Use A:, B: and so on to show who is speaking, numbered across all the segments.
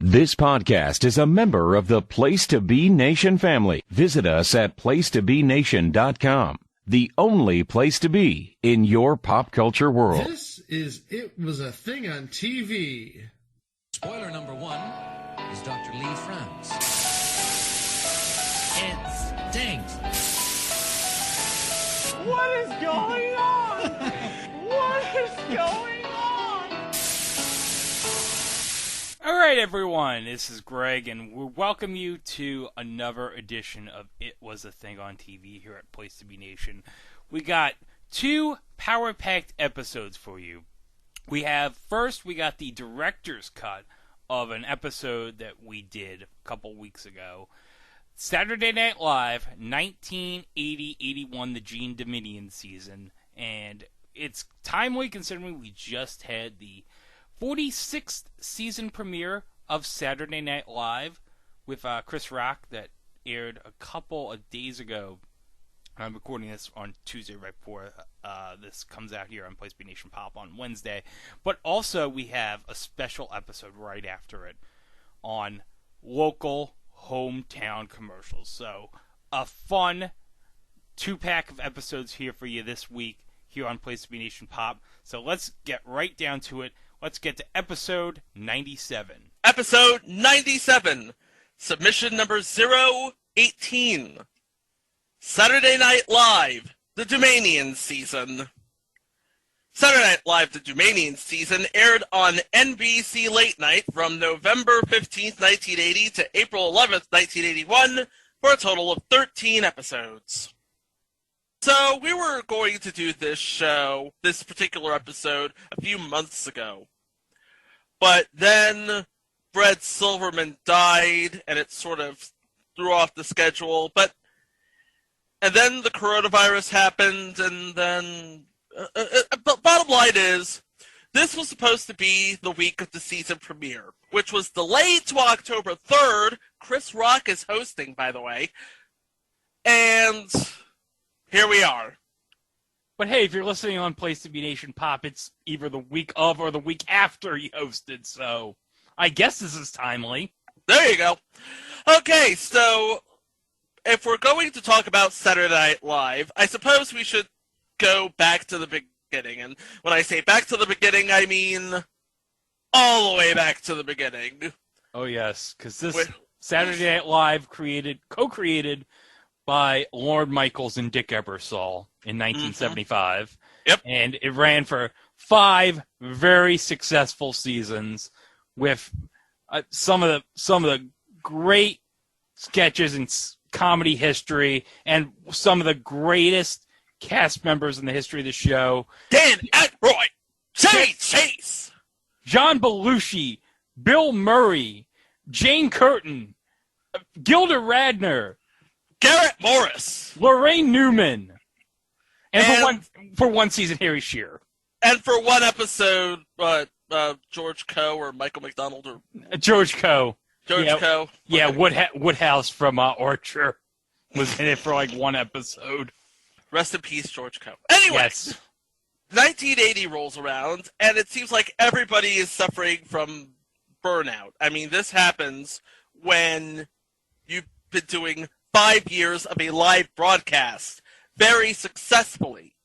A: This podcast is a member of the Place to Be Nation family. Visit us at placetobenation.com, the only place to be in your pop culture world.
B: This is It Was a Thing on TV.
C: Spoiler number one is Dr. Lee frowns. It stinks.
D: What is going on? What is going on?
E: All right, everyone, this is Greg, and we welcome you to another edition of It Was a Thing on TV here at Place to Be Nation. We got two power-packed episodes for you. We got the director's cut of an episode that we did a couple weeks ago. Saturday Night Live, 1980-81, the Gene Dominion season. And it's timely considering we just had the 46th season premiere of Saturday Night Live with Chris Rock that aired a couple of days ago. I'm recording this on Tuesday right before this comes out here on Place to Be Nation Pop on Wednesday. But also we have a special episode right after it on local hometown commercials. So a fun two-pack of episodes here for you this week here on Place to Be Nation Pop. So let's get right down to it. Let's get to episode 97.
F: Episode 97. Submission number 018. Saturday Night Live, the Domanion season. Saturday Night Live, the Domanion season aired on NBC Late Night from November 15th, 1980 to April 11th, 1981 for a total of 13 episodes. So we were going to do this particular episode, a few months ago. But then Fred Silverman died, and it sort of threw off the schedule. And then the coronavirus happened, and then... But bottom line is, this was supposed to be the week of the season premiere, which was delayed to October 3rd. Chris Rock is hosting, by the way. And... here we are.
E: But hey, if you're listening on Place to Be Nation Pop, it's either the week of or the week after he hosted, so I guess this is timely.
F: There you go. Okay, so if we're going to talk about Saturday Night Live, I suppose we should go back to the beginning. And when I say back to the beginning, I mean all the way back to the beginning.
E: Oh, yes, because this Saturday Night Live co-created by Lorne Michaels and Dick Ebersol in 1975.
F: Mm-hmm. Yep. And
E: it ran for 5 very successful seasons with some of the great sketches in comedy history and some of the greatest cast members in the history of the show.
F: Dan Aykroyd, Chase,
E: John Belushi, Bill Murray, Jane Curtin, Gilda Radner,
F: Garrett Morris,
E: Lorraine Newman, and for one season, Harry Shearer.
F: And for one episode, George Coe or Michael McDonald or
E: George Coe.
F: Coe.
E: Yeah, Woodhouse from Archer was in it for like one episode.
F: Rest in peace, George Coe. Anyway,
E: yes.
F: 1980 rolls around, and it seems like everybody is suffering from burnout. I mean, this happens when you've been doing 5 years of a live broadcast very successfully.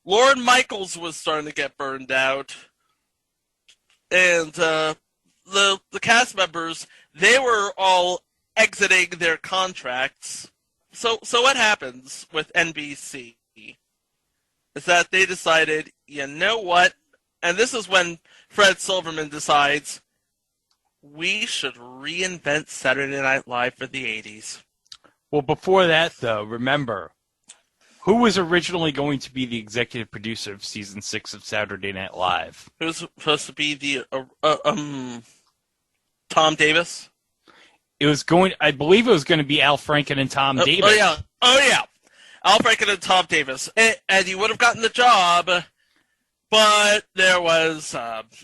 F: Lorne Michaels was starting to get burned out, and the cast members, they were all exiting their contracts. So what happens with NBC is that they decided, you know what? And this is when Fred Silverman decides, we should reinvent Saturday Night Live for the 80s.
E: Well, before that, though, remember, who was originally going to be the executive producer of Season 6 of Saturday Night Live?
F: It was supposed to be the Tom Davis?
E: I believe it was going to be Al Franken and Tom Davis.
F: Oh, yeah. Al Franken and Tom Davis. And you would have gotten the job, but there was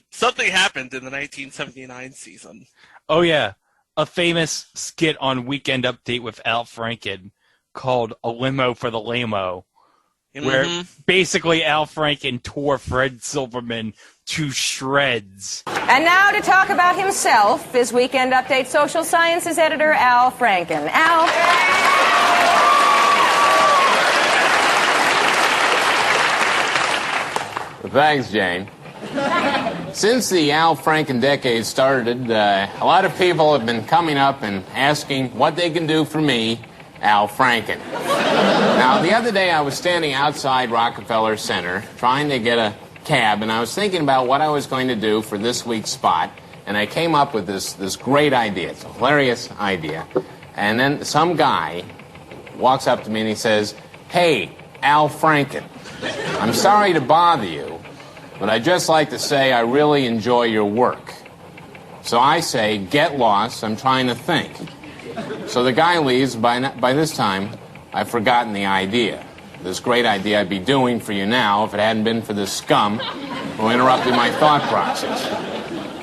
F: something happened in the 1979 season.
E: Oh, yeah. A famous skit on Weekend Update with Al Franken called A Limo for the Lamo, where basically Al Franken tore Fred Silverman to shreds.
G: And now to talk about himself, his Weekend Update social sciences editor, Al Franken. Al.
H: Thanks, Jane. Since the Al Franken decade started, a lot of people have been coming up and asking what they can do for me, Al Franken. Now, the other day I was standing outside Rockefeller Center trying to get a cab, and I was thinking about what I was going to do for this week's spot, and I came up with this great idea. It's a hilarious idea. And then some guy walks up to me and he says, "Hey, Al Franken, I'm sorry to bother you, but I'd just like to say I really enjoy your work." So I say, "Get lost, I'm trying to think." So the guy leaves. By this time, I've forgotten the idea. This great idea I'd be doing for you now if it hadn't been for this scum who interrupted my thought process.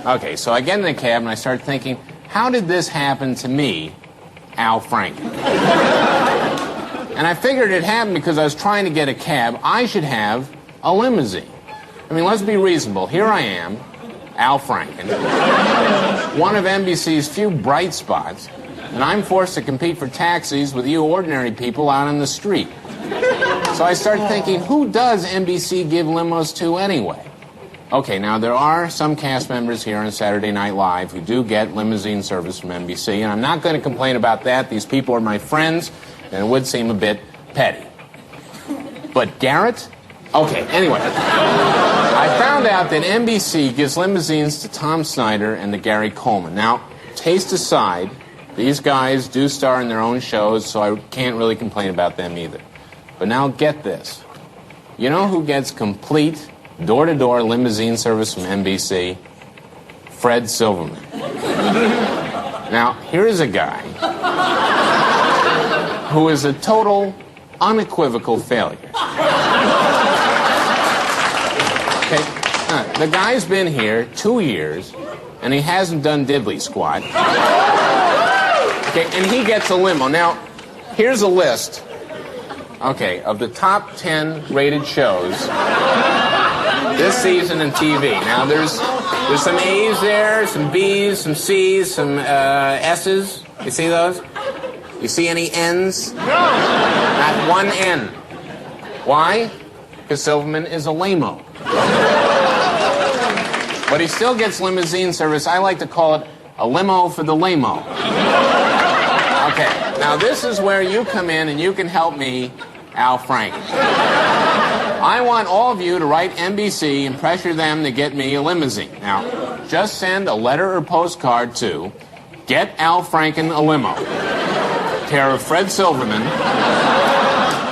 H: Okay, so I get in the cab and I start thinking, how did this happen to me, Al Franken? And I figured it happened because I was trying to get a cab. I should have a limousine. I mean, let's be reasonable. Here I am, Al Franken, one of NBC's few bright spots, and I'm forced to compete for taxis with you ordinary people out on the street. So I start thinking, who does NBC give limos to anyway? Okay, now there are some cast members here on Saturday Night Live who do get limousine service from NBC, and I'm not going to complain about that. These people are my friends, and it would seem a bit petty. But Garrett? Okay, anyway. I found out that NBC gives limousines to Tom Snyder and to Gary Coleman. Now, taste aside, these guys do star in their own shows, so I can't really complain about them either. But now get this. You know who gets complete door-to-door limousine service from NBC? Fred Silverman. Now, here's a guy who is a total, unequivocal failure. Okay, the guy's been here 2 years, and he hasn't done diddly squat. Okay, and he gets a limo. Now, here's a list, okay, of the top 10 rated shows this season in TV. Now, there's some A's there, some B's, some C's, some S's. You see those? You see any N's? No! Not one N. Why? Because Silverman is a lame-o. But he still gets limousine service. I like to call it a limo for the lame-o. Okay, now this is where you come in and you can help me, Al Franken. I want all of you to write NBC and pressure them to get me a limousine. Now, just send a letter or postcard to Get Al Franken a Limo, care of Fred Silverman,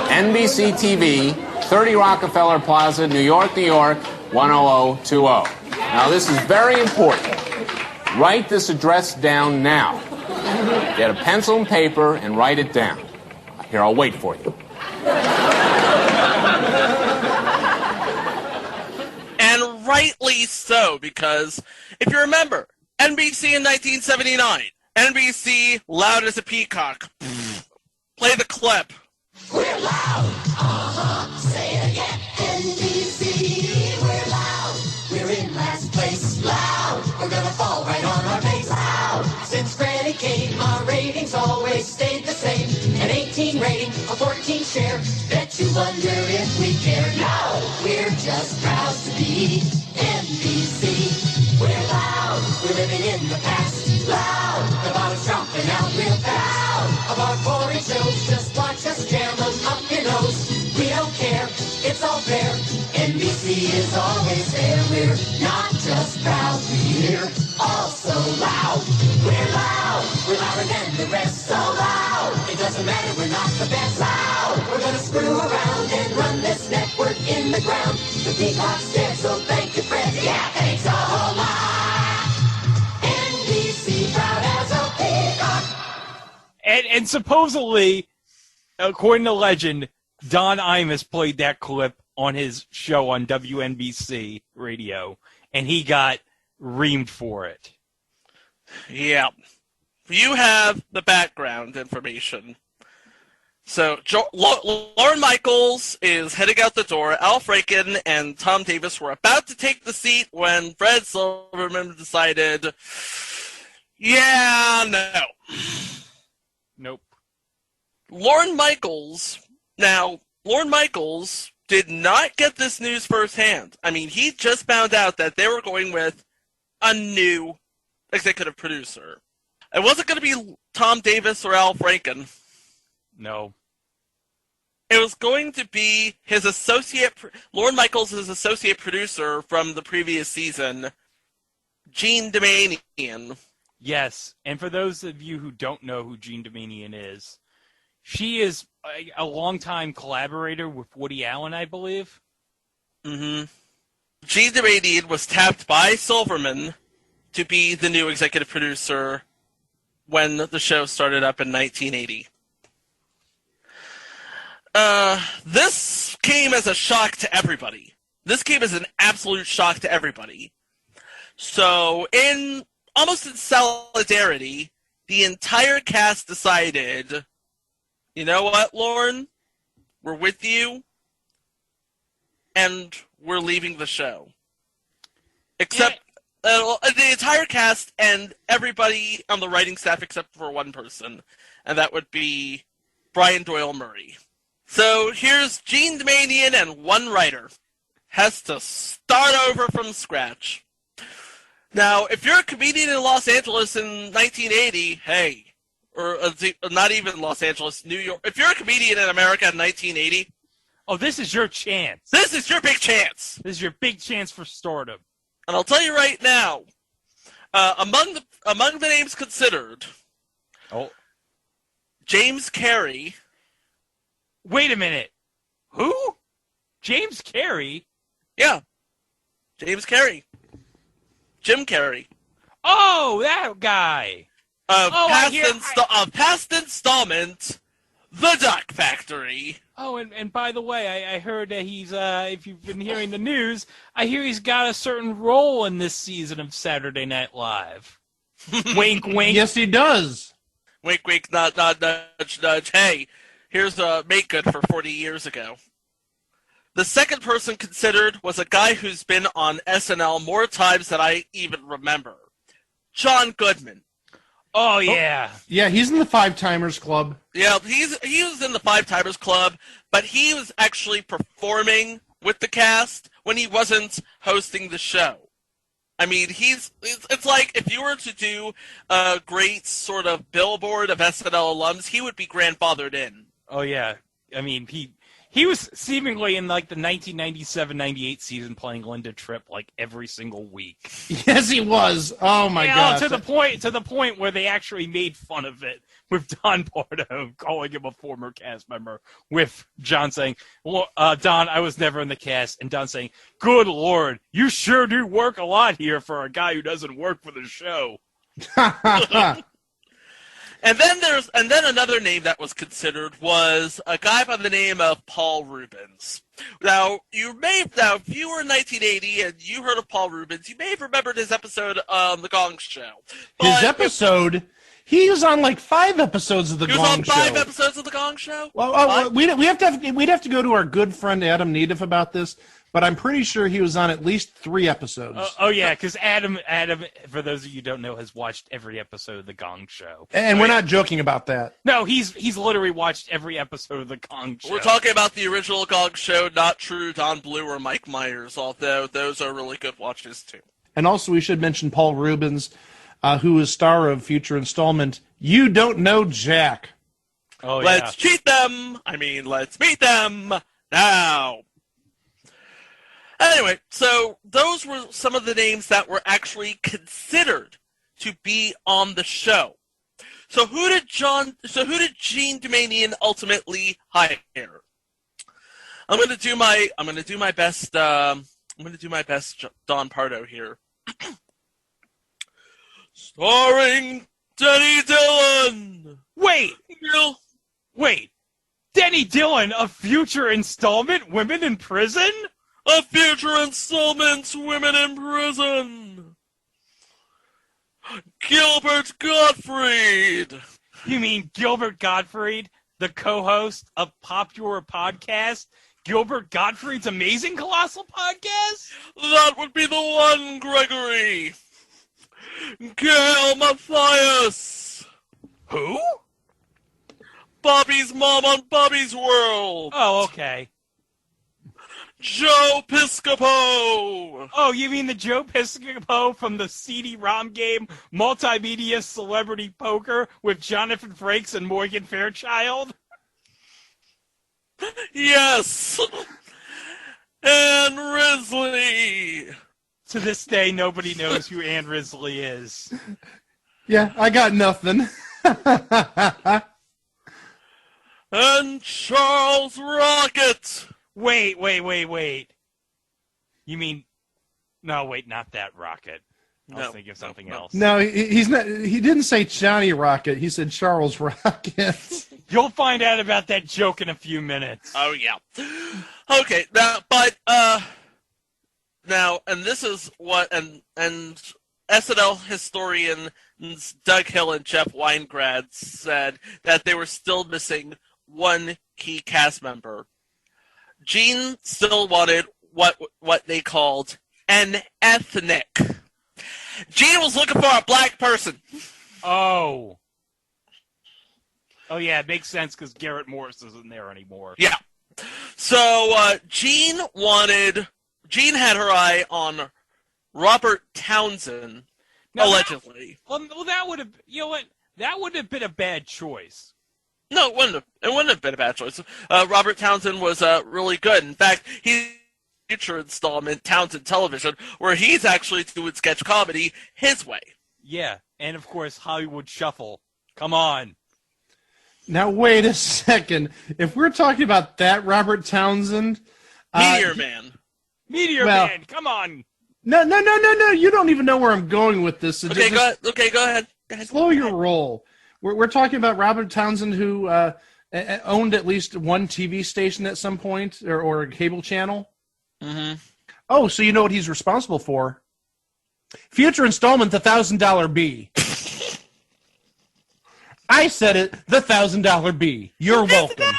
H: NBC TV, 30 Rockefeller Plaza, New York, New York, 10020. Now, this is very important. Write this address down now. Get a pencil and paper and write it down. Here, I'll wait for you.
F: And rightly so, because if you remember, NBC in 1979, NBC loud as a peacock. Play the clip.
I: We're loud, say it again. NBC, we're loud. We're in last place, loud. We're gonna fall right on our face, loud. Since Freddie came, our ratings always stayed the same. An 18 rating, a 14 share. Bet you wonder if we care. No, we're just proud to be NBC. We're loud, we're living in the past, loud. The bottom's dropping out real fast. Of our boring shows, just watch us jam them up your nose. We don't care, it's all fair. NBC is always there. We're not just proud, we're also loud. We're loud, we're louder than the rest. So loud, it doesn't matter, we're not the best. Loud, we're gonna screw around and run this network in the ground. The peacock's dead, so thank you, Fred. Yeah, thanks a whole lot. NBC, proud as a peacock.
E: And supposedly, according to legend, Don Imus played that clip on his show on WNBC radio, and he got reamed for it.
F: Yeah. You have the background information. So Lorne Michaels is heading out the door. Al Franken and Tom Davis were about to take the seat when Fred Silverman decided, yeah, no.
E: Nope.
F: Lorne Michaels did not get this news firsthand. I mean, he just found out that they were going with a new executive producer. It wasn't going to be Tom Davis or Al Franken.
E: No.
F: It was going to be his Lorne Michaels' associate producer from the previous season, Jean Doumanian.
E: Yes, and for those of you who don't know who Jean Doumanian is, she is a longtime collaborator with Woody Allen, I believe.
F: Mm-hmm. Jean Doumanian was tapped by Silverman to be the new executive producer when the show started up in 1980. This came as a shock to everybody. This came as an absolute shock to everybody. So, almost in solidarity, the entire cast decided, you know what, Lorne? We're with you, and we're leaving the show. Except, the entire cast and everybody on the writing staff except for one person, and that would be Brian Doyle Murray. So here's Jean Doumanian and one writer. Has to start over from scratch. Now, if you're a comedian in Los Angeles in 1980, hey, or not even Los Angeles, New York. If you're a comedian in America in 1980,
E: oh, this is your chance.
F: This is your big chance.
E: This is your big chance for stardom.
F: And I'll tell you right now, among the names considered, James Carey.
E: Wait a minute. Who? James Carey?
F: Yeah. James Carey. Jim Carrey.
E: Oh, that guy.
F: Past installment, The Duck Factory.
E: Oh, and by the way, I heard that he's, if you've been hearing the news, I hear he's got a certain role in this season of Saturday Night Live. Wink, wink.
B: Yes, he does.
F: Wink, wink, nudge, nudge. Hey, here's a make good for 40 years ago. The second person considered was a guy who's been on SNL more times than I even remember. John Goodman.
E: Oh, yeah.
B: Yeah, he's in the Five Timers Club.
F: Yeah, he was in the Five Timers Club, but he was actually performing with the cast when he wasn't hosting the show. I mean, it's like if you were to do a great sort of billboard of SNL alums, he would be grandfathered in.
E: Oh, yeah. I mean, he was seemingly in like the 1997-98 season playing Linda Tripp like every single week.
B: Yes, he was. Oh my god!
E: To the point where they actually made fun of it with Don Pardo calling him a former cast member, with John saying, "Well, Don, I was never in the cast," and Don saying, "Good Lord, you sure do work a lot here for a guy who doesn't work for the show."
F: And then another name that was considered was a guy by the name of Paul Reubens. Now, if you were in 1980 and you heard of Paul Reubens, you may have remembered his episode on The Gong Show.
B: He was on like 5 episodes of The Gong Show.
F: He was on 5 episodes of The Gong Show?
B: Well, we'd have to go to our good friend Adam Needif about this, but I'm pretty sure he was on at least 3 episodes.
E: Oh yeah, because Adam, for those of you who don't know, has watched every episode of The Gong Show.
B: And we're not joking about that.
E: No, he's literally watched every episode of The Gong Show.
F: We're talking about the original Gong Show, not True, Don Blue, or Mike Myers, although those are really good watches too.
B: And also we should mention Paul Reubens, who is star of future installment You Don't Know Jack.
E: Oh, yeah.
F: Let's cheat them! Let's meet them now! Anyway, so those were some of the names that were actually considered to be on the show. So who did Jean Doumanian ultimately hire? I'm going to do my best Don Pardo here. Starring Denny Dillon.
E: Wait. Denny Dillon, a future installment, Women in Prison?
F: A future installment, Women in Prison. Gilbert Gottfried.
E: You mean Gilbert Gottfried, the co-host of Popular Podcast, Gilbert Gottfried's Amazing Colossal Podcast?
F: That would be the one, Gregory. Gail Mathias.
E: Who?
F: Bobby's mom on Bobby's World.
E: Oh, okay.
F: Joe Piscopo.
E: Oh, you mean the Joe Piscopo from the CD-ROM game Multimedia Celebrity Poker with Jonathan Frakes and Morgan Fairchild?
F: Yes. And Risley.
E: To this day, nobody knows who Ann Risley is.
B: Yeah, I got nothing.
F: And Charles Rocket.
E: Wait. You mean... No, wait, not that Rocket. I was thinking of something else.
B: No, he's not. He didn't say Johnny Rocket. He said Charles Rocket.
E: You'll find out about that joke in a few minutes.
F: Oh, yeah. Okay, now, now, and this is what, and SNL historians Doug Hill and Jeff Weingrad said that they were still missing one key cast member. Gene still wanted what they called an ethnic. Gene was looking for a black person.
E: Oh, yeah, it makes sense because Garrett Morris isn't there anymore.
F: Yeah. So Gene had her eye on Robert Townsend,
E: Now
F: allegedly.
E: Well, that would have, you know what? That would have been a bad choice.
F: No, it wouldn't have been a bad choice. Robert Townsend was really good. In fact, he's future installment, Townsend Television, where he's actually doing sketch comedy his way.
E: Yeah, and of course, Hollywood Shuffle. Come on.
B: Now, wait a second. If we're talking about that Robert Townsend...
F: Meteor Man.
E: Meteor Man, come on.
B: No. You don't even know where I'm going with this. So
F: Okay, go ahead.
B: Slow your roll. We're talking about Robert Townsend, who owned at least one TV station at some point, or a cable channel.
F: Mm-hmm.
B: Oh, so you know what he's responsible for? Future installment, the $1,000 B. I said it, the $1,000 B. You're welcome.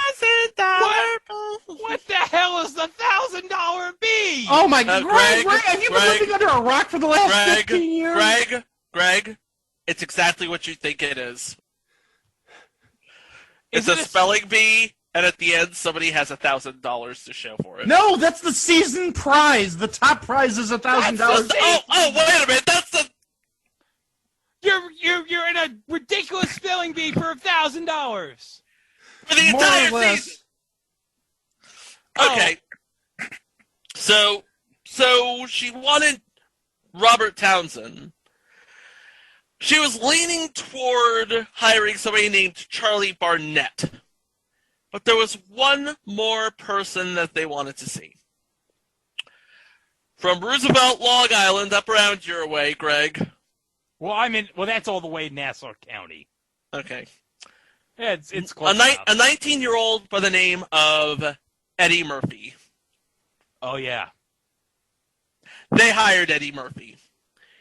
E: What the hell is the $1,000 B?
B: Oh my God, Greg, have you been living under a rock for the last 15 years?
F: Greg, it's exactly what you think it is. It's a spelling bee, and at the end, somebody has $1,000 to show for it.
B: No, that's the season prize. The top prize is $1,000.
F: Oh, wait a minute. That's the...
E: You're in a ridiculous spelling bee for $1,000.
F: For the entire season. Okay. So she wanted Robert Townsend. She was leaning toward hiring somebody named Charlie Barnett. But there was one more person that they wanted to see. From Roosevelt, Long Island, up around your way, Greg.
E: Well, that's all the way in Nassau County.
F: Okay.
E: Yeah, it's close
F: a 19-year-old by the name of Eddie Murphy.
E: Oh, yeah.
F: They hired Eddie Murphy.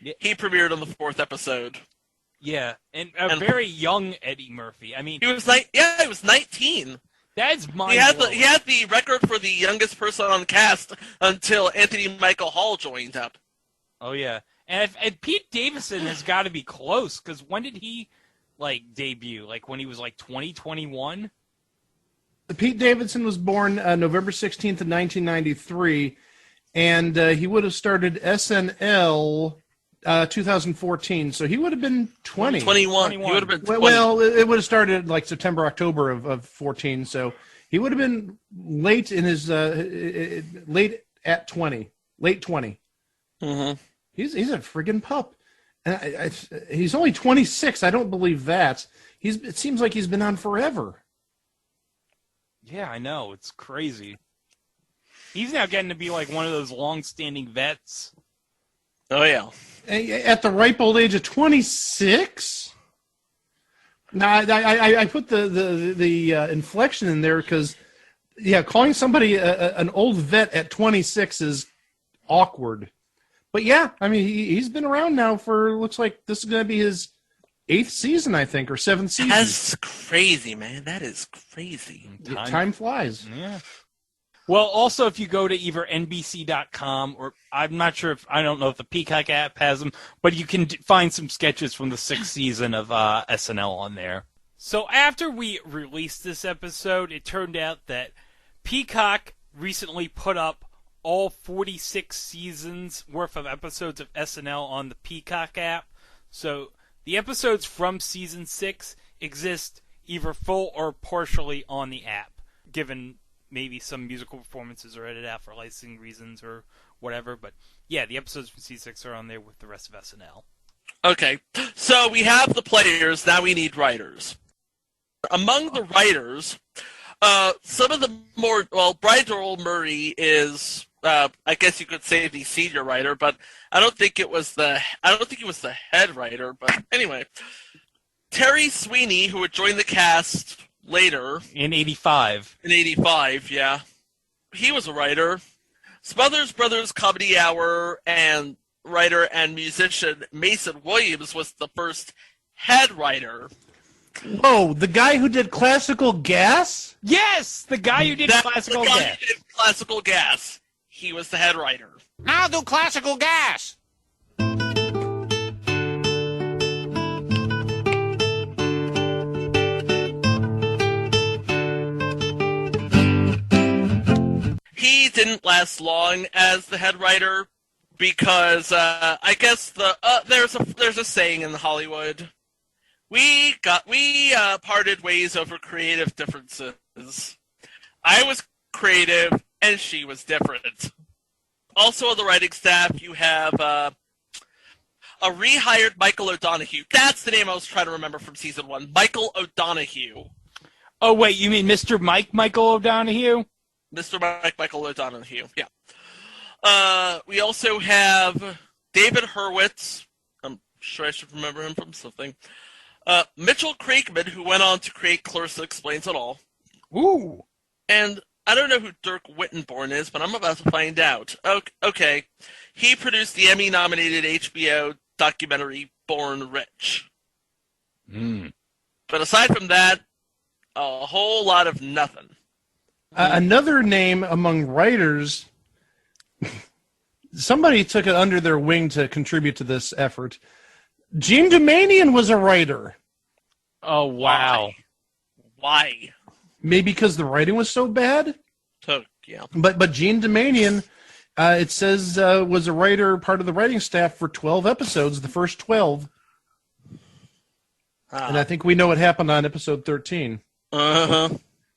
E: Yeah.
F: He premiered on the 4th episode.
E: Yeah, and a very young Eddie Murphy. I mean,
F: he was 19.
E: That's mind-blowing.
F: He had the record for the youngest person on cast until Anthony Michael Hall joined up.
E: Oh yeah, and Pete Davidson has got to be close because when did he debut? Like when he was 2021.
B: Pete Davidson was born November 16th of 1993, and he would have started SNL 2014, so he would have been 20.
F: 21. He would have been 20.
B: Well, it would have started September, October of 14, so he would have been late in his late 20.
F: Mm-hmm.
B: He's a friggin' pup. And he's only 26. I don't believe that. It seems like he's been on forever.
E: Yeah, I know. It's crazy. He's now getting to be one of those long-standing vets.
F: Oh, yeah.
B: At the ripe old age of 26? Now, I put the inflection in there because, calling somebody an old vet at 26 is awkward. But, yeah, I mean, he's been around now for, looks like this is going to be his 8th season, I think, or 7th season.
F: That's crazy, man. That is crazy.
B: Time flies.
E: Yeah. Well, also, if you go to either NBC.com or I'm not sure I don't know if the Peacock app has them, but you can find some sketches from the 6th season of SNL on there. So after we released this episode, it turned out that Peacock recently put up all 46 seasons worth of episodes of SNL on the Peacock app. So the episodes from season 6 exist either full or partially on the app, given maybe some musical performances are edited out for licensing reasons or whatever. But yeah, the episodes from season 6 are on there with the rest of SNL.
F: Okay, so we have the players, now we need writers. Among the writers, some of the more, well, Brian Doral Murray is, I guess you could say, the senior writer, but I don't think he was the head writer. But anyway, Terry Sweeney, who would join the cast later
E: in '85.
F: In '85, yeah, he was a writer. Smothers Brothers Comedy Hour and writer and musician Mason Williams was the first head writer.
B: Whoa, the guy who did Classical Gas?
E: Yes, the guy who did Classical Gas.
F: Who did Classical Gas. He was the head writer.
H: I'll do Classical Gas.
F: He didn't last long as the head writer because I guess there's a saying in Hollywood. We parted ways over creative differences. I was creative, and she was different. Also on the writing staff, you have a rehired Michael O'Donoghue. That's the name I was trying to remember from season 1. Michael O'Donoghue.
E: Oh, wait, you mean Mr. Michael O'Donoghue?
F: Mr. Michael O'Donoghue, yeah. We also have David Hurwitz. I'm sure I should remember him from something. Mitchell Craigman, who went on to create Clarissa Explains It All.
E: Ooh.
F: And I don't know who Dirk Wittenborn is, but I'm about to find out. Okay. He produced the Emmy-nominated HBO documentary Born Rich. But aside from that, a whole lot of nothing.
B: Another name among writers, somebody took it under their wing to contribute to this effort. Gene Dumanian was a writer.
E: Oh, wow.
F: Why?
B: Maybe because the writing was so bad?
F: So, yeah.
B: But Gene Dumanian, it says, was a writer, part of the writing staff for 12 episodes, the first 12. And I think we know what happened on episode 13.
F: Uh-huh.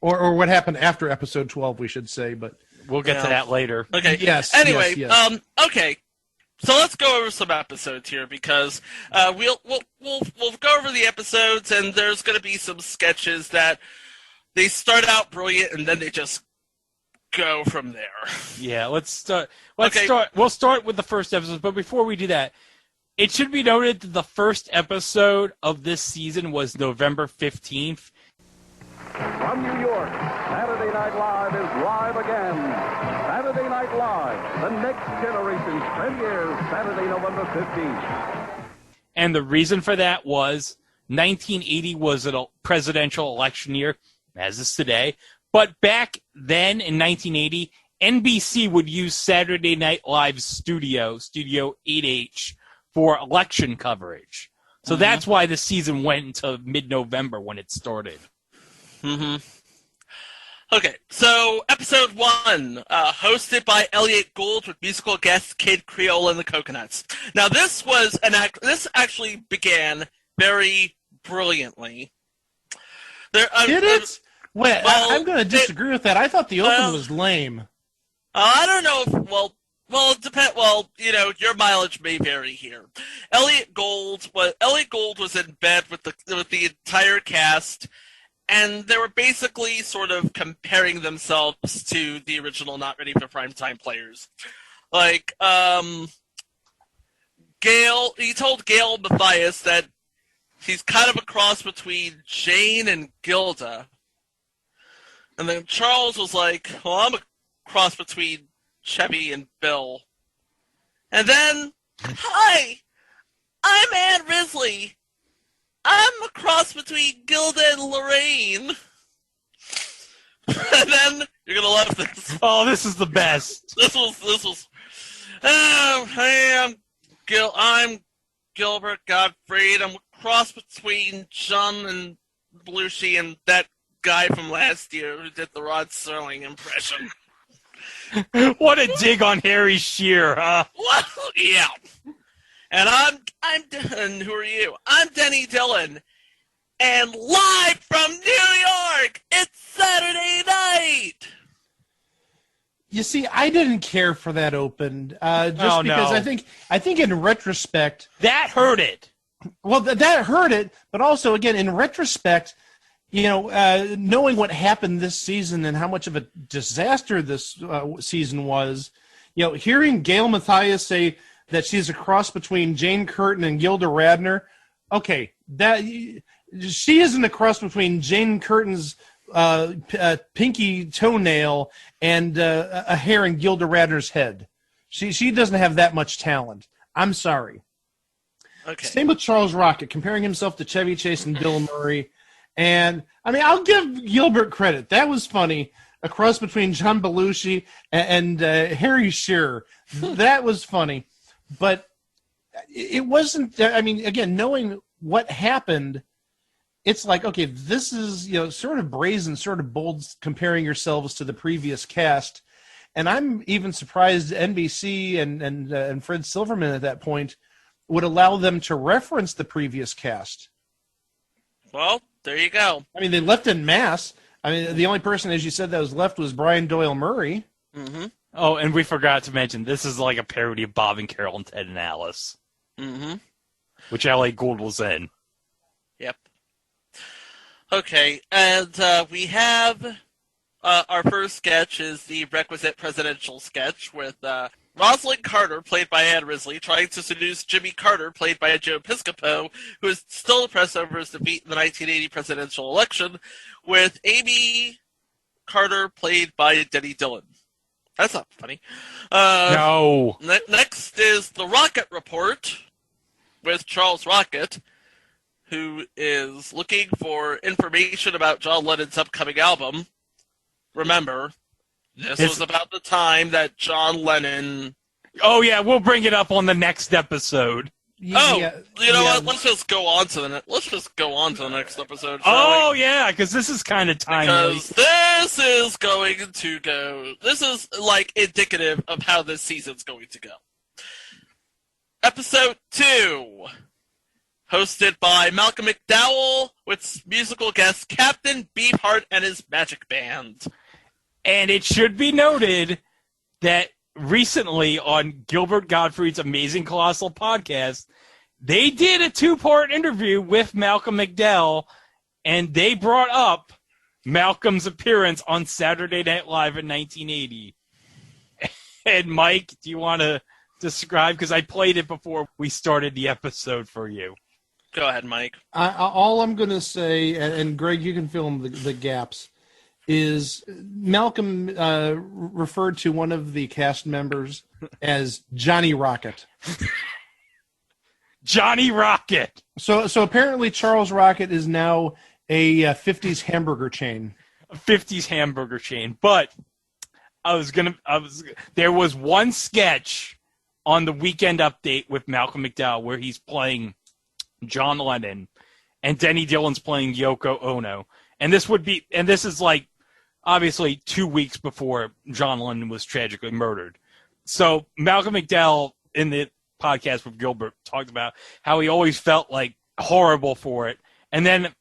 B: Or what happened after episode 12, we should say, but
E: we'll get to that later.
F: Okay.
B: Yes.
F: Anyway,
B: yes.
F: Okay. So let's go over some episodes here because we'll go over the episodes, and there's going to be some sketches that they start out brilliant and then they just go from there.
E: Yeah, let's start. We'll start with the first episode, but before we do that, it should be noted that the first episode of this season was November 15th.
J: From New York, Saturday Night Live is live again. Saturday Night Live, the next generation's premiere, Saturday, November 15th.
E: And the reason for that was 1980 was a presidential election year, as is today. But back then in 1980, NBC would use Saturday Night Live's Studio 8H, for election coverage. So that's why the season went until mid-November when it started.
F: Okay, so episode 1, hosted by Elliot Gould with musical guest Kid Creole and the Coconuts. Now this was this actually began very brilliantly.
B: Did it? Wait,
F: well,
B: I'm going to disagree with that. I thought the open was lame.
F: I don't know if, it depends. Well, your mileage may vary here. Elliot Gould was in bed with the entire cast, and they were basically sort of comparing themselves to the original Not Ready for Primetime players. Like, he told Gail Mathias that he's kind of a cross between Jane and Gilda. And then Charles was like, well, I'm a cross between Chevy and Bill. And then, hi, I'm Ann Risley. cross between Gilda and Lorraine. And then you're gonna love this.
E: Oh, this is the best.
F: This was. Hey, I'm Gilbert Gottfried. I'm a cross between John and Belushi and that guy from last year who did the Rod Serling impression.
E: What a dig on Harry Shearer, huh?
F: Well, yeah. And and who are you? I'm Denny Dillon. And live from New York, it's Saturday night.
B: You see, I didn't care for that open, because I think in retrospect
E: that hurt it.
B: Well, that hurt it, but also again in retrospect, knowing what happened this season and how much of a disaster this season was, hearing Gail Mathias say that she's a cross between Jane Curtin and Gilda Radner. Okay, that she isn't a cross between Jane Curtin's pinky toenail and a hair in Gilda Radner's head. She doesn't have that much talent. I'm sorry.
F: Okay.
B: Same with Charles Rocket, comparing himself to Chevy Chase and Bill Murray. And, I'll give Gilbert credit. That was funny. A cross between John Belushi and Harry Shearer. That was funny. But it wasn't, again, knowing what happened, it's like, okay, this is, sort of brazen, sort of bold, comparing yourselves to the previous cast. And I'm even surprised NBC and Fred Silverman at that point would allow them to reference the previous cast.
F: Well, there you go.
B: They left en masse. The only person, as you said, that was left was Brian Doyle Murray.
F: Mm-hmm.
E: Oh, and we forgot to mention, this is like a parody of Bob and Carol and Ted and Alice.
F: Mm-hmm.
E: Which L.A. Gould was in.
F: Yep. Okay, and we have our first sketch is the requisite presidential sketch with Rosalind Carter, played by Ann Risley, trying to seduce Jimmy Carter, played by Joe Piscopo, who is still depressed over his defeat in the 1980 presidential election, with Amy Carter, played by Denny Dillon. That's not funny.
E: No.
F: Next is the Rocket Report with Charles Rocket, who is looking for information about John Lennon's upcoming album. Remember, this was about the time that John Lennon...
E: Oh, yeah, we'll bring it up on the next episode.
F: What? Let's just go on to the next episode.
E: Oh, yeah, because this is kind of timely.
F: Because this is going to go... This is, indicative of how this season's going to go. Episode 2, hosted by Malcolm McDowell, with musical guest Captain Beefheart and his Magic Band.
E: And it should be noted that recently on Gilbert Gottfried's Amazing Colossal podcast, they did a 2-part interview with Malcolm McDowell, and they brought up Malcolm's appearance on Saturday Night Live in 1980. And Mike, do you want to describe? Because I played it before we started the episode for you.
F: Go ahead, Mike.
B: All I'm going to say, and Greg, you can fill in the gaps, is Malcolm referred to one of the cast members as Johnny Rocket.
E: Johnny Rocket.
B: So apparently Charles Rocket is now a 50s hamburger chain.
E: A 50s hamburger chain. But there was one sketch on the Weekend Update with Malcolm McDowell where he's playing John Lennon and Denny Dillon's playing Yoko Ono. And this is obviously 2 weeks before John Lennon was tragically murdered. So Malcolm McDowell in the podcast with Gilbert talked about how he always felt horrible for it. And then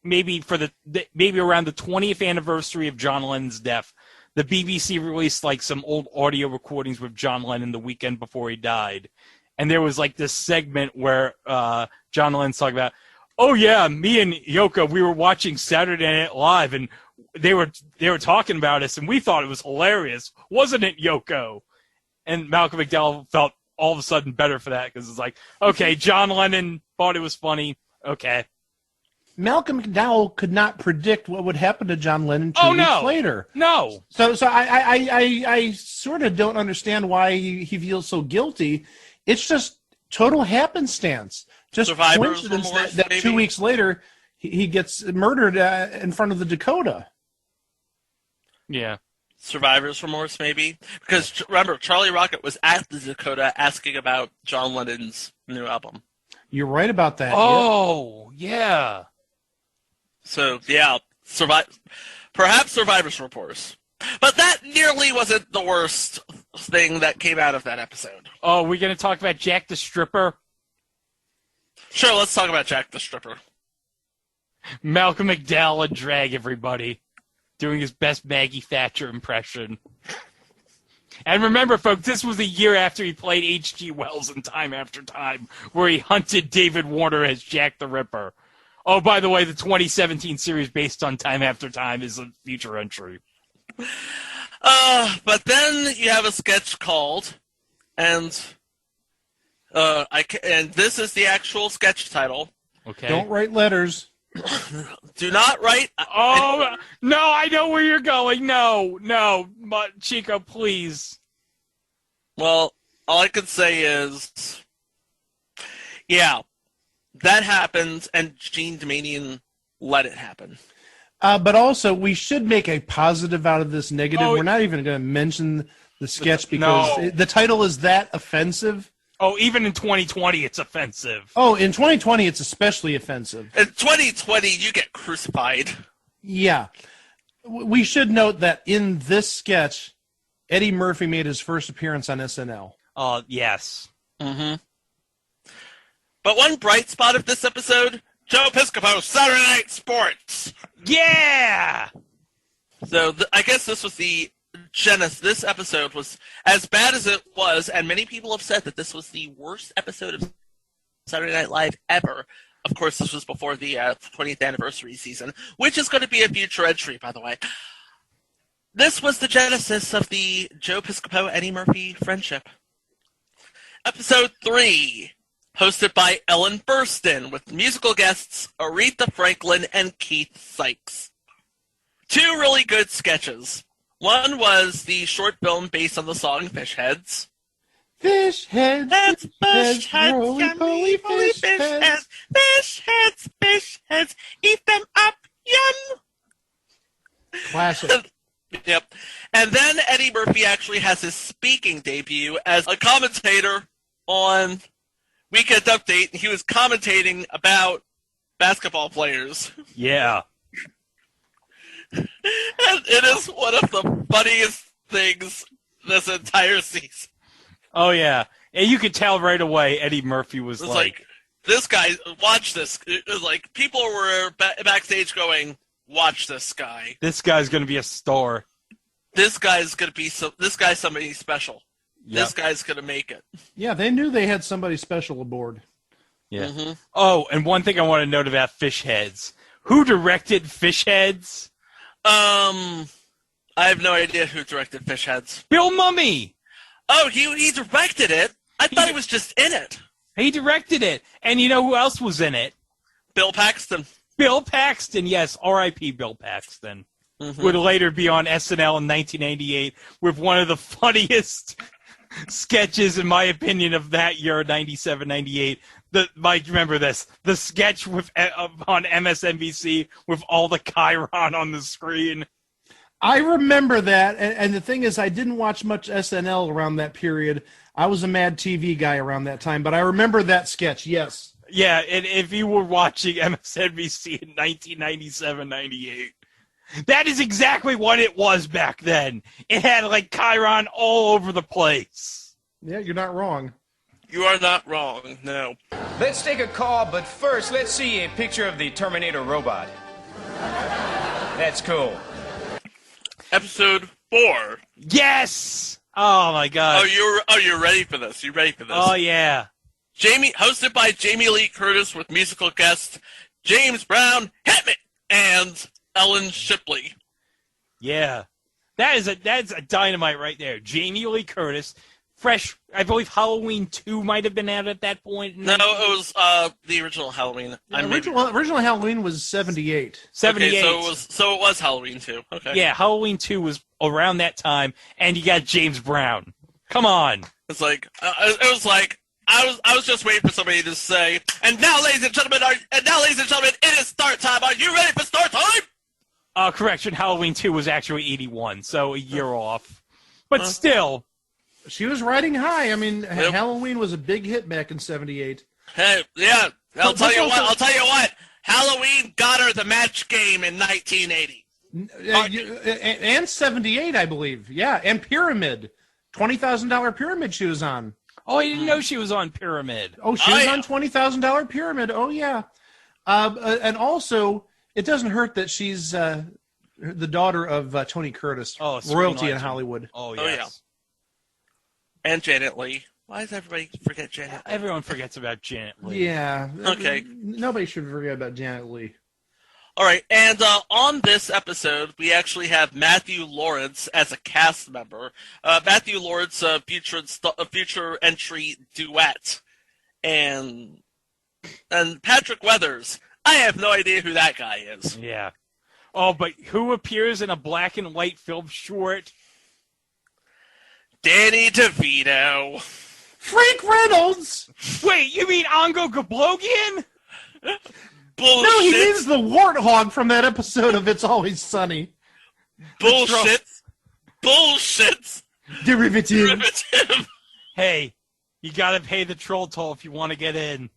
E: maybe around the 20th anniversary of John Lennon's death, the BBC released some old audio recordings with John Lennon the weekend before he died. And there was this segment where John Lennon's talking about, oh yeah, me and Yoko, we were watching Saturday Night Live and they were talking about us and we thought it was hilarious. Wasn't it, Yoko? And Malcolm McDowell felt all of a sudden better for that because it's okay, John Lennon thought it was funny. Okay.
B: Malcolm McDowell could not predict what would happen to John Lennon 2 weeks later.
E: No.
B: So I sort of don't understand why he feels so guilty. It's just total happenstance. Just coincidence that 2 weeks later he gets murdered in front of the Dakota.
E: Yeah.
F: Survivor's remorse, maybe? Because remember, Charlie Rocket was at the Dakota asking about John Lennon's new album.
B: You're right about that.
E: Oh, yeah.
F: So, yeah, perhaps Survivor's remorse. But that nearly wasn't the worst thing that came out of that episode.
E: Oh, we're going to talk about Jack the Stripper?
F: Sure, let's talk about Jack the Stripper.
E: Malcolm McDowell and drag everybody, doing his best Maggie Thatcher impression. And remember, folks, this was a year after he played H.G. Wells in Time After Time, where he hunted David Warner as Jack the Ripper. Oh, by the way, the 2017 series based on Time After Time is a future entry.
F: But then you have a sketch called, and this is the actual sketch title.
E: Okay.
B: Don't write letters.
F: Do not write.
E: Oh, no, I know where you're going. No, Chico, please.
F: Well, all I can say is, yeah, that happened, and Gene Domanian let it happen.
B: But also, we should make a positive out of this negative.
E: Oh,
B: we're not even going to mention the sketch because the title is that offensive.
E: Oh, even in 2020, it's offensive.
B: Oh, in 2020, it's especially offensive.
F: In 2020, you get crucified.
B: Yeah. We should note that in this sketch, Eddie Murphy made his first appearance on SNL.
E: Oh, yes.
F: Mm-hmm. But one bright spot of this episode, Joe Piscopo, Saturday Night Sports.
E: Yeah!
F: So I guess this was the genesis. This episode was as bad as it was, and many people have said that this was the worst episode of Saturday Night Live ever. Of course, this was before the 20th anniversary season, which is going to be a future entry, by the way. This was the genesis of the Joe Piscopo, Eddie Murphy friendship. Episode 3, hosted by Ellen Burstyn, with musical guests Aretha Franklin and Keith Sykes. 2 really good sketches. One was the short film based on the song Fish Heads.
B: Fish heads,
F: fish heads,
B: roly-poly fish heads.
F: Fish heads, eat them up, yum!
B: Classic.
F: Yep. And then Eddie Murphy actually has his speaking debut as a commentator on Weekend Update. He was commentating about basketball players.
E: Yeah.
F: And it is one of the funniest things this entire season.
E: Oh, yeah. And you could tell right away Eddie Murphy was
F: like, this guy, watch this. It was like, people were backstage going, watch this guy.
E: This guy's going to be a star.
F: This guy's somebody special.
E: Yep.
F: This guy's going to make it.
B: Yeah, they knew they had somebody special aboard.
E: Yeah.
F: Mm-hmm.
E: Oh, and one thing I want to note about Fish Heads. Who directed Fish Heads?
F: I have no idea who directed Fish Heads.
E: Bill Mummy!
F: Oh, he directed it? I thought he was just in it.
E: He directed it. And you know who else was in it?
F: Bill Paxton.
E: Bill Paxton, yes. R.I.P. Bill Paxton.
F: Mm-hmm.
E: Would later be on SNL in 1998 with one of the funniest sketches, in my opinion, of that year, 97, 98. Mike, remember this. The sketch on MSNBC with all the Chiron on the screen.
B: I remember that, and the thing is, I didn't watch much SNL around that period. I was a Mad TV guy around that time, but I remember that sketch, yes.
E: Yeah, and if you were watching MSNBC in 1997, 98, that is exactly what it was back then. It had, like, Chiron all over the place.
B: Yeah, you're not wrong.
F: You are not wrong, no.
K: Let's take a call, but first, let's see a picture of the Terminator robot. That's cool.
F: Episode 4.
E: Yes! Oh, my God.
F: You're ready for this. You ready for this?
E: Oh, yeah.
F: Hosted by Jamie Lee Curtis with musical guests James Brown, Hit Me, and Ellen Shipley.
E: Yeah. That's a dynamite right there. Jamie Lee Curtis. Fresh, I believe Halloween 2 might have been out at that point.
F: No, it was the original Halloween.
B: Original Halloween was 78.
E: 78.
F: Okay, so it was Halloween 2. Okay.
E: Yeah, Halloween 2 was around that time, and you got James Brown. Come on.
F: It's like it was like I was just waiting for somebody to say, and now, ladies and gentlemen, it is start time
E: correction, Halloween 2 was actually 81, so a year off. But still.
B: She was riding high. I mean, Halloween was a big hit back in 78.
F: Hey, yeah, I'll tell you what. Halloween got her the match game in 1980.
B: And 78, I believe. Yeah, and Pyramid. $20,000 Pyramid she was on.
E: Oh, I didn't know she was on Pyramid.
B: Oh, she was on $20,000 Pyramid. Oh, yeah. And also, it doesn't hurt that she's the daughter of Tony Curtis, royalty in Hollywood.
E: Oh, yes.
F: Oh, yeah. And Janet Leigh. Why does everybody forget Janet Leigh?
E: Everyone forgets about Janet Leigh.
B: Yeah.
F: Okay.
B: Nobody should forget about Janet Leigh.
F: All right, and on this episode, we actually have Matthew Lawrence as a cast member. Matthew Lawrence featured a future entry duet, and Patrick Weathers. I have no idea who that guy is.
E: Yeah. Oh, but who appears in a black and white film short?
F: Danny DeVito.
B: Frank Reynolds!
E: Wait, you mean Ongo Gablogian?
F: Bullshit.
B: No, he means the warthog from that episode of It's Always Sunny.
F: Bullshit. Bullshit.
B: Derivative.
E: Hey, you gotta pay the troll toll if you want to get in.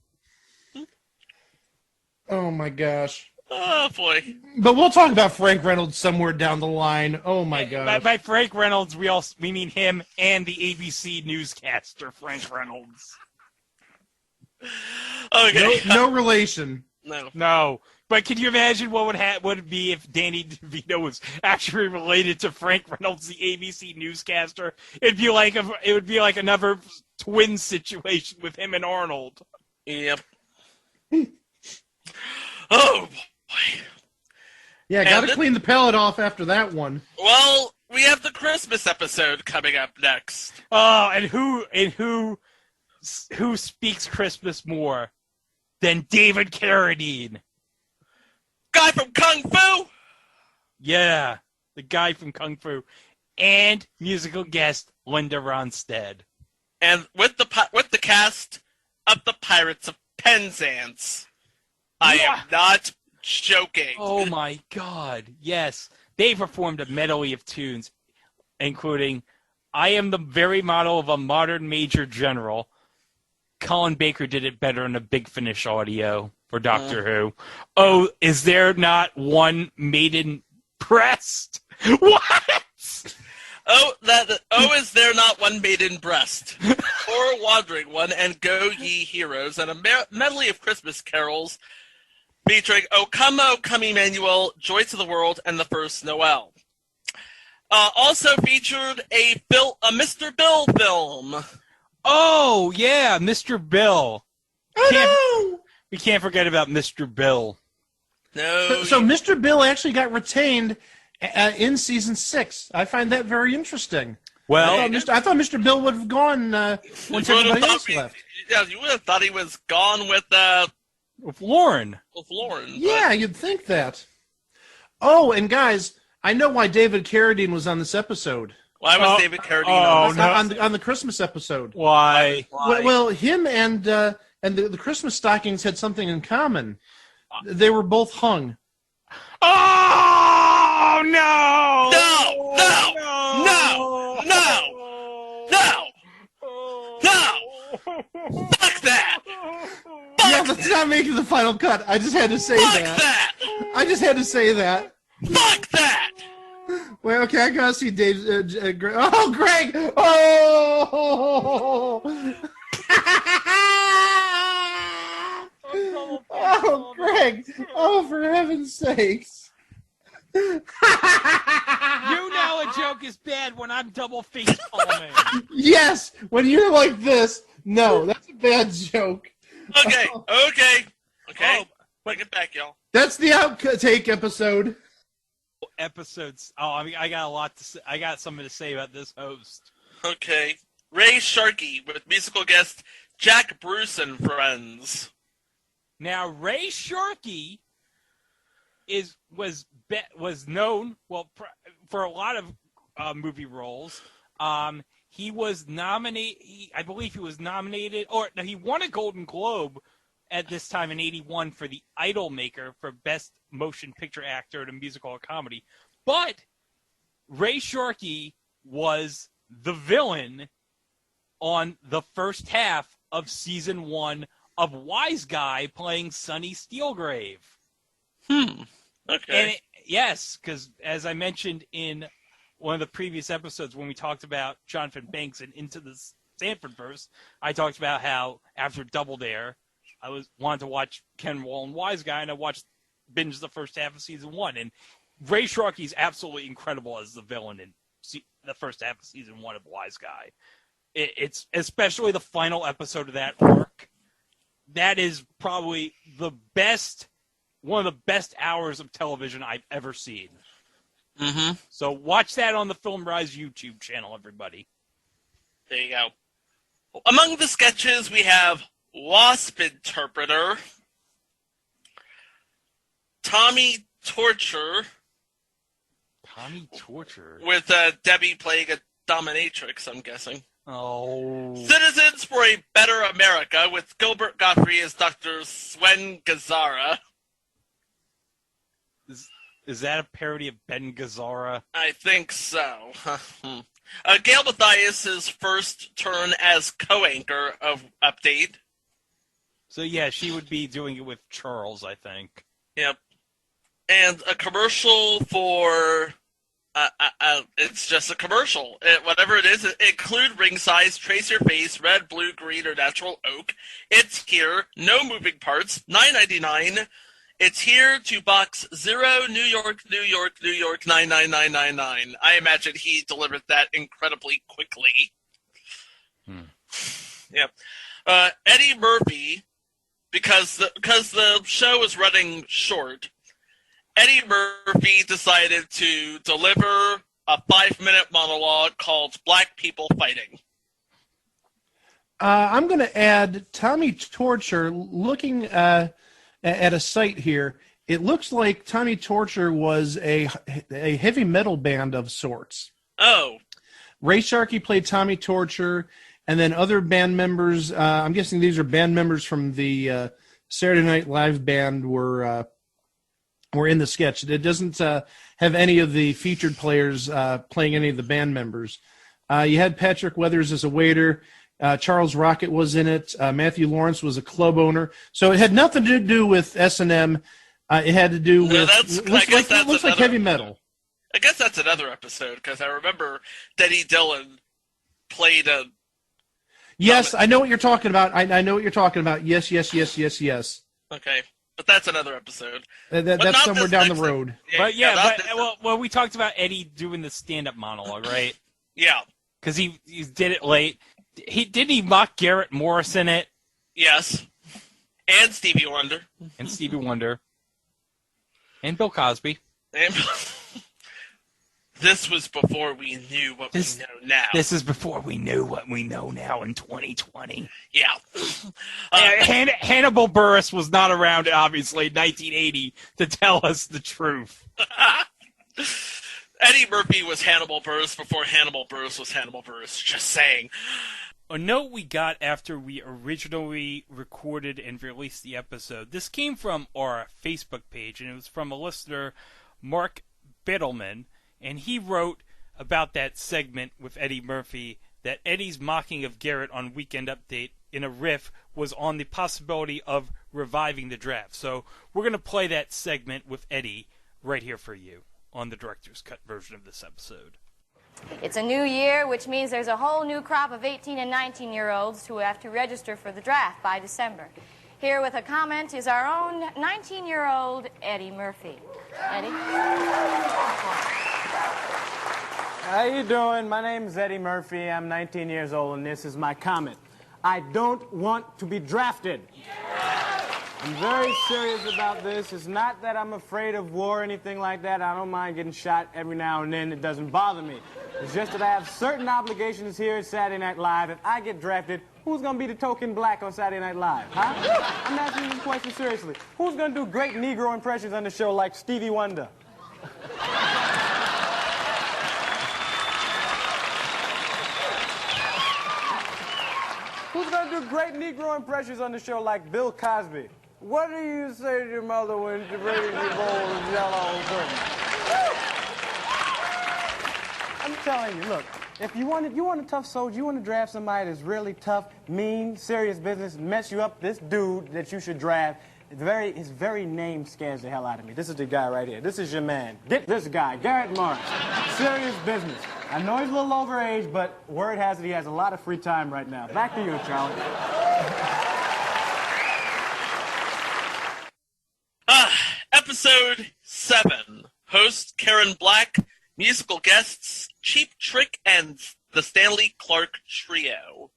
B: Oh, my gosh.
F: Oh, boy.
B: But we'll talk about Frank Reynolds somewhere down the line. Oh, my gosh.
E: By Frank Reynolds, we mean him and the ABC newscaster, Frank Reynolds.
F: Okay.
B: No relation.
E: No. But can you imagine what would it be if Danny DeVito was actually related to Frank Reynolds, the ABC newscaster? It would be like another twin situation with him and Arnold.
F: Yep. Oh, boy.
B: Yeah, got to clean the palate off after that one.
F: Well, we have the Christmas episode coming up next.
E: Oh, and who speaks Christmas more than David Carradine?
F: Guy from Kung Fu?
E: Yeah, the guy from Kung Fu. And musical guest Linda Ronstadt.
F: And with the cast of the Pirates of Penzance. I am not joking.
E: Oh my God, yes. They performed a medley of tunes, including I Am the Very Model of a Modern Major General. Colin Baker did it better in a Big Finish audio for Doctor Who. Oh, is there not one maiden breast? What?
F: Is there not one maiden breast? Poor Wandering One and Go Ye Heroes, and a medley of Christmas carols featuring O Come Emmanuel, Joy to the World, and The First Noel. Also featured a Mr. Bill film.
E: Oh, yeah, Mr. Bill. We can't forget about Mr. Bill.
F: No.
B: So Mr. Bill actually got retained in season 6. I find that very interesting.
E: Well,
B: I thought Mr. Bill would have gone once everybody else left.
F: Yeah, you would have thought he was gone with
E: Lauren.
B: Yeah, you'd think that. Oh, and guys, I know why David Carradine was on this episode.
F: Why was David Carradine
B: on the Christmas episode?
E: Why?
B: Well, him and the Christmas stockings had something in common. They were both hung.
E: Oh no!
F: No! Fuck that!
B: Yeah, that's not making the final cut. I just had to say that. I just had to say that.
F: Fuck that!
B: Well, okay, I gotta see Dave. Greg. Oh, Greg! Oh! Oh, Greg! Oh, for heaven's sakes!
E: You know a joke is bad when I'm double face palming.
B: Yes, when you're like this. No, that's a bad joke.
F: Okay.
E: Oh,
F: Bring it back, y'all.
B: That's the outtake episode.
E: Episodes. Oh, I mean, I got a lot to say. I got something to say about this host.
F: Okay. Ray Sharkey with musical guest Jack Bruce and friends.
E: Now, Ray Sharkey was known for a lot of movie roles. He was nominated. I believe he was nominated, or no, he won a Golden Globe at this time in '81 for the Idol Maker for Best Motion Picture Actor in a Musical or Comedy. But Ray Sharkey was the villain on the first half of season 1 of Wise Guy playing Sonny Steelgrave.
F: Okay.
E: And yes, because as I mentioned in one of the previous episodes when we talked about Jonathan Banks and Into the Sanford-verse, I talked about how after Double Dare, I wanted to watch Ken Wall and Wise Guy, and I binged the first half of season 1. And Ray Sharkey's absolutely incredible as the villain in the first half of season 1 of Wise Guy. It's especially the final episode of that arc. That is probably one of the best hours of television I've ever seen.
F: Mm-hmm.
E: So watch that on the Film Rise YouTube channel, everybody.
F: There you go. Among the sketches, we have Wasp Interpreter, Tommy Torture.
E: Tommy Torture?
F: With Debbie playing a dominatrix, I'm guessing.
E: Oh.
F: Citizens for a Better America with Gilbert Gottfried as Dr. Sven Gazzara.
E: Is that a parody of Ben Gazzara?
F: I think so. Gail Mathias' first turn as co-anchor of Update.
E: So yeah, she would be doing it with Charles, I think.
F: Yep. And a commercial for... it's just a commercial. Whatever it is, include ring size, trace your face, red, blue, green, or natural oak. It's here. No moving parts. $9.99. It's here to box 0, New York, New York, New York, 99999. I imagine he delivered that incredibly quickly. Yep. Eddie Murphy, because the show was running short, Eddie Murphy decided to deliver a 5-minute monologue called Black People Fighting.
B: I'm going to add Tommy Torture. Looking at a site here, it looks like Tommy Torture was a heavy metal band of sorts.
F: Oh.
B: Ray Sharkey played Tommy Torture, and then other band members, I'm guessing these are band members from the Saturday Night Live band were in the sketch. It doesn't have any of the featured players playing any of the band members. You had Patrick Weathers as a waiter. Charles Rocket was in it. Matthew Lawrence was a club owner. So it had nothing to do with S&M. It had to do with looks like heavy metal.
F: I guess that's another episode, because I remember Denny Dillon played a...
B: Yes, I know what you're talking about. I know what you're talking about. Yes.
F: Okay. But that's another episode.
B: That's somewhere down the road.
E: Well, we talked about Eddie doing the stand-up monologue, right?
F: Yeah.
E: Because he did it late. Didn't he mock Garrett Morris in it?
F: Yes. And Stevie Wonder.
E: And Bill Cosby.
F: This was before we knew what we know now.
E: This is before we knew what we know now in 2020.
F: Yeah.
E: Hannibal Buress was not around, obviously, in 1980 to tell us the truth.
F: Eddie Murphy was Hannibal Buress before Hannibal Buress was Hannibal Buress. Just saying.
E: A note we got after we originally recorded and released the episode. This came from our Facebook page, and it was from a listener, Marc Biddleman, and he wrote about that segment with Eddie Murphy that Eddie's mocking of Garrett on Weekend Update in a riff was on the possibility of reviving the draft. So we're going to play that segment with Eddie right here for you on the director's cut version of this episode.
L: It's a new year, which means there's a whole new crop of 18 and 19-year-olds who have to register for the draft by December. Here with a comment is our own 19-year-old Eddie Murphy. Eddie?
M: How you doing? My name is Eddie Murphy. I'm 19 years old, and this is my comment. I don't want to be drafted. I'm very serious about this. It's not that I'm afraid of war or anything like that. I don't mind getting shot every now and then. It doesn't bother me. It's just that I have certain obligations here at Saturday Night Live. If I get drafted, who's going to be the token black on Saturday Night Live, huh? I'm asking this question seriously. Who's going to do great Negro impressions on the show like Stevie Wonder? Who's going to do great Negro impressions on the show like Bill Cosby. What do you say to your mother when she brings you a bowl of Jell-O pudding? I'm telling you, look, if you want a tough soldier, you want to draft somebody that's really tough, mean, serious business, mess you up, this dude that you should draft, his very name scares the hell out of me. This is the guy right here. This is your man. Get this guy, Garrett Marc. Serious business. I know he's a little overage, but word has it he has a lot of free time right now. Back to you, Charlie.
F: Episode 7. Host Karen Black. Musical guests Cheap Trick and the Stanley Clark Trio.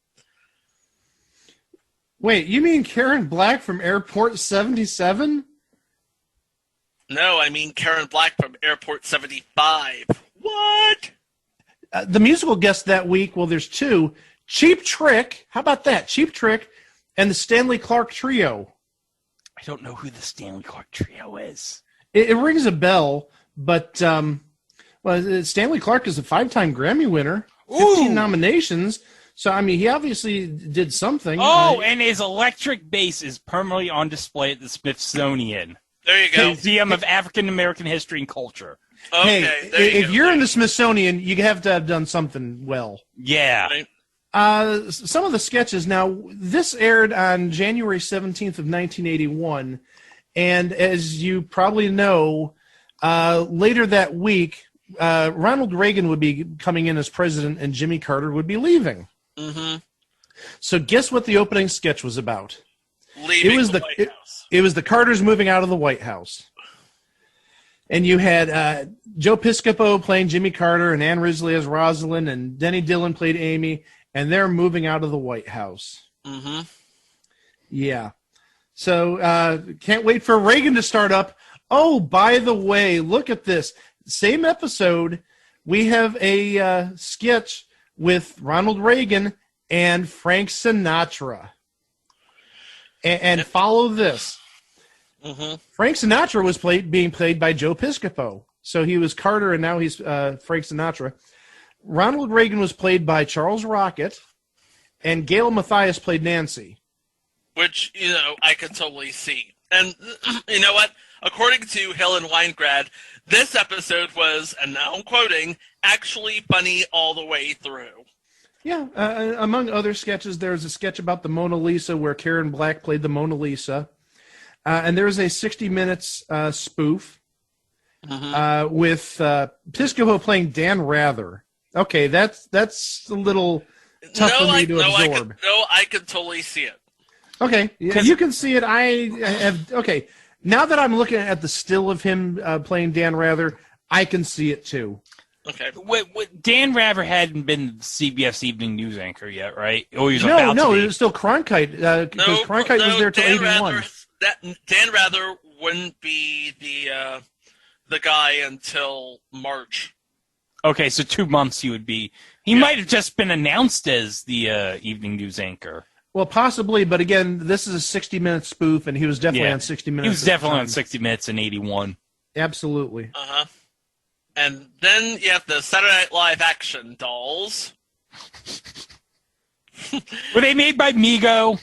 B: Wait, you mean Karen Black from Airport 77?
F: No, I mean Karen Black from Airport 75. What?
B: The musical guest that week, well, there's two. Cheap Trick, how about that? Cheap Trick and the Stanley Clark Trio.
E: I don't know who the Stanley Clark Trio is.
B: It rings a bell, but Stanley Clark is a 5-time Grammy winner, 15 nominations. So, I mean, he obviously did something.
E: Oh, and his electric bass is permanently on display at the Smithsonian.
F: There you go.
E: Museum of African American History and Culture.
F: Okay,
B: hey,
F: there you
B: if you're in the Smithsonian, you have to have done something well.
E: Yeah.
F: Right.
B: Some of the sketches. Now, this aired on January 17th of 1981, and as you probably know, later that week, Ronald Reagan would be coming in as president, and Jimmy Carter would be leaving.
F: Mm-hmm.
B: So, guess what the opening sketch was about?
F: Leaving the White House.
B: It was the Carters moving out of the White House. And you had Joe Piscopo playing Jimmy Carter and Ann Risley as Rosalind, and Denny Dillon played Amy, and they're moving out of the White House.
F: Mm-hmm.
B: Yeah. So can't wait for Reagan to start up. Oh, by the way, look at this. Same episode, we have a sketch with Ronald Reagan and Frank Sinatra. And follow this.
F: Mm-hmm.
B: Frank Sinatra was being played by Joe Piscopo. So he was Carter, and now he's Frank Sinatra. Ronald Reagan was played by Charles Rocket, and Gail Mathias played Nancy.
F: Which, I can totally see. And you know what? According to Helen Weingrad, this episode was, and now I'm quoting, actually funny all the way through.
B: Yeah, among other sketches, there's a sketch about the Mona Lisa where Karen Black played the Mona Lisa. And there's a 60 Minutes spoof with Piscopo playing Dan Rather. Okay, that's a little tough for me to absorb.
F: I can totally see it.
B: Okay, you can see it. I have. Okay, now that I'm looking at the still of him playing Dan Rather, I can see it too.
F: Okay.
E: Dan Rather hadn't been CBS Evening News anchor yet, right? Or he was
B: No,
E: about to be.
B: it was still Cronkite because Cronkite was there till 81.
F: Dan Rather wouldn't be the guy until March.
E: Okay, so 2 months he would be. He might have just been announced as the Evening News anchor.
B: Well, possibly, but again, this is a 60-minute spoof, and he was definitely on 60 Minutes.
E: He was definitely on 60 Minutes in 81.
B: Absolutely.
F: Uh-huh. And then you have the Saturday Night Live action dolls.
E: Were they made by Mego?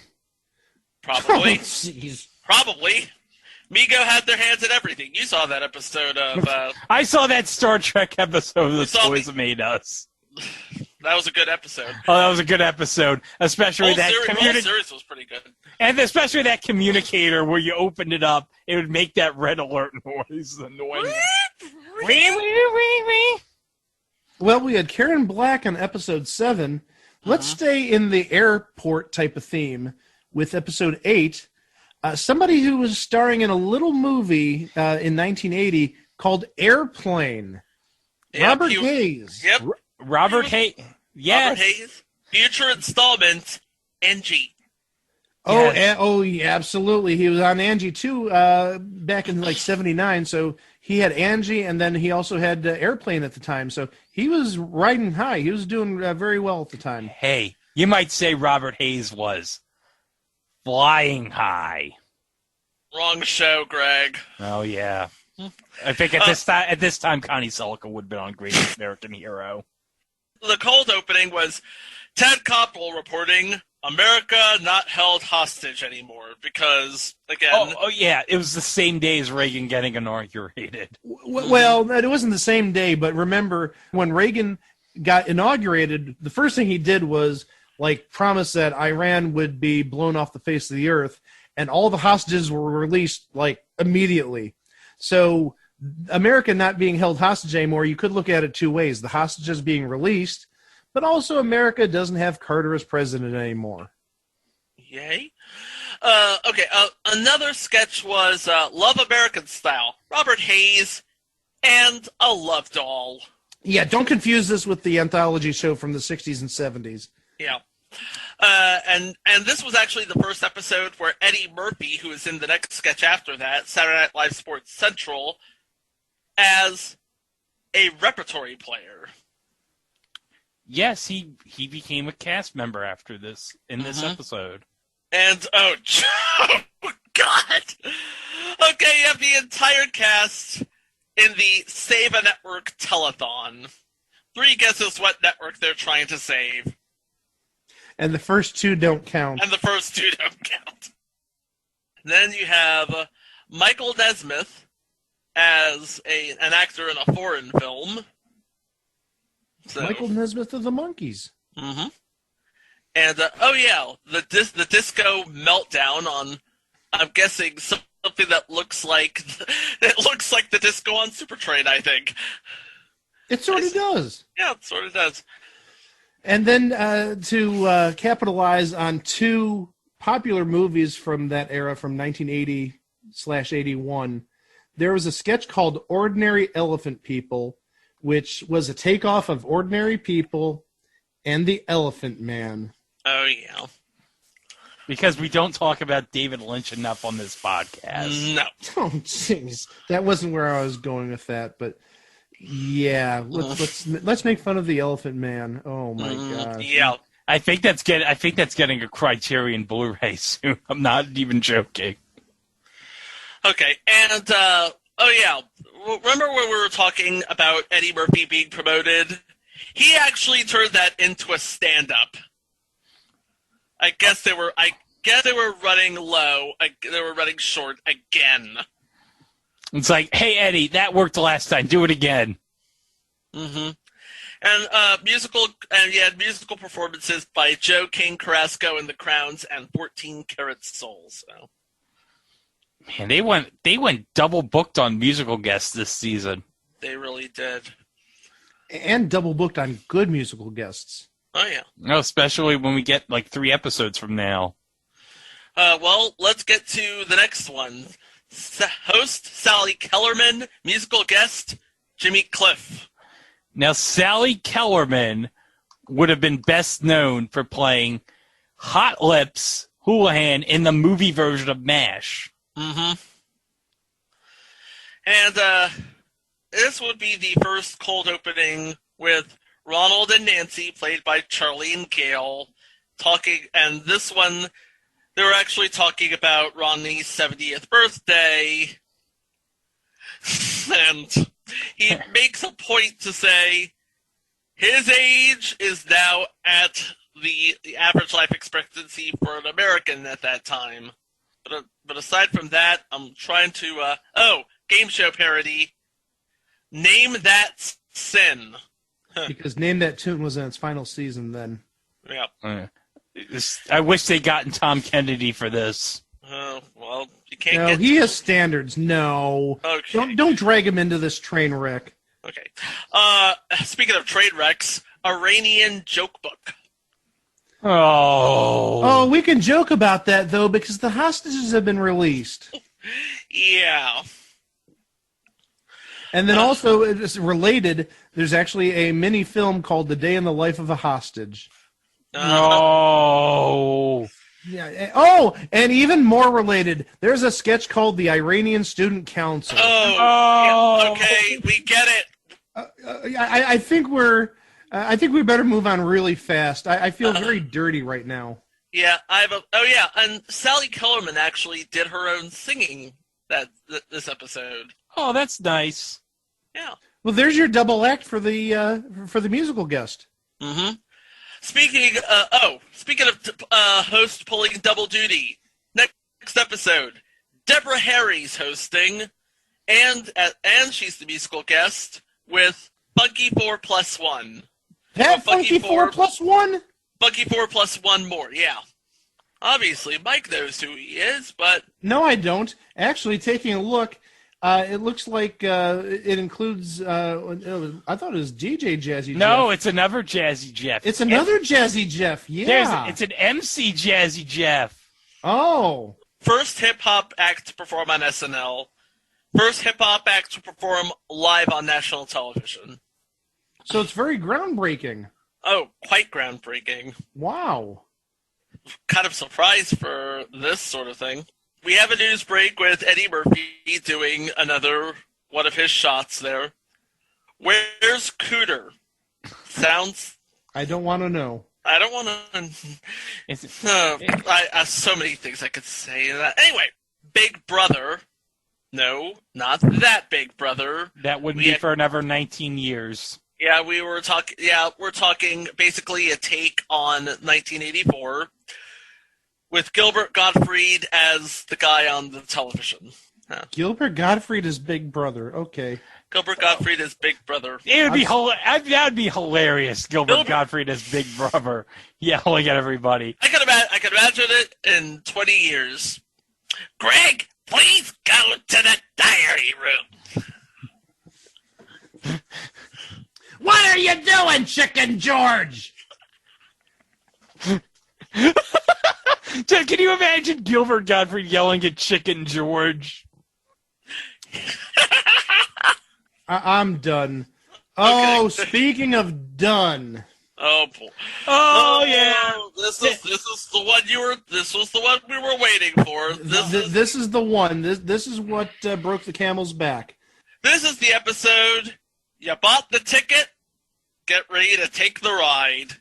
F: Probably.
B: Oh, jeez.
F: Probably. Mego had their hands in everything. You saw that episode of...
E: I saw that Star Trek episode of The Toys Made Us.
F: That was a good episode.
E: Oh, that was a good episode. Especially
F: whole
E: that
F: series, series was pretty good.
E: And especially that communicator where you opened it up, it would make that red alert noise. Annoying.
B: Well, we had Karen Black on episode 7. Let's stay in the airport type of theme with episode 8. Somebody who was starring in a little movie in 1980 called Airplane.
F: Yep,
B: Robert Hayes.
F: Yep.
E: Robert Hayes. Yes.
F: Robert Hayes. Future installment, NG.
B: Oh, yeah, absolutely. He was on Angie, too, back in, 79. So he had Angie, and then he also had Airplane at the time. So he was riding high. He was doing very well at the time.
E: Hey, you might say Robert Hayes was flying high.
F: Wrong show, Greg.
E: Oh, yeah. I think at this time, Connie Sullivan would have been on Greatest American Hero.
F: The cold opening was Ted Koppel reporting America not held hostage anymore because, again...
E: Oh, yeah, it was the same day as Reagan getting inaugurated.
B: Well, it wasn't the same day, but remember, when Reagan got inaugurated, the first thing he did was, promise that Iran would be blown off the face of the earth, and all the hostages were released, immediately. So, America not being held hostage anymore, you could look at it two ways. The hostages being released, but also America doesn't have Carter as president anymore.
F: Yay. Okay, another sketch was Love American Style. Robert Hayes and a love doll.
B: Yeah, don't confuse this with the anthology show from the 60s and 70s.
F: Yeah. And this was actually the first episode where Eddie Murphy, who is in the next sketch after that, Saturday Night Live Sports Central, as a repertory player.
E: Yes, he became a cast member after this, in this episode.
F: And, oh, God! Okay, you have the entire cast in the Save a Network telethon. 3 guesses what network they're trying to save.
B: And the first 2 don't count.
F: And the first 2 don't count. Then you have Michael Nesmith as an actor in a foreign film. So,
B: Michael Nesmith of the Monkees.
F: Mm-hmm. And, the disco meltdown on, I'm guessing, something that looks like the disco on Supertrain, I think.
B: It sort of does.
F: Yeah, it sort of does.
B: And then to capitalize on 2 popular movies from that era, from 1980/81, there was a sketch called Ordinary Elephant People, which was a takeoff of Ordinary People and the Elephant Man.
F: Oh, yeah.
E: Because we don't talk about David Lynch enough on this podcast.
F: No.
B: Oh, jeez. That wasn't where I was going with that, but yeah, let's make fun of the Elephant Man. Oh my gosh.
F: Yeah.
E: I think that's getting a Criterion Blu-ray soon. I'm not even joking.
F: Okay, and remember when we were talking about Eddie Murphy being promoted? He actually turned that into a stand-up. I guess they were running low. They were running short again.
E: It's like, hey Eddie, that worked last time. Do it again.
F: Mm-hmm. And musical performances by Joe King Carrasco and the Crowns and 14 Karat Soul. So,
E: man, they went double booked on musical guests this season.
F: They really did.
B: And double booked on good musical guests.
F: Oh yeah.
E: No, especially when we get 3 episodes from now.
F: Well, let's get to the next one. Host Sally Kellerman, musical guest Jimmy Cliff.
E: Now, Sally Kellerman would have been best known for playing Hot Lips Houlihan in the movie version of MASH.
F: Mm-hmm. And this would be the first cold opening with Ronald and Nancy, played by Charlie and Gail, talking, and this one, they were actually talking about Ronnie's 70th birthday, and he makes a point to say his age is now at the average life expectancy for an American at that time. But aside from that, I'm trying to, game show parody, Name That Sin.
B: Because Name That Tune was in its final season then.
F: Yeah.
E: I wish they'd gotten Tom Kennedy for this.
F: Well, you can't
B: No, he has standards. No.
F: Okay.
B: Don't drag him into this train wreck.
F: Okay. Speaking of train wrecks, Iranian joke book.
B: Oh, we can joke about that, though, because the hostages have been released.
F: Yeah.
B: And then also, it's related, there's actually a mini film called The Day in the Life of a Hostage.
E: Oh.
B: Yeah. Oh, and even more related, there's a sketch called The Iranian Student Council.
F: Oh. Yeah, okay, we get it.
B: I think we better move on really fast. I feel very dirty right now.
F: Yeah, and Sally Kellerman actually did her own singing this episode.
E: Oh, that's nice.
F: Yeah.
B: Well, there's your double act for the musical guest.
F: Mm-hmm. Speaking of host pulling double duty, next episode, Deborah Harry's hosting, and she's the musical guest with Funky 4+1.
B: That Funky 4+1?
F: Funky 4+1 more, yeah. Obviously, Mike knows who he is, but...
B: No, I don't. Actually, taking a look, it looks like it includes... I thought it was DJ Jazzy Jeff.
E: No, it's another Jazzy Jeff.
B: It's another Jazzy Jeff, yeah.
E: It's an MC Jazzy Jeff.
B: Oh.
F: First hip-hop act to perform on SNL. First hip-hop act to perform live on national television.
B: So it's very groundbreaking.
F: Oh, quite groundbreaking.
B: Wow.
F: Kind of surprised for this sort of thing. We have a news break with Eddie Murphy doing another one of his shots there. Where's Cooter? Sounds...
B: I don't want to know.
F: I don't want to... I have so many things I could say. Anyway, Big Brother. No, not that Big Brother.
E: That wouldn't be for another 19 years.
F: Yeah, we're talking basically a take on 1984 with Gilbert Gottfried as the guy on the television. Yeah.
B: Gilbert Gottfried is Big Brother. Okay.
F: Gilbert Gottfried is Big Brother.
E: It would be that would be hilarious. Gilbert Gottfried as Big Brother, yelling at everybody.
F: I could imagine it in 20 years. Greg, please go to the diary room.
B: What are you doing, Chicken George?
E: Can you imagine Gilbert Gottfried yelling at Chicken George?
B: I'm done. Oh, okay. Speaking of done.
F: Oh, boy.
E: Oh, yeah.
F: This is the one This was the one we were waiting for.
B: This is the one. This is what broke the camel's back.
F: This is the episode. You bought the ticket. Get ready to take the ride.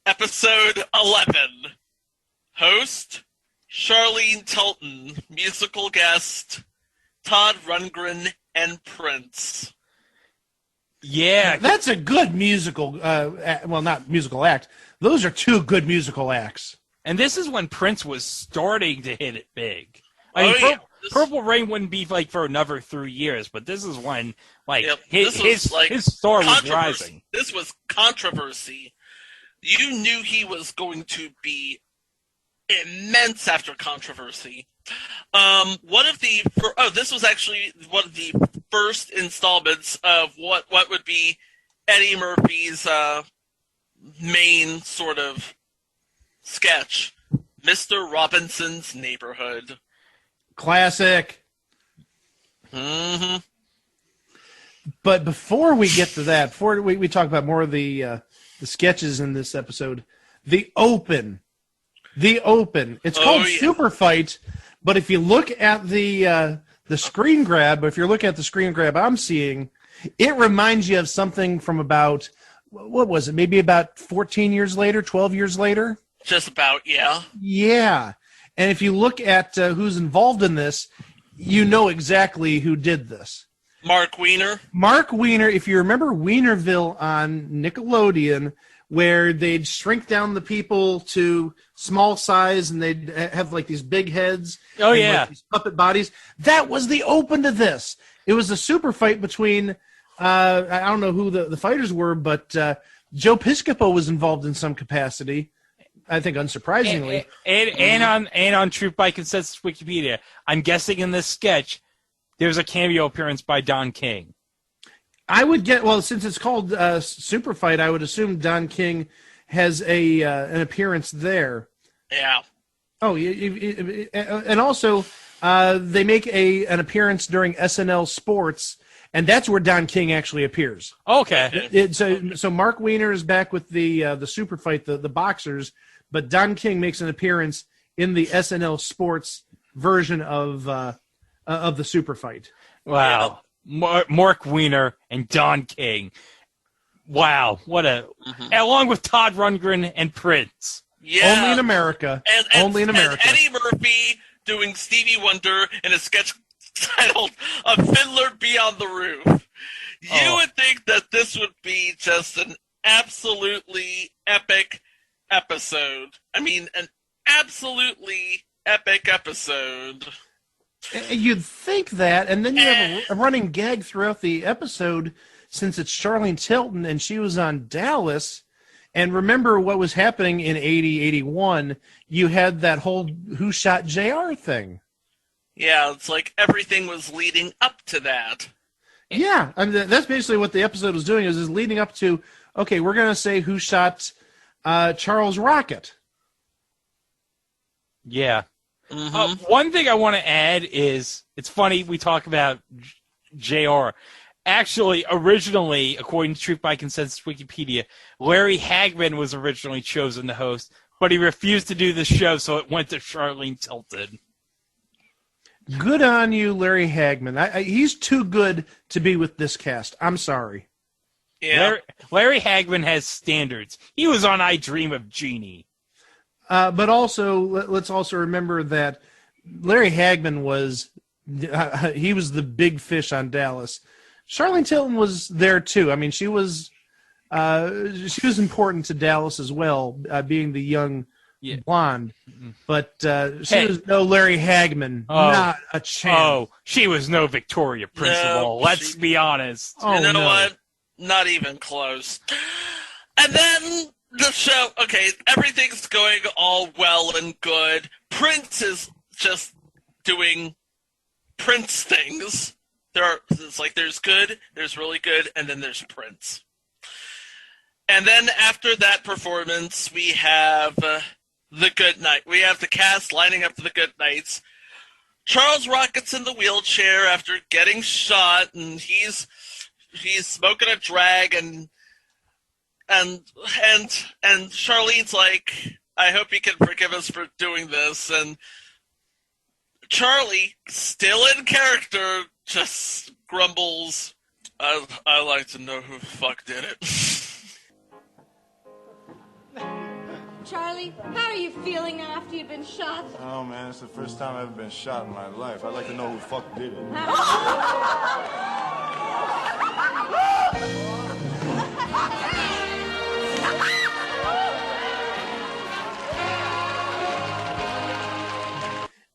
F: Episode 11. Host, Charlene Tilton. Musical guest, Todd Rundgren and Prince.
E: Yeah.
B: That's a good musical, well, not musical act. Those are two good musical acts.
E: And this is when Prince was starting to hit it big. I mean, Purple Rain wouldn't be like for another 3 years, but this is when his star was rising.
F: This was controversy. You knew he was going to be immense after controversy. This was actually one of the first installments of what would be Eddie Murphy's main sort of sketch, Mr. Robinson's Neighborhood.
B: Classic.
F: Mm-hmm.
B: But before we get to that, before we talk about more of the sketches in this episode, the open. It's called Super Fight, but if you look at the screen grab, I'm seeing, it reminds you of something from about, what was it, maybe about 14 years later, 12 years later?
F: Just about, yeah.
B: Yeah. And if you look at who's involved in this, you know exactly who did this.
F: Marc Weiner.
B: Marc Weiner, if you remember Weinerville on Nickelodeon, where they'd shrink down the people to small size and they'd have like these big heads.
E: Oh,
B: and,
E: yeah.
B: like, these puppet bodies. That was the open to this. It was a super fight between, I don't know who the fighters were, but Joe Piscopo was involved in some capacity. I think unsurprisingly.
E: And on Truth by Consensus Wikipedia, I'm guessing in this sketch, there's a cameo appearance by Don King.
B: I would since it's called Super Fight, I would assume Don King has an appearance there.
F: Yeah.
B: Oh, and also they make an appearance during SNL Sports, and that's where Don King actually appears.
E: Okay.
B: So Marc Weiner is back with the Super Fight, the boxers, but Don King makes an appearance in the SNL Sports version of the Super Fight.
E: Wow. Yeah. Marc Weiner and Don King. Wow, what a... Mm-hmm. Along with Todd Rundgren and Prince.
F: Yeah.
B: Only in America. Only in America.
F: And Eddie Murphy doing Stevie Wonder in a sketch titled A Fiddler Beyond the Roof. You would think that this would be just an absolutely epic episode.
B: You'd think that, and then you have a running gag throughout the episode since it's Charlene Tilton and she was on Dallas. And remember what was happening in 80, 81. You had that whole Who Shot JR thing.
F: Yeah, it's like everything was leading up to that.
B: Yeah, I mean, that's basically what the episode was doing, is leading up to, okay, we're going to say who shot Charles Rocket.
E: Yeah.
F: Mm-hmm.
E: One thing I want to add is, it's funny we talk about JR. Actually, originally, according to Truth by Consensus Wikipedia, Larry Hagman was originally chosen to host, but he refused to do the show, so it went to Charlene Tilton.
B: Good on you, Larry Hagman. He's too good to be with this cast. I'm sorry.
F: Yeah.
E: Larry Hagman has standards. He was on I Dream of Jeannie.
B: But also, let's also remember that Larry Hagman was he was the big fish on Dallas. Charlene Tilton was there too. I mean, she was important to Dallas as well, being the young blonde. But she was no Larry Hagman. Not a chance.
E: Oh, she was no Victoria Principal. Let's be honest.
F: You know what? Not even close. And then the show, okay, everything's going all well and good. Prince is just doing Prince things. It's like there's good, there's really good, and then there's Prince. And then after that performance, we have the good night. We have the cast lining up for the good nights. Charles Rocket's in the wheelchair after getting shot, and he's smoking a drag, and Charlene's like, I hope you can forgive us for doing this. And Charlie, still in character, just grumbles, I like to know who the fuck did it.
N: Charlie, how are you feeling now after you've been shot?
O: Oh, man, it's the first time I've ever been shot in my life. I'd like to know who the fuck did it.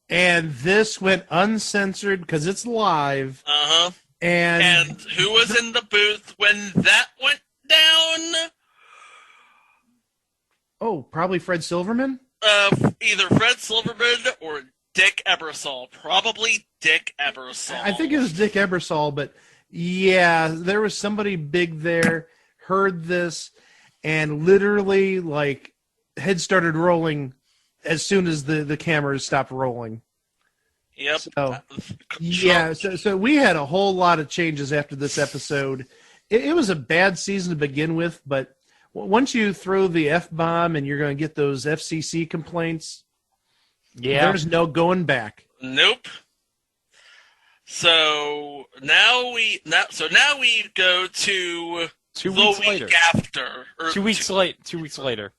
B: And this went uncensored because it's live.
F: Uh-huh.
B: And
F: who was in the booth when that went down?
B: Oh, probably Fred Silverman?
F: Either Fred Silverman or Dick Ebersol. Probably Dick Ebersol.
B: I think it was Dick Ebersol, but yeah, there was somebody big there, heard this, and literally, like, head started rolling as soon as the cameras stopped rolling.
F: Yep.
B: So, yeah, so we had a whole lot of changes after this episode. It was a bad season to begin with, but once you throw the F-bomb and you're going to get those FCC complaints, there's no going back.
F: Nope. So now we go to
E: 2
F: the
E: weeks
F: week
E: later.
F: after.
E: 2 weeks later.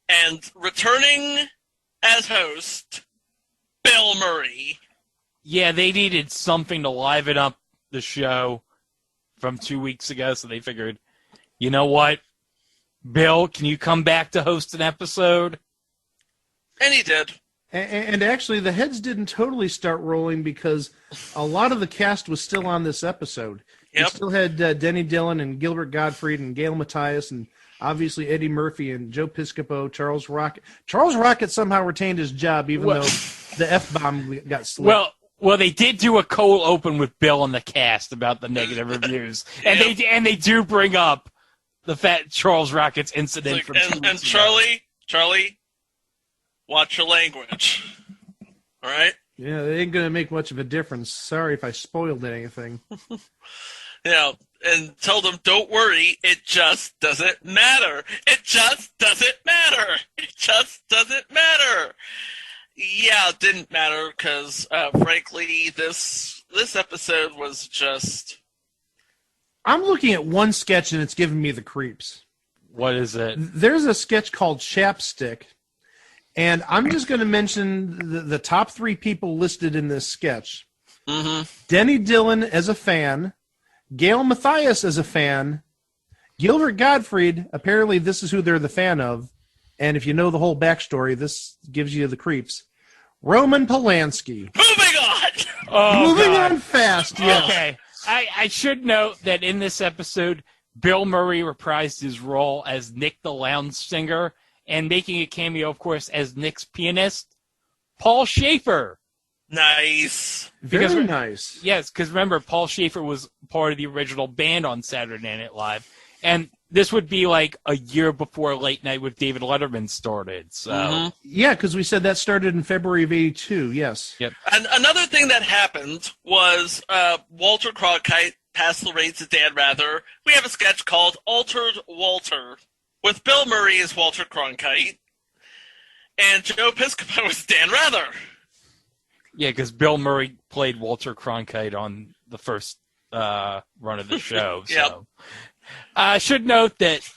F: And returning as host, Bill Murray.
E: Yeah, they needed something to liven up the show from 2 weeks ago, so they figured, you know what? Bill, can you come back to host an episode?
F: And he did.
B: And actually, the heads didn't totally start rolling because a lot of the cast was still on this episode.
F: Yep.
B: You still had Denny Dillon and Gilbert Gottfried and Gail Mathias and obviously Eddie Murphy and Joe Piscopo, Charles Rocket. Charles Rocket somehow retained his job even though the F-bomb got slipped.
E: Well, they did do a cold open with Bill and the cast about the negative reviews, and they do bring up the fat Charles Rocket's incident from 2 weeks ago.
F: And Charlie, watch your language. All right?
B: Yeah, it ain't going to make much of a difference. Sorry if I spoiled anything.
F: And tell them, don't worry, it just doesn't matter. It just doesn't matter. It just doesn't matter. Yeah, it didn't matter because, frankly, this episode was just...
B: I'm looking at one sketch and it's giving me the creeps.
E: What is it?
B: There's a sketch called Chapstick, and I'm just going to mention the top 3 people listed in this sketch.
F: Mm-hmm.
B: Denny Dillon as a fan, Gail Mathias as a fan, Gilbert Gottfried, apparently this is who they're the fan of, and if you know the whole backstory, this gives you the creeps. Roman Polanski.
F: Moving on!
E: Oh,
B: Moving
E: God.
B: on fast, yes.
E: Okay. I should note that in this episode, Bill Murray reprised his role as Nick the Lounge Singer, and making a cameo, of course, as Nick's pianist, Paul Schaefer.
F: Nice.
B: Very nice.
E: Yes, because remember, Paul Schaefer was part of the original band on Saturday Night Live, and this would be like a year before Late Night with David Letterman started. So
B: Yeah, because we said that started in February of '82. Yes.
E: Yep.
F: And another thing that happened was Walter Cronkite passed the reins to Dan Rather. We have a sketch called Altered Walter, with Bill Murray as Walter Cronkite, and Joe Piscopo as Dan Rather.
E: Yeah, because Bill Murray played Walter Cronkite on the first run of the show. So. I should note that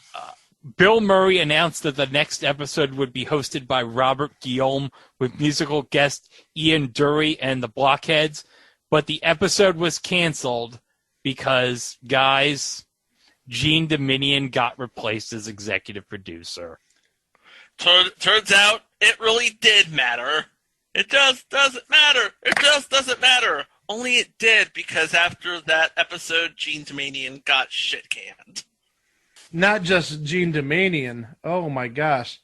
E: Bill Murray announced that the next episode would be hosted by Robert Guillaume with musical guest Ian Dury and the Blockheads, but the episode was canceled because, guys, Gene Dominion got replaced as executive producer.
F: Turns out it really did matter. It just doesn't matter. It just doesn't matter. Only it did, because after that episode, Gene Domanian got shit-canned.
B: Not just Gene Domanian. Oh, my gosh.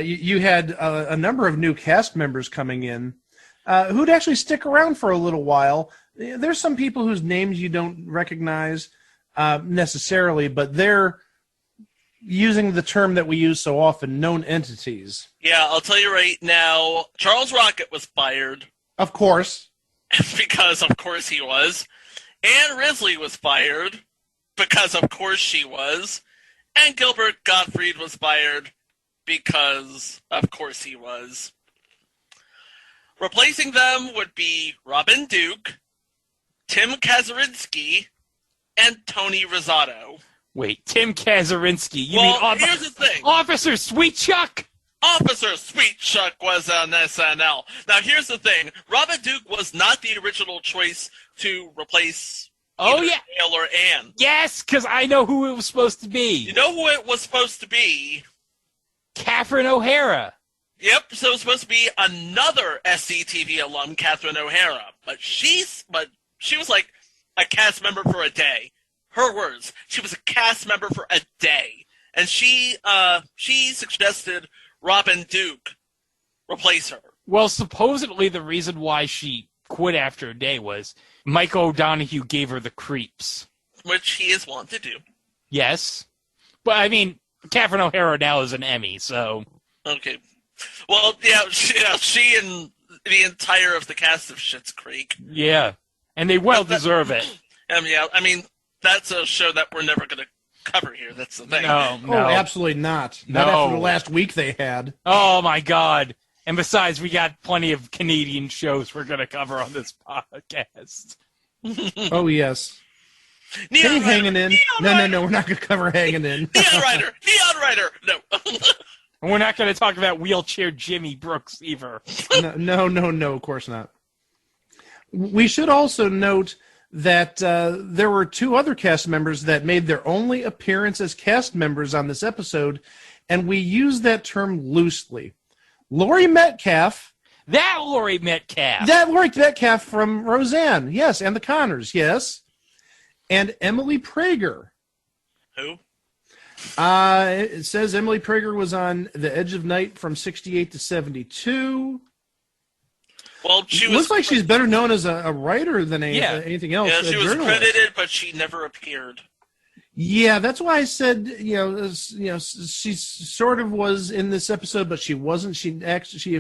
B: You had a number of new cast members coming in who'd actually stick around for a little while. There's some people whose names you don't recognize necessarily, but they're using the term that we use so often, known entities.
F: Yeah, I'll tell you right now, Charles Rocket was fired.
B: Of course.
F: Because of course he was. Ann Risley was fired. Because of course she was. And Gilbert Gottfried was fired. Because of course he was. Replacing them would be Robin Duke, Tim Kazurinsky, and Tony Rosato.
E: Wait, Tim Kazurinsky? You
F: Well,
E: mean
F: here's the thing.
E: Officer Sweet Chuck?
F: Officer Sweet Chuck was on SNL. Now, here's the thing. Robin Duke was not the original choice to replace Gail or Ann.
E: Yes, because I know who it was supposed to be.
F: You know who it was supposed to be?
E: Catherine O'Hara.
F: Yep, so it was supposed to be another SCTV alum, Catherine O'Hara. But she was like a cast member for a day. Her words. She was a cast member for a day. And she suggested Robin Duke replace her.
E: Well, supposedly the reason why she quit after a day was Mike O'Donoghue gave her the creeps.
F: Which he is wont to do.
E: Yes. But, I mean, Catherine O'Hara now is an Emmy, so...
F: Okay. Well, she and the entire of the cast of Schitt's Creek.
E: Yeah. And they well deserve it.
F: I mean, that's a show that we're never going to cover here. That's the thing.
E: No.
B: Oh, absolutely not. Not after the last week they had.
E: Oh, my God. And besides, we got plenty of Canadian shows we're going to cover on this podcast.
B: Oh, yes. Hey, Hanging In. No, we're not going to cover Hanging In.
F: Neon Rider. No.
E: And we're not going to talk about Wheelchair Jimmy Brooks either.
B: No, of course not. We should also note that there were two other cast members that made their only appearance as cast members on this episode, and we use that term loosely. Laurie Metcalf.
E: That Laurie Metcalf from Roseanne, yes, and the Connors, yes. And Emily Prager.
F: Who?
B: It says Emily Prager was on The Edge of Night from 68 to 72.
F: Well,
B: looks like she's better known as a writer than anything else.
F: Yeah, she was credited, but she never appeared.
B: Yeah, that's why I said, she sort of was in this episode, but she wasn't. She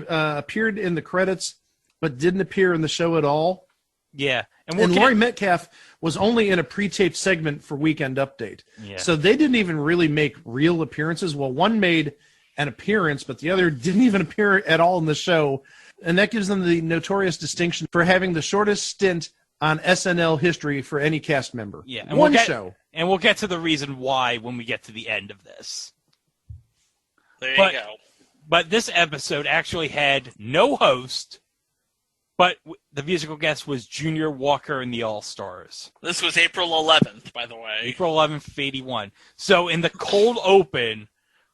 B: appeared in the credits, but didn't appear in the show at all.
E: Yeah.
B: And Laurie Metcalf was only in a pre-taped segment for Weekend Update.
E: Yeah.
B: So they didn't even really make real appearances. Well, one made an appearance, but the other didn't even appear at all in the show. And that gives them the notorious distinction for having the shortest stint on SNL history for any cast member.
E: Yeah.
B: And one show.
E: And we'll get to the reason why when we get to the end of this.
F: There you go.
E: But this episode actually had no host, but the musical guest was Junior Walker and the All-Stars.
F: This was April 11th, by the way.
E: April 11th of 81. So in the cold open,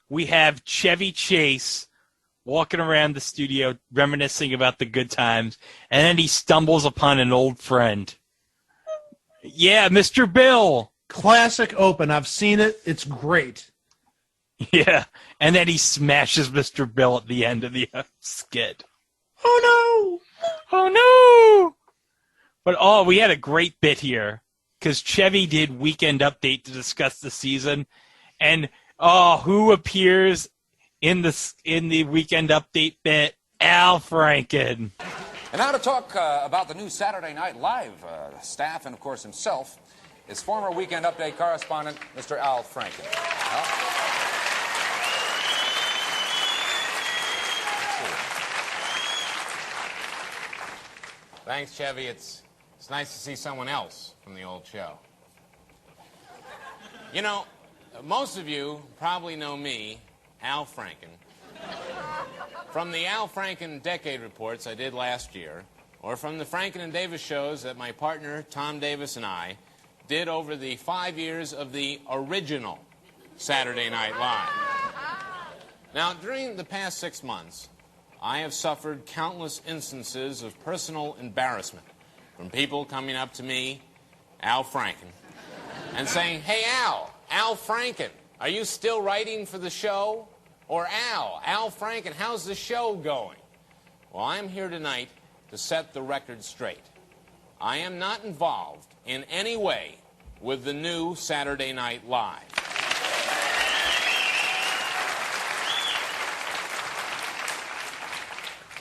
E: we have Chevy Chase walking around the studio reminiscing about the good times, and then he stumbles upon an old friend. Yeah, Mr. Bill.
B: Classic open. I've seen it. It's great.
E: Yeah, and then he smashes Mr. Bill at the end of the skit.
B: Oh, no.
E: Oh, no. But, we had a great bit here, because Chevy did Weekend Update to discuss the season, and, who appears in the Weekend Update bit? Al Franken.
P: And now to talk about the new Saturday Night Live staff and, of course, himself is former Weekend Update correspondent, Mr. Al Franken.
H: Thanks, Chevy. It's nice to see someone else from the old show. You know, most of you probably know me, Al Franken, from the Al Franken Decade Reports I did last year, or from the Franken and Davis shows that my partner, Tom Davis, and I did over the 5 years of the original Saturday Night Live. Now, during the past 6 months, I have suffered countless instances of personal embarrassment from people coming up to me, Al Franken, and saying, "Hey, Al Franken, are you still writing for the show?" Or, Al Franken, how's the show going? Well, I'm here tonight to set the record straight. I am not involved in any way with the new Saturday Night Live.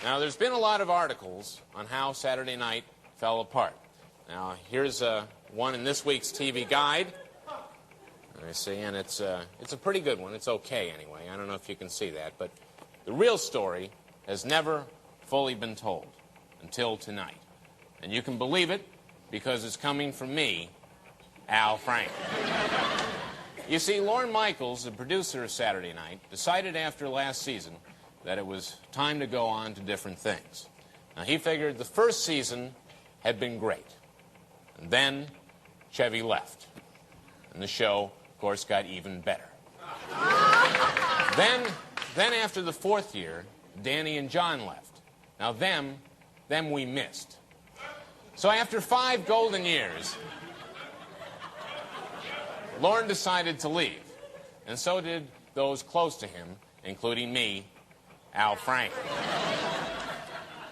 H: Now, there's been a lot of articles on how Saturday Night fell apart. Now, here's one in this week's TV Guide. I see, and it's a pretty good one. It's okay, anyway. I don't know if you can see that, but the real story has never fully been told until tonight. And you can believe it because it's coming from me, Al Franken. You see, Lorne Michaels, the producer of Saturday Night, decided after last season that it was time to go on to different things. Now, he figured the first season had been great. And then Chevy left. And the show, of course, got even better. Then after the fourth year, Danny and John left. Now, them we missed. So after 5 golden years, Lorne decided to leave. And so did those close to him, including me, Al Franken.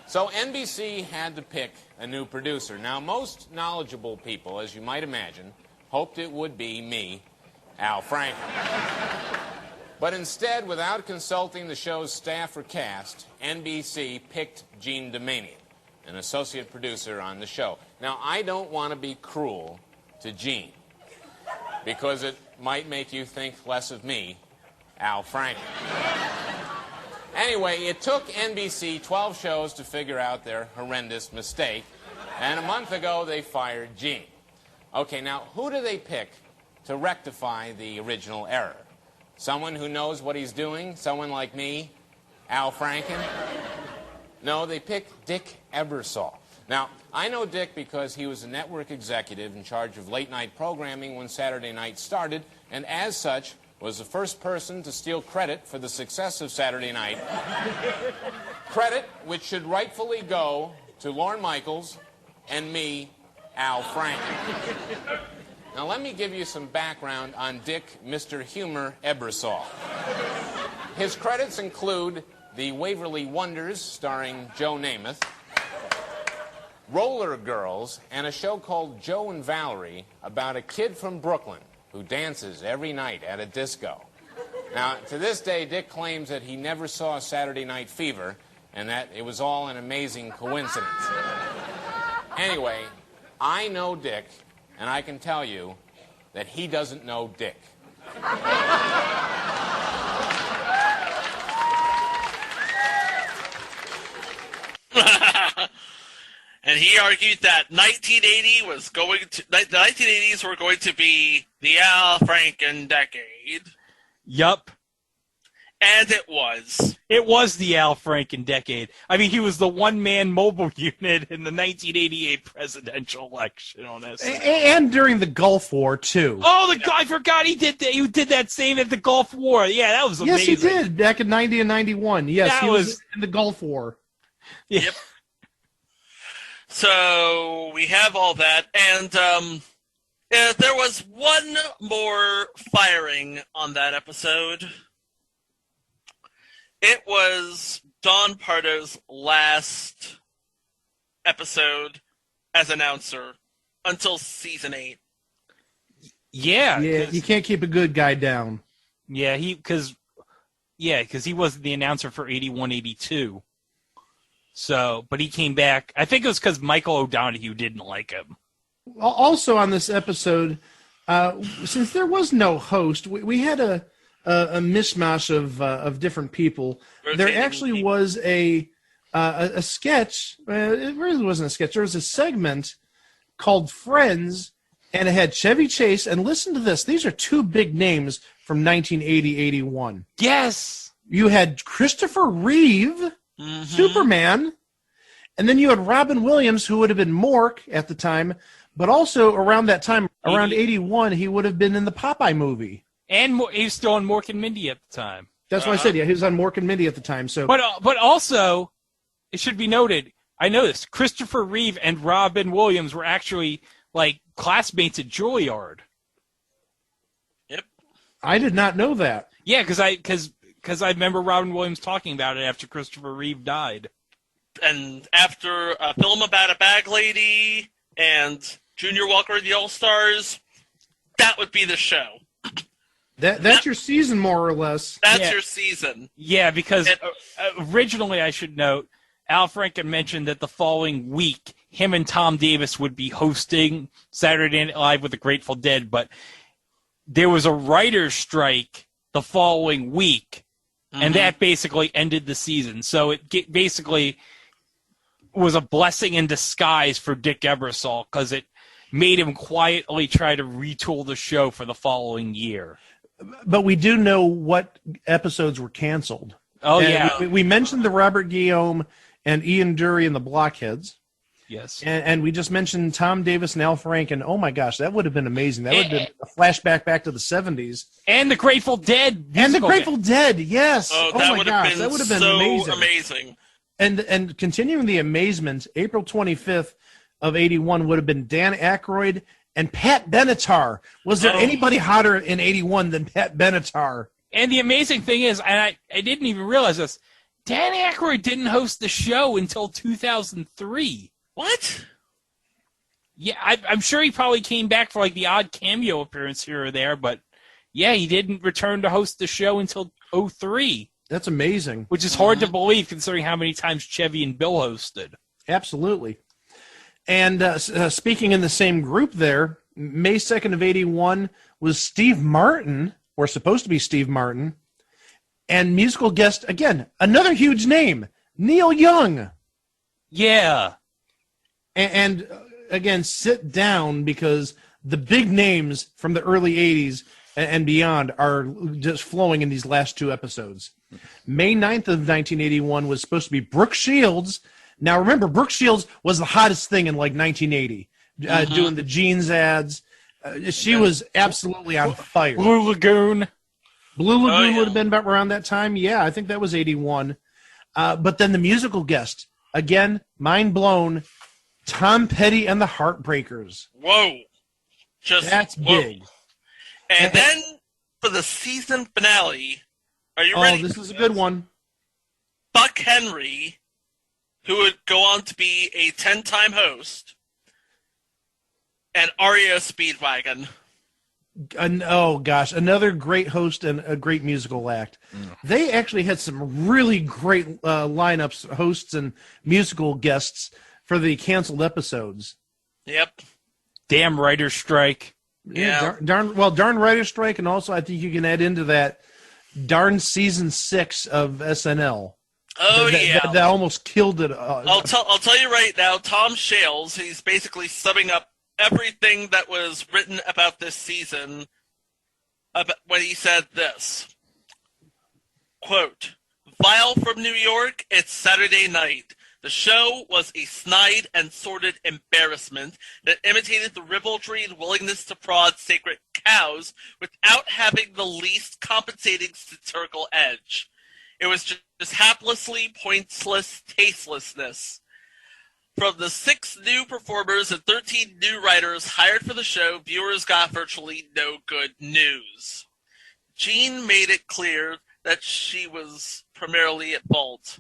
H: So NBC had to pick a new producer. Now, most knowledgeable people, as you might imagine, hoped it would be me, Al Franken. But instead, without consulting the show's staff or cast, NBC picked Gene Domanian, an associate producer on the show. Now, I don't want to be cruel to Gene, because it might make you think less of me, Al Franken. Anyway, it took NBC 12 shows to figure out their horrendous mistake, and a month ago they fired Gene. Okay, now, who do they pick to rectify the original error? Someone who knows what he's doing? Someone like me, Al Franken? No, they picked Dick Ebersol. Now, I know Dick because he was a network executive in charge of late-night programming when Saturday Night started, and as such, was the first person to steal credit for the success of Saturday Night. Credit which should rightfully go to Lorne Michaels and me, Al Franken. Now, let me give you some background on Dick Mr. Humor Ebersol. His credits include The Waverly Wonders, starring Joe Namath, Roller Girls, and a show called Joe and Valerie about a kid from Brooklyn who dances every night at a disco. Now, to this day, Dick claims that he never saw Saturday Night Fever and that it was all an amazing coincidence. Anyway, I know Dick, and I can tell you that he doesn't know Dick.
F: And he argued that the 1980s were going to be the Al Franken decade.
E: Yup.
F: And it was.
E: It was the Al Franken decade. I mean, he was the one-man mobile unit in the 1988 presidential election on SNL.
B: And during the Gulf War, too.
E: Oh, I forgot he did that. He did that same at the Gulf War. Yeah, that was amazing.
B: Yes, he did, back in 90 and 91. Yes,
E: That
B: he was
E: was-
B: in the Gulf War.
E: Yeah.
F: Yep. So we have all that, and there was one more firing on that episode. It was Don Pardo's last episode as announcer until season 8.
E: Yeah,
B: you can't keep a good guy down.
E: Yeah, because he wasn't the announcer for 81, 82. So, but he came back. I think it was because Michael O'Donoghue didn't like him.
B: Also on this episode, since there was no host, we had a mishmash of different people. There actually was a sketch. It really wasn't a sketch. There was a segment called Friends, and it had Chevy Chase. And listen to this. These are two big names from 1980-81.
E: Yes.
B: You had Christopher Reeve, Superman, and then you had Robin Williams, who would have been Marc at the time, but also around that time, around 81, he would have been in the Popeye movie.
E: And he was still on Mork and Mindy at the time.
B: That's what I said. Yeah, he was on Mork and Mindy at the time. So,
E: but also, it should be noted. I know this. Christopher Reeve and Robin Williams were actually like classmates at Juilliard.
F: Yep.
B: I did not know that.
E: Yeah, because I remember Robin Williams talking about it after Christopher Reeve died.
F: And after a film about a bag lady and Junior Walker and the All-Stars, that would be the show.
B: That's your season, more or less.
F: That's your season.
E: Yeah, because originally, I should note, Al Franken mentioned that the following week, him and Tom Davis would be hosting Saturday Night Live with the Grateful Dead, but there was a writer's strike the following week, and that basically ended the season. So it basically was a blessing in disguise for Dick Ebersol, because it made him quietly try to retool the show for the following year.
B: But we do know what episodes were canceled.
E: Oh,
B: and
E: yeah.
B: We mentioned the Robert Guillaume and Ian Dury and the Blockheads.
E: Yes.
B: And we just mentioned Tom Davis and Al Franken. Oh, my gosh, that would have been amazing. That would have been a flashback back to the 70s.
E: And the Grateful Dead.
B: And the Grateful Dead, yes.
F: Oh,
B: my
F: would
B: gosh,
F: have been
B: that would have been
F: so
B: amazing. And continuing the amazement, April 25th of 81 would have been Dan Aykroyd and Pat Benatar. Was there anybody hotter in 81 than Pat Benatar?
E: And the amazing thing is, and I didn't even realize this, Dan Aykroyd didn't host the show until 2003.
F: What?
E: Yeah, I'm sure he probably came back for like the odd cameo appearance here or there, but yeah, he didn't return to host the show until 2003.
B: That's amazing.
E: Which is hard to believe considering how many times Chevy and Bill hosted.
B: Absolutely. And speaking in the same group there, May 2nd of 81 was Steve Martin, or supposed to be Steve Martin, and musical guest, again, another huge name, Neil Young.
E: Yeah.
B: And again, sit down, because the big names from the early 80s and beyond are just flowing in these last two episodes. May 9th of 1981 was supposed to be Brooke Shields. Now, remember, Brooke Shields was the hottest thing in, like, 1980, doing the jeans ads. She was absolutely on fire.
E: Blue Lagoon.
B: Blue Lagoon would have been about around that time. Yeah, I think that was 81. But then the musical guest, again, mind blown, Tom Petty and the Heartbreakers.
F: Whoa.
B: That's big.
F: And then for the season finale, are you ready?
B: Oh, this is a good one.
F: Buck Henry, who would go on to be a 10-time host, and REO Speedwagon.
B: Oh, gosh, another great host and a great musical act. They actually had some really great lineups, hosts and musical guests for the canceled episodes.
F: Yep.
E: Damn writer's strike.
B: Yeah. Darn writer's strike, and also I think you can add into that darn season 6 of SNL.
F: Oh,
B: that almost killed it.
F: I'll tell you right now, Tom Shales, he's basically summing up everything that was written about this season when he said this. quote, "Vile from New York, it's Saturday night. The show was a snide and sordid embarrassment that imitated the ribaldry and willingness to prod sacred cows without having the least compensating satirical edge. It was just haplessly pointless tastelessness. From the 6 new performers and 13 new writers hired for the show, viewers got virtually no good news. Jean made it clear that she was primarily at fault.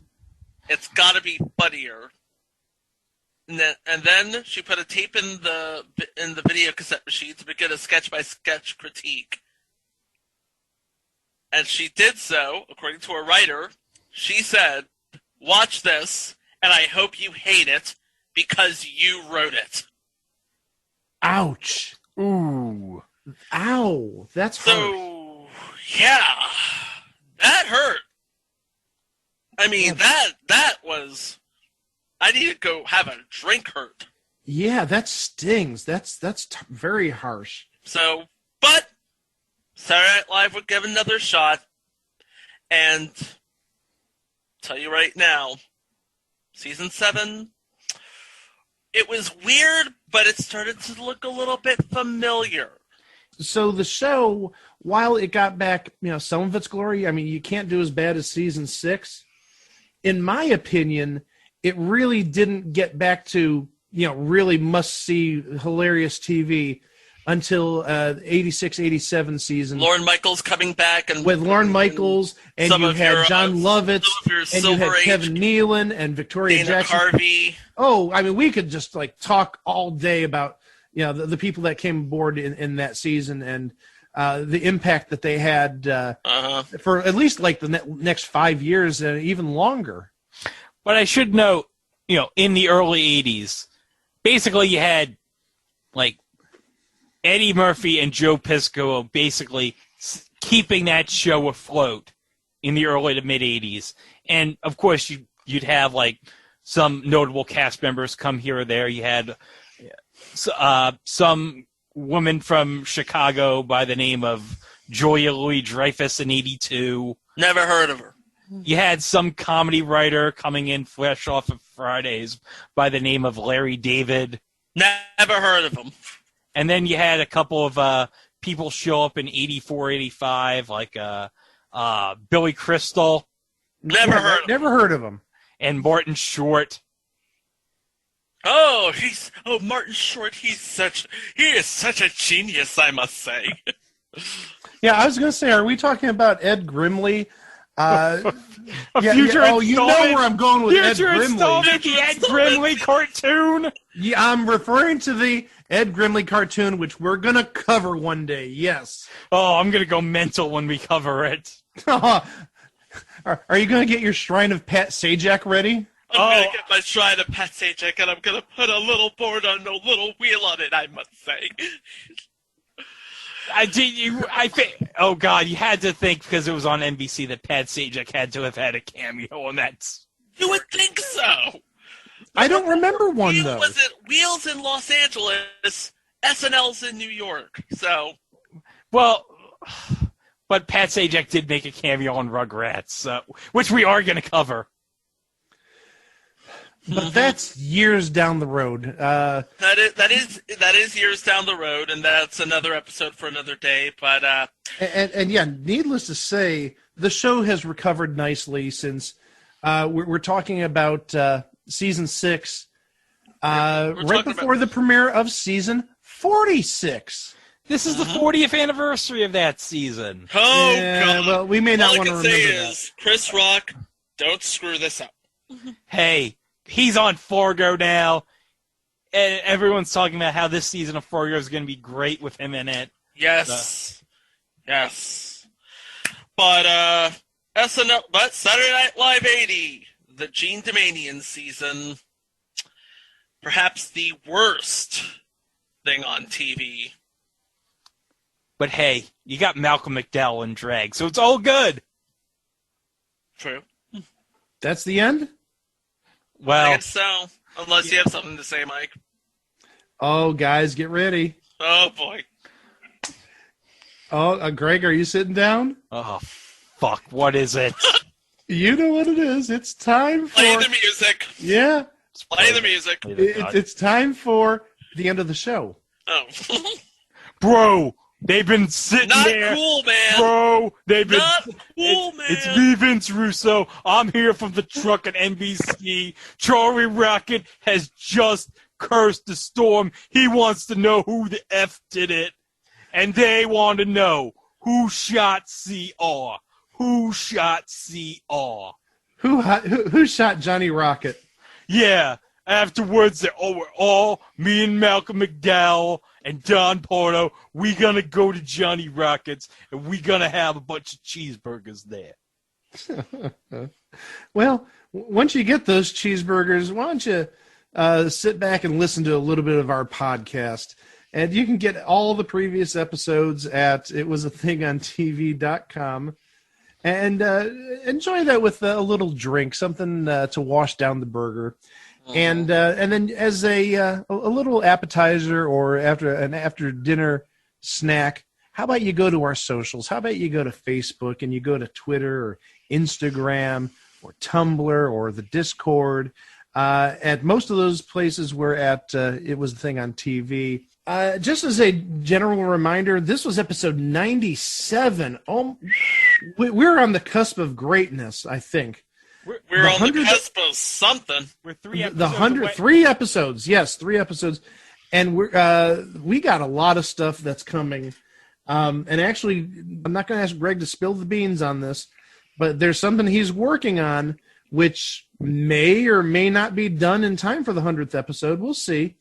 F: It's got to be funnier." And then she put a tape in the video cassette machine to begin a sketch-by-sketch critique. And she did so, according to a writer. She said, "Watch this, and I hope you hate it, because you wrote it."
B: Ouch.
E: Ooh.
B: Ow. That's hurt.
F: So, yeah, that hurt. I mean, that was... I need to go have a drink hurt.
B: Yeah, that stings. That's very harsh.
F: So, but Saturday Night Live would give another shot, and tell you right now, season 7, it was weird, but it started to look a little bit familiar.
B: So the show, while it got back, some of its glory, I mean, you can't do as bad as season 6. In my opinion, it really didn't get back to, really must-see, hilarious TV until 86, 87 season.
F: Lorne Michaels coming back. And
B: with Lorne Michaels, and you had John Lovitz, and you had Kevin Nealon, and Victoria
F: Dana
B: Jackson.
F: Carvey.
B: Oh, I mean, we could just, talk all day about, the people that came aboard in that season and the impact that they had for at least, the next 5 years and even longer.
E: But I should note, in the early 80s, basically you had, Eddie Murphy and Joe Piscopo basically keeping that show afloat in the early to mid-80s. And, of course, you'd have, some notable cast members come here or there. You had some woman from Chicago by the name of Julia Louis-Dreyfus in 82.
F: Never heard of her.
E: You had some comedy writer coming in fresh off of Fridays by the name of Larry David.
F: Never heard of him.
E: And then you had a couple of people show up in 84, 85, like Billy Crystal.
F: Never
B: heard of him.
E: And Martin Short.
F: Oh, Martin Short. He is such a genius, I must say.
B: Yeah, I was going to say, are we talking about Ed Grimley?
E: Future installment.
B: You know where I'm going with Ed Grimley.
E: Installment, the Ed Grimley cartoon.
B: Yeah, I'm referring to the Ed Grimley cartoon, which we're going to cover one day, yes.
E: Oh, I'm going to go mental when we cover it.
B: Are you going to get your Shrine of Pat Sajak ready?
F: I'm going to get my Shrine of Pat Sajak, and I'm going to put a little board on a little wheel on it, I must say. Oh, God, you had to think, because it was on NBC, that Pat Sajak had to have had a cameo, and that's... You would think so.
B: I don't remember one, though.
F: Was it Wheels in Los Angeles, SNL's in New York, so...
E: Well, but Pat Sajak did make a cameo on Rugrats, which we are going to cover.
B: But that's years down the road.
F: That is years down the road, and that's another episode for another day. But
B: and yeah, needless to say, the show has recovered nicely since we're talking about season 6, right before the premiere of season 46.
E: This is the 40th anniversary of that season.
F: Oh,
B: yeah,
F: God.
B: Well, we may not
F: All
B: want to
F: I
B: remember
F: can say
B: that.
F: is, Chris Rock, don't screw this up.
E: Hey, he's on Fargo now, and everyone's talking about how this season of Fargo is going to be great with him in it.
F: Yes. Yes. But, SNL, but Saturday Night Live 80, the Gene Domanian season, perhaps the worst thing on TV.
E: But hey, you got Malcolm McDowell in drag, so it's all good.
F: True.
B: That's the end?
E: Well,
F: I guess so. Unless you have something to say, Mike.
B: Oh, guys, get ready.
F: Oh, boy.
B: Oh, Greg, are you sitting down?
E: Oh, fuck, what is it?
B: You know what it is. It's time for...
F: Play the music.
B: Yeah.
F: Play the music.
B: It's time for the end of the show.
F: Oh.
E: Bro, they've been sitting
F: Not
E: there.
F: cool, man.
E: Bro, they've been...
F: Not cool, man.
E: It's me, Vince Russo. I'm here from the truck at NBC. Charlie Rocket has just cursed the storm. He wants to know who the F did it. And they want to know who shot CR. Who shot CR?
B: Who shot Johnny Rocket?
E: Yeah. Afterwards, they're all me and Malcolm McDowell and Don Pardo. We gonna go to Johnny Rockets and we gonna have a bunch of cheeseburgers there.
B: Well, once you get those cheeseburgers, why don't you sit back and listen to a little bit of our podcast? And you can get all the previous episodes at itwasathingontv.com. And enjoy that with a little drink, something to wash down the burger, and then as a little appetizer or after dinner snack. How about you go to our socials? How about you go to Facebook and you go to Twitter or Instagram or Tumblr or the Discord? At most of those places, we're at It Was a Thing on TV. Just as a general reminder, this was episode 97. We're on the cusp of greatness, I think.
F: We're on the cusp of something.
E: We're 3 episodes.
B: 3 episodes, yes, 3 episodes, and we got a lot of stuff that's coming. And actually, I'm not going to ask Greg to spill the beans on this, but there's something he's working on, which may or may not be done in time for the 100th episode. We'll see.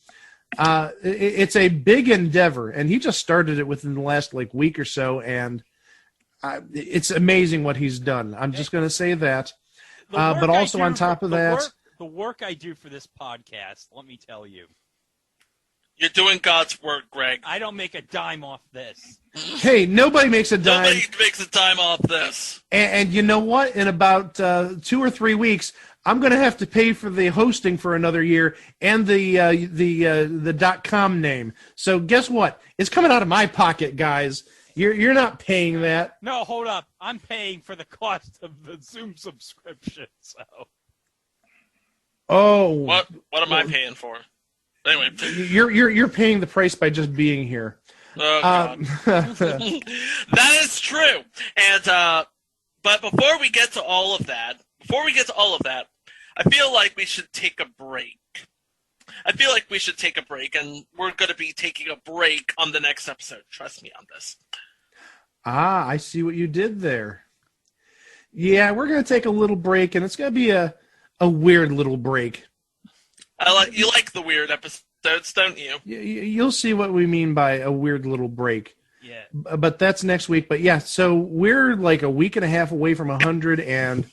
B: It's a big endeavor, and he just started it within the last week or so, and it's amazing what he's done. I'm just going to say that. But also on top of that,
E: the work I do for this podcast, let me tell you.
F: You're doing God's work, Greg.
E: I don't make a dime off this.
B: Hey, nobody makes a dime.
F: Nobody makes a dime off this.
B: And you know what? In about 2 or 3 weeks, I'm going to have to pay for the hosting for another year and the .com name. So guess what? It's coming out of my pocket, guys. You're not paying that.
E: No, hold up. I'm paying for the cost of the Zoom subscription. So.
B: Oh.
F: What am I paying for? Anyway.
B: You're paying the price by just being here.
F: Oh God. That is true. And but before we get to all of that, I feel like we should take a break. And we're going to be taking a break on the next episode. Trust me on this.
B: I see what you did there. Yeah, we're going to take a little break, and it's going to be a weird little break.
F: You like the weird episodes, don't you?
B: You'll see what we mean by a weird little break.
E: Yeah.
B: But that's next week. But yeah, so we're like a week and a half away from 100, and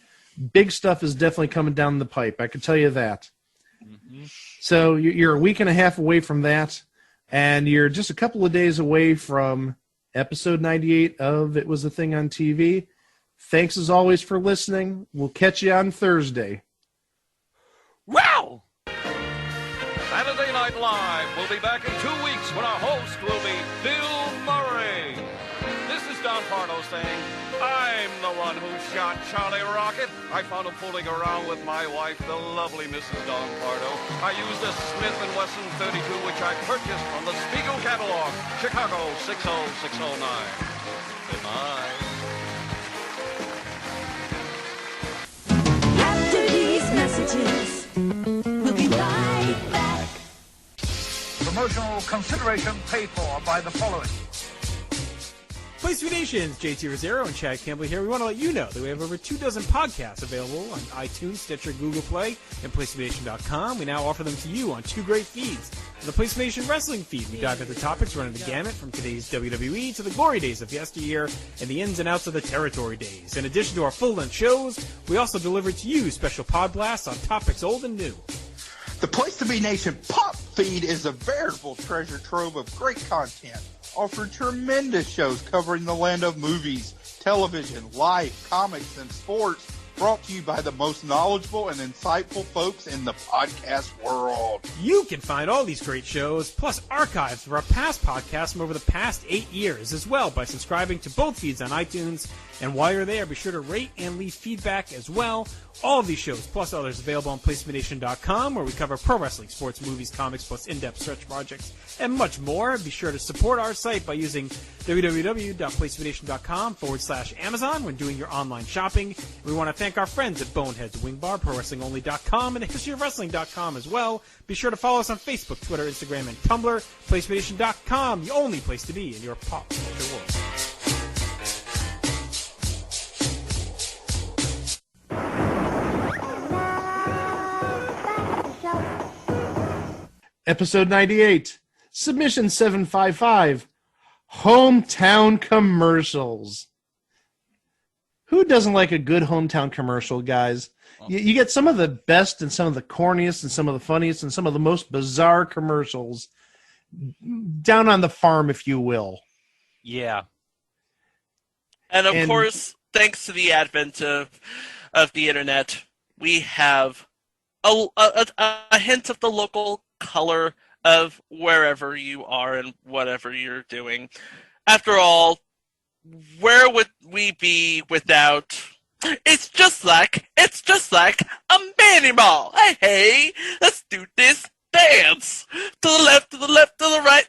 B: big stuff is definitely coming down the pipe. I can tell you that. Mm-hmm. So you're a week and a half away from that, and you're just a couple of days away from episode 98 of It Was a Thing on TV. Thanks as always for listening. We'll catch you on Thursday.
E: Wow!
J: Saturday Night Live will be back in 2 weeks when our host will be Bill Murray. This is Don Pardo saying, I'm the one who shot Charlie Rocket. I found him fooling around with my wife, the lovely Mrs. Don Pardo. I used a Smith & Wesson 32, which I purchased from the Spiegel catalog, Chicago 60609. Goodbye.
I: After these messages, we'll be right back.
Q: Promotional consideration paid for by the following.
M: Place to Be Nation's JT Rosero and Chad Campbell here. We want to let you know that we have over 24 podcasts available on iTunes, Stitcher, Google Play, and PlaceToBeNation.com. We now offer them to you on 2 great feeds. On the Place to Be Nation Wrestling feed, we dive into topics running the gamut from today's WWE to the glory days of yesteryear and the ins and outs of the territory days. In addition to our full-length shows, we also deliver to you special pod blasts on topics old and new.
R: The Place to Be Nation Pop feed is a veritable treasure trove of great content. Offered tremendous shows covering the land of movies, television, life, comics, and sports. brought to you by the most knowledgeable and insightful folks in the podcast world.
S: You can find all these great shows, plus archives of our past podcasts from over the past 8 years as well by subscribing to both feeds on iTunes. And while you're there, be sure to rate and leave feedback as well. All of these shows, plus others, available on PlaceMeNation.com, where we cover pro wrestling, sports, movies, comics, plus in-depth search projects, and much more. Be sure to support our site by using www.PlaceMeNation.com/Amazon when doing your online shopping. We want to thank our friends at Boneheads, Wing Bar, ProWrestlingOnly.com, and HistoryOfWrestling.com as well. Be sure to follow us on Facebook, Twitter, Instagram, and Tumblr. PlaceMeNation.com, the only place to be in your pop culture world.
B: Episode 98, Submission 755, Hometown Commercials. Who doesn't like a good hometown commercial, guys? You get some of the best and some of the corniest and some of the funniest and some of the most bizarre commercials down on the farm, if you will.
E: Yeah.
F: And of course, thanks to the advent of the internet, we have a hint of the local color of wherever you are and whatever you're doing. After all, where would we be without... It's just like a mini mall. Hey, let's do this dance. To the left, to the left, to the right,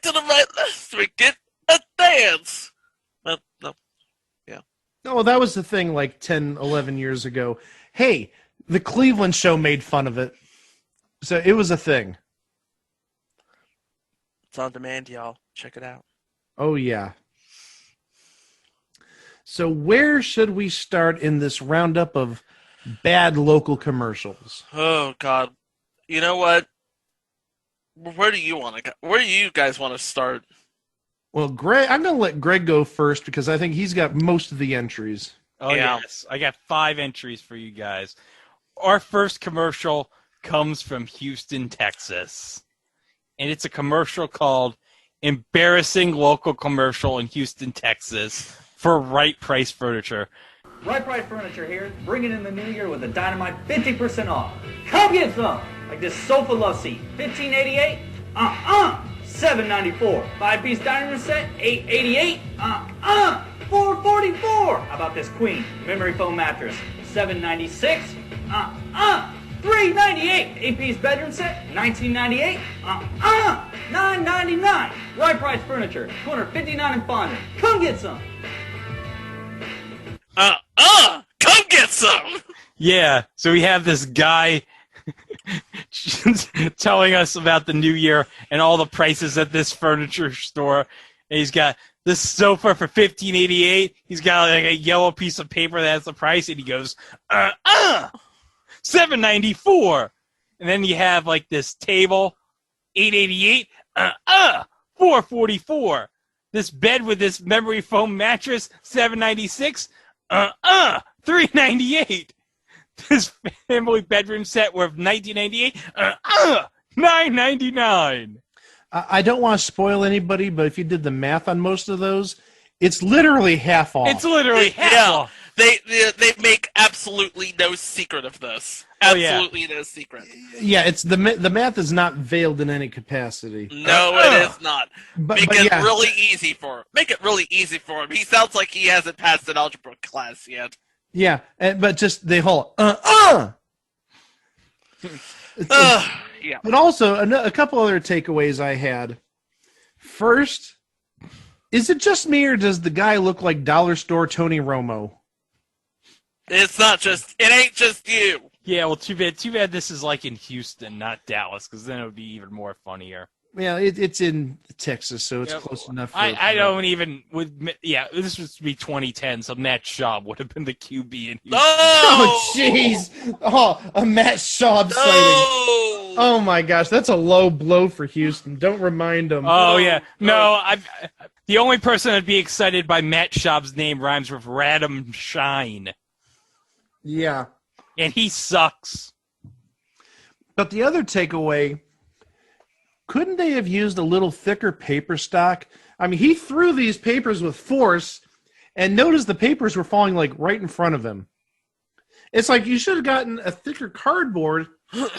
F: let's make it a dance. No. Yeah.
B: No, that was the thing like 10, 11 years ago. Hey, the Cleveland show made fun of it. So it was a thing.
F: It's on demand, y'all. Check it out.
B: Oh, yeah. So where should we start in this roundup of bad local commercials?
F: Oh, God. You know what? Where do you want to go? Where do you guys want to start?
B: Well, Greg, I'm going to let Greg go first because I think he's got most of the entries.
E: Oh, yes. I got 5 entries for you guys. Our first commercial comes from Houston, Texas. And it's a commercial called Embarrassing Local Commercial in Houston, Texas for Right Price Furniture.
T: Right Price Furniture here, bringing in the new year with a dynamite 50% off. Come get some! Like this sofa love seat, $15.88? $7.94. 5-piece dining room set, $8.88? $4.44. How about this queen memory foam mattress, $7.96? $3.98. 8-piece bedroom set, $19.98? $9.99. Right Price Furniture, 259 in Fonda. Come get some.
F: Come get some.
E: Yeah, so we have this guy telling us about the new year and all the prices at this furniture store. And he's got this sofa for $15.88. He's got like a yellow piece of paper that has the price, and he goes, $7.94. And then you have like this table, $8.88, $4.44. This bed with this memory foam mattress, $7.96, $3.98. This family bedroom set worth $19.98, $9.99.
B: I don't want to spoil anybody, but if you did the math on most of those, it's literally half off.
E: It's literally half off.
F: They make absolutely no secret of this. Absolutely no secret.
B: Yeah, it's the math is not veiled in any capacity.
F: No, it is not. Make it really easy for him. Make it really easy for him. He sounds like he hasn't passed an algebra class yet.
B: Yeah, but just the whole
F: Yeah.
B: But also a couple other takeaways I had. First, is it just me or does the guy look like Dollar Store Tony Romo?
F: It ain't just you.
E: Yeah, well, too bad this is like in Houston, not Dallas, because then it would be even more funnier.
B: Yeah, it's in Texas, so it's close enough.
E: I don't even this was to be 2010, so Matt Schaub would have been the QB in Houston.
B: Oh, jeez! Oh, a Matt Schaub sighting. Oh my gosh, that's a low blow for Houston. Don't remind them.
E: Oh yeah, no. The only person that'd be excited by Matt Schaub's name rhymes with Radham Shine.
B: Yeah,
E: and he sucks.
B: But the other takeaway. Couldn't they have used a little thicker paper stock? I mean, he threw these papers with force, and noticed the papers were falling like right in front of him. It's like you should have gotten a thicker cardboard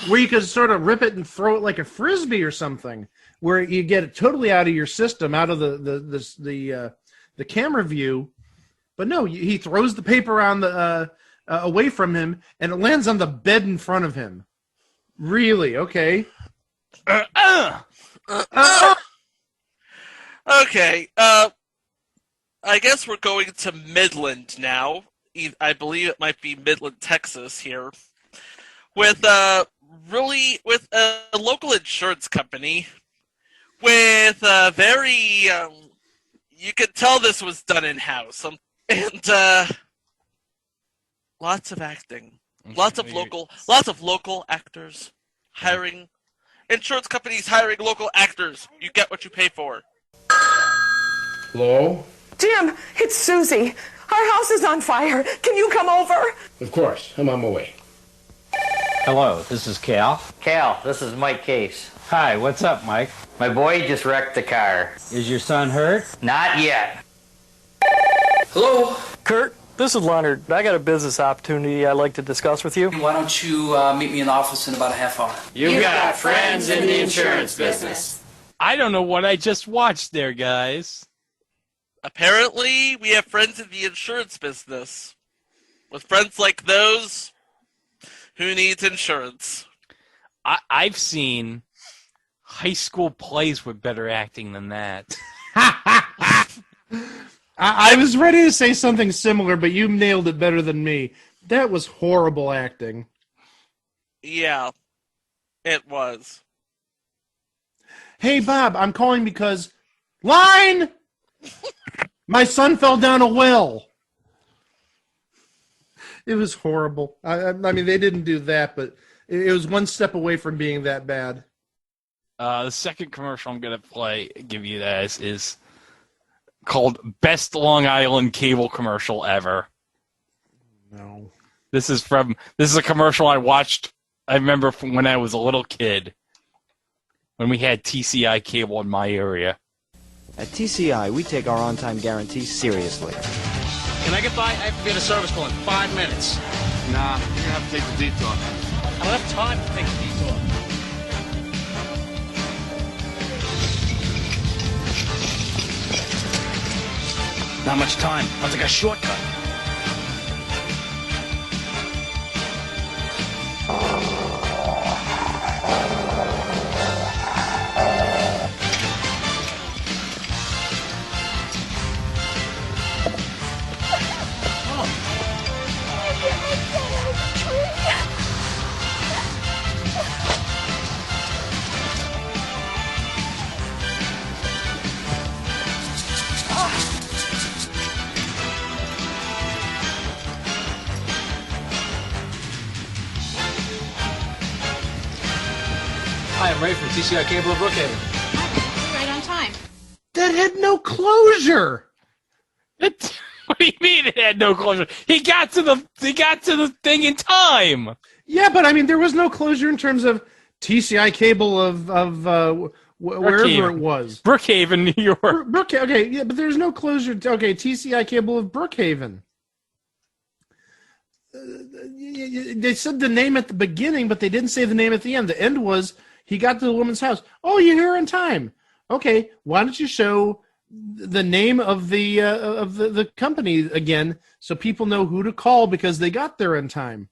B: where you could sort of rip it and throw it like a Frisbee or something, where you get it totally out of your system, out of the camera view. But no, he throws the paper on the away from him, and it lands on the bed in front of him. Really? Okay.
F: Okay. I guess we're going to Midland now. I believe it might be Midland, Texas here. With a local insurance company with a very you could tell this was done in house, and lots of acting, lots of local actors hiring insurance companies hiring local actors. You get what you pay for.
U: Hello?
D: Jim, it's Susie. Our house is on fire. Can you come over?
U: Of course. I'm on my way.
V: Hello, this is Cal.
W: Cal, this is Mike Case.
V: Hi, what's up, Mike?
W: My boy just wrecked the car.
V: Is your son hurt?
W: Not yet.
U: Hello?
X: Kurt, this is Leonard. I got a business opportunity I'd like to discuss with you.
Y: Why don't you meet me in the office in about a half hour?
W: You got friends in the insurance business.
E: I don't know what I just watched there, guys.
F: Apparently, we have friends in the insurance business. With friends like those, who needs insurance?
E: I've seen high school plays with better acting than that.
B: I was ready to say something similar, but you nailed it better than me. That was horrible acting.
F: Yeah, it was.
B: Hey, Bob, I'm calling because... Line! My son fell down a well. It was horrible. I mean, they didn't do that, but it was one step away from being that bad.
E: The second commercial I'm going to give you guys is called Best Long Island Cable Commercial Ever.
B: No.
E: This is a commercial I watched, I remember from when I was a little kid, when we had TCI cable in my area.
Z: At TCI, we take our on-time guarantee seriously.
T: Can I get by? I have to be at a service call in 5 minutes.
O: Nah, you're gonna have to take the detour.
T: I don't have time to take the detour. Not much time. I'll take a shortcut.
U: Hi, I'm Ray from TCI Cable of Brookhaven.
D: Right on time.
B: That had no closure.
E: What do you mean it had no closure? He got to the thing in time.
B: Yeah, but I mean, there was no closure in terms of TCI cable of wherever it was.
E: Brookhaven, New York.
B: Brookhaven. Okay, yeah, but there's no closure. Okay, TCI cable of Brookhaven. They said the name at the beginning, but they didn't say the name at the end. The end was he got to the woman's house. Oh, you're here in time. Okay, why don't you show the name of the company again so people know who to call because they got there in time.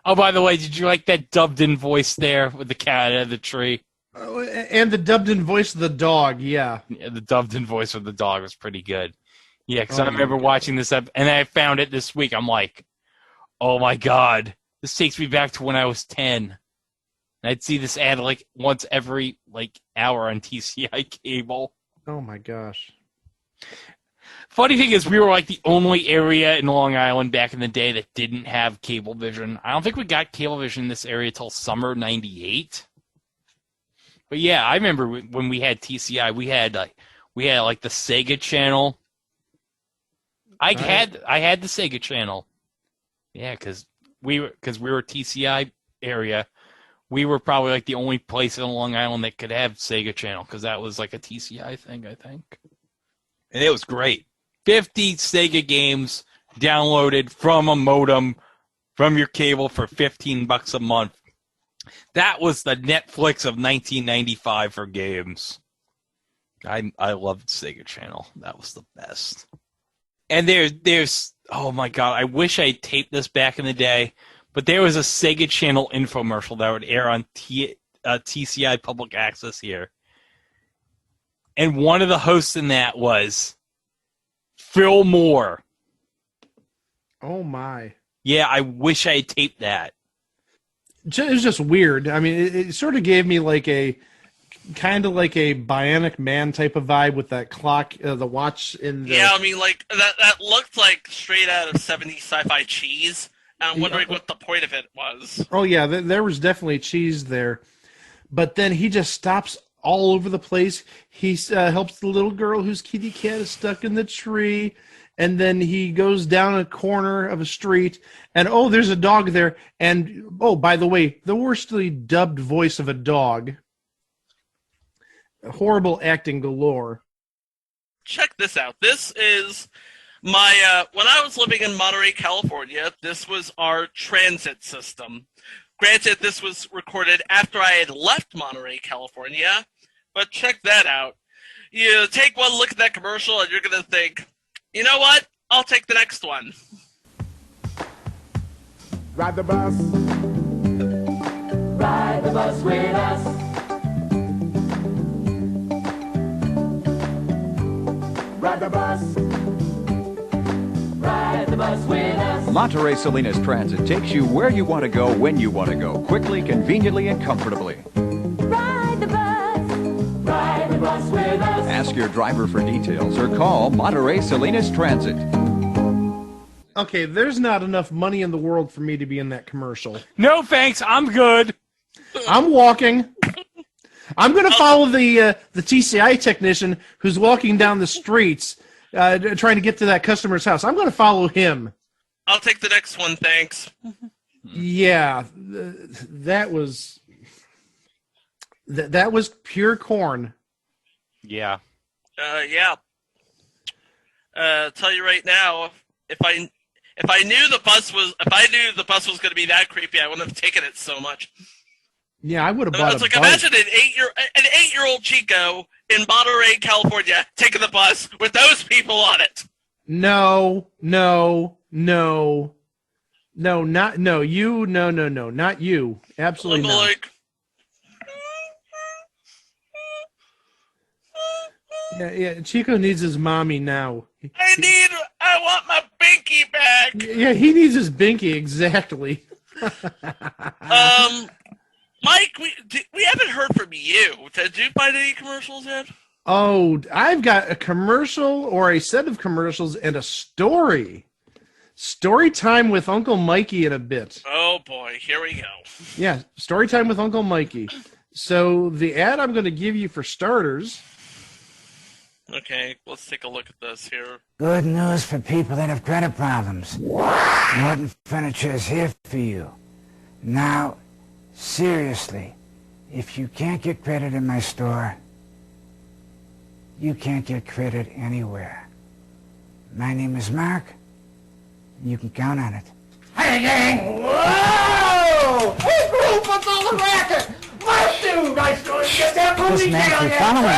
E: Oh, by the way, did you like that dubbed-in voice there with the cat out of the tree?
B: And the dubbed-in voice of the dog, yeah.
E: The dubbed-in voice of the dog was pretty good. Yeah, because I remember watching this up, and I found it this week. I'm like, oh my God, this takes me back to when I was 10. And I'd see this ad like once every hour on TCI cable.
B: Oh my gosh.
E: Funny thing is, we were like the only area in Long Island back in the day that didn't have Cablevision. I don't think we got Cablevision in this area till summer '98. But yeah, I remember when we had TCI, we had the Sega Channel. I had the Sega Channel. Yeah, because we were TCI area. We were probably like the only place in Long Island that could have Sega Channel because that was like a TCI thing, I think. And it was great. 50 Sega games downloaded from a modem from your cable for $15 a month. That was the Netflix of 1995 for games. I loved Sega Channel. That was the best. And there's oh my god, I wish I taped this back in the day, but there was a Sega Channel infomercial that would air on TCI Public Access here. And one of the hosts in that was Phil Moore.
B: Oh my.
E: Yeah, I wish I had taped that.
B: It was just weird. I mean, it sort of gave me like a kind of like a Bionic Man type of vibe with that clock, the watch in the...
F: Yeah, I mean, like, that looked like straight out of 70s sci-fi cheese. And I'm wondering what the point of it was.
B: Oh, yeah, there was definitely cheese there. But then he just stops all over the place. He helps the little girl whose kitty cat is stuck in the tree. And then he goes down a corner of a street. And, oh, there's a dog there. And, oh, by the way, the worstly dubbed voice of a dog. Horrible acting galore.
F: Check this out. This is my, when I was living in Monterey, California, this was our transit system. Granted, this was recorded after I had left Monterey, California, but check that out. You take one look at that commercial and you're going to think, you know what? I'll take the next one.
I: Ride the bus. Ride the bus with us. Ride the bus. Ride the bus with us.
A: Monterey Salinas Transit takes you where you want to go, when you want to go, quickly, conveniently, and comfortably.
I: Ride the bus. Ride the bus with us.
A: Ask your driver for details or call Monterey Salinas Transit.
B: Okay, there's not enough money in the world for me to be in that commercial.
E: No thanks, I'm good.
B: I'm walking. I'm going to follow the TCI technician who's walking down the streets trying to get to that customer's house. I'm going to follow him.
F: I'll take the next one, thanks.
B: Yeah, that was pure corn.
E: Yeah.
F: Yeah. Tell you right now, if I knew the bus was going to be that creepy, I wouldn't have taken it so much.
B: Yeah, I would have bought
F: a bike. Imagine an eight-year-old Chico in Monterey, California, taking the bus with those people on it.
B: No, not you. Absolutely not.
F: Like,
B: yeah. Chico needs his mommy now.
F: I want my binky back.
B: Yeah, he needs his binky, exactly.
F: Mike, we haven't heard from you. Did you find any commercials yet?
B: Oh, I've got a commercial or a set of commercials and a story. Story time with Uncle Mikey in a bit.
F: Oh, boy. Here we go.
B: Yeah, story time with Uncle Mikey. So the ad I'm going to give you for starters.
F: Okay, let's take a look at this here.
C: Good news for people that have credit problems. Norton Furniture is here for you. Now, seriously, if you can't get credit in my store, you can't get credit anywhere. My name is Marc, and you can count on it.
I: Hey, gang! Whoa! Hey, group, what's all the racket? My dude, nice going to get that
C: This
I: booty
C: man
I: down
C: keep
I: there.
C: following me.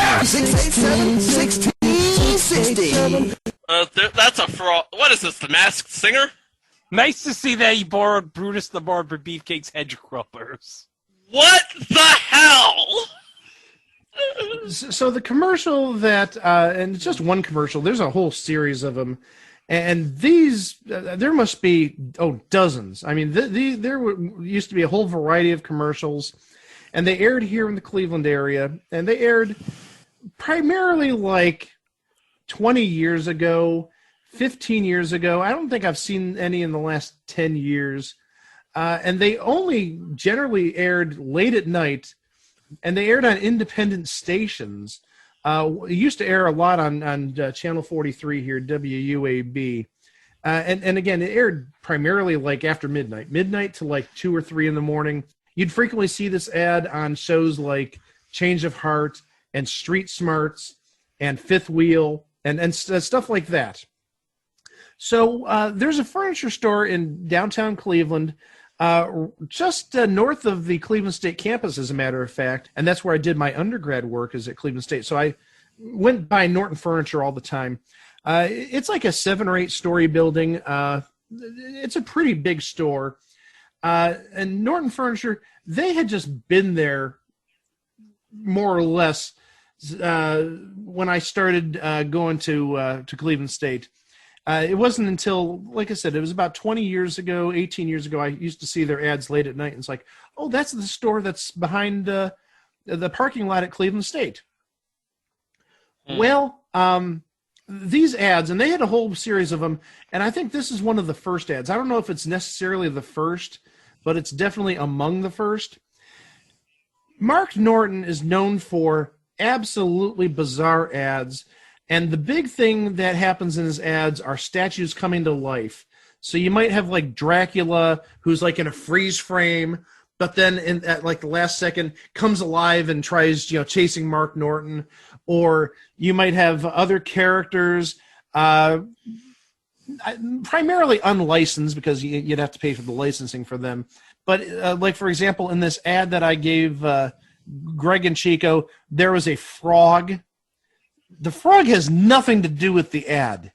I: 687-1660.
F: That's a fraud. What is this, The Masked Singer?
E: Nice to see that he borrowed Brutus the Barber Beefcake's hedge crawlers.
F: What the hell?
B: So the commercial that, and it's just one commercial, there's a whole series of them, and these, there must be, dozens. I mean, there used to be a whole variety of commercials, and they aired here in the Cleveland area, and they aired primarily like 20 years ago, 15 years ago. I don't think I've seen any in the last 10 years, and they only generally aired late at night, and they aired on independent stations. It used to air a lot on Channel 43 here, WUAB. And again, it aired primarily like after midnight to like 2 or 3 in the morning. You'd frequently see this ad on shows like Change of Heart and Street Smarts and Fifth Wheel and stuff like that. So there's a furniture store in downtown Cleveland, just north of the Cleveland State campus, as a matter of fact, and that's where I did my undergrad work, is at Cleveland State. So I went by Norton Furniture all the time. It's like a 7 or 8 story building. It's a pretty big store. And Norton Furniture, they had just been there more or less when I started going to Cleveland State. It wasn't until, like I said, it was about 20 years ago, 18 years ago, I used to see their ads late at night, and it's like, oh, that's the store that's behind the parking lot at Cleveland State. Well, these ads, and they had a whole series of them, and I think this is one of the first ads. I don't know if it's necessarily the first, but it's definitely among the first. Marc Norton is known for absolutely bizarre ads, and the big thing that happens in his ads are statues coming to life. So you might have like Dracula, who's like in a freeze frame, but then at like the last second comes alive and tries, chasing Marc Norton. Or you might have other characters, primarily unlicensed, because you'd have to pay for the licensing for them. But like, for example, in this ad that I gave Greg and Chico, there was a frog. The frog has nothing to do with the ad.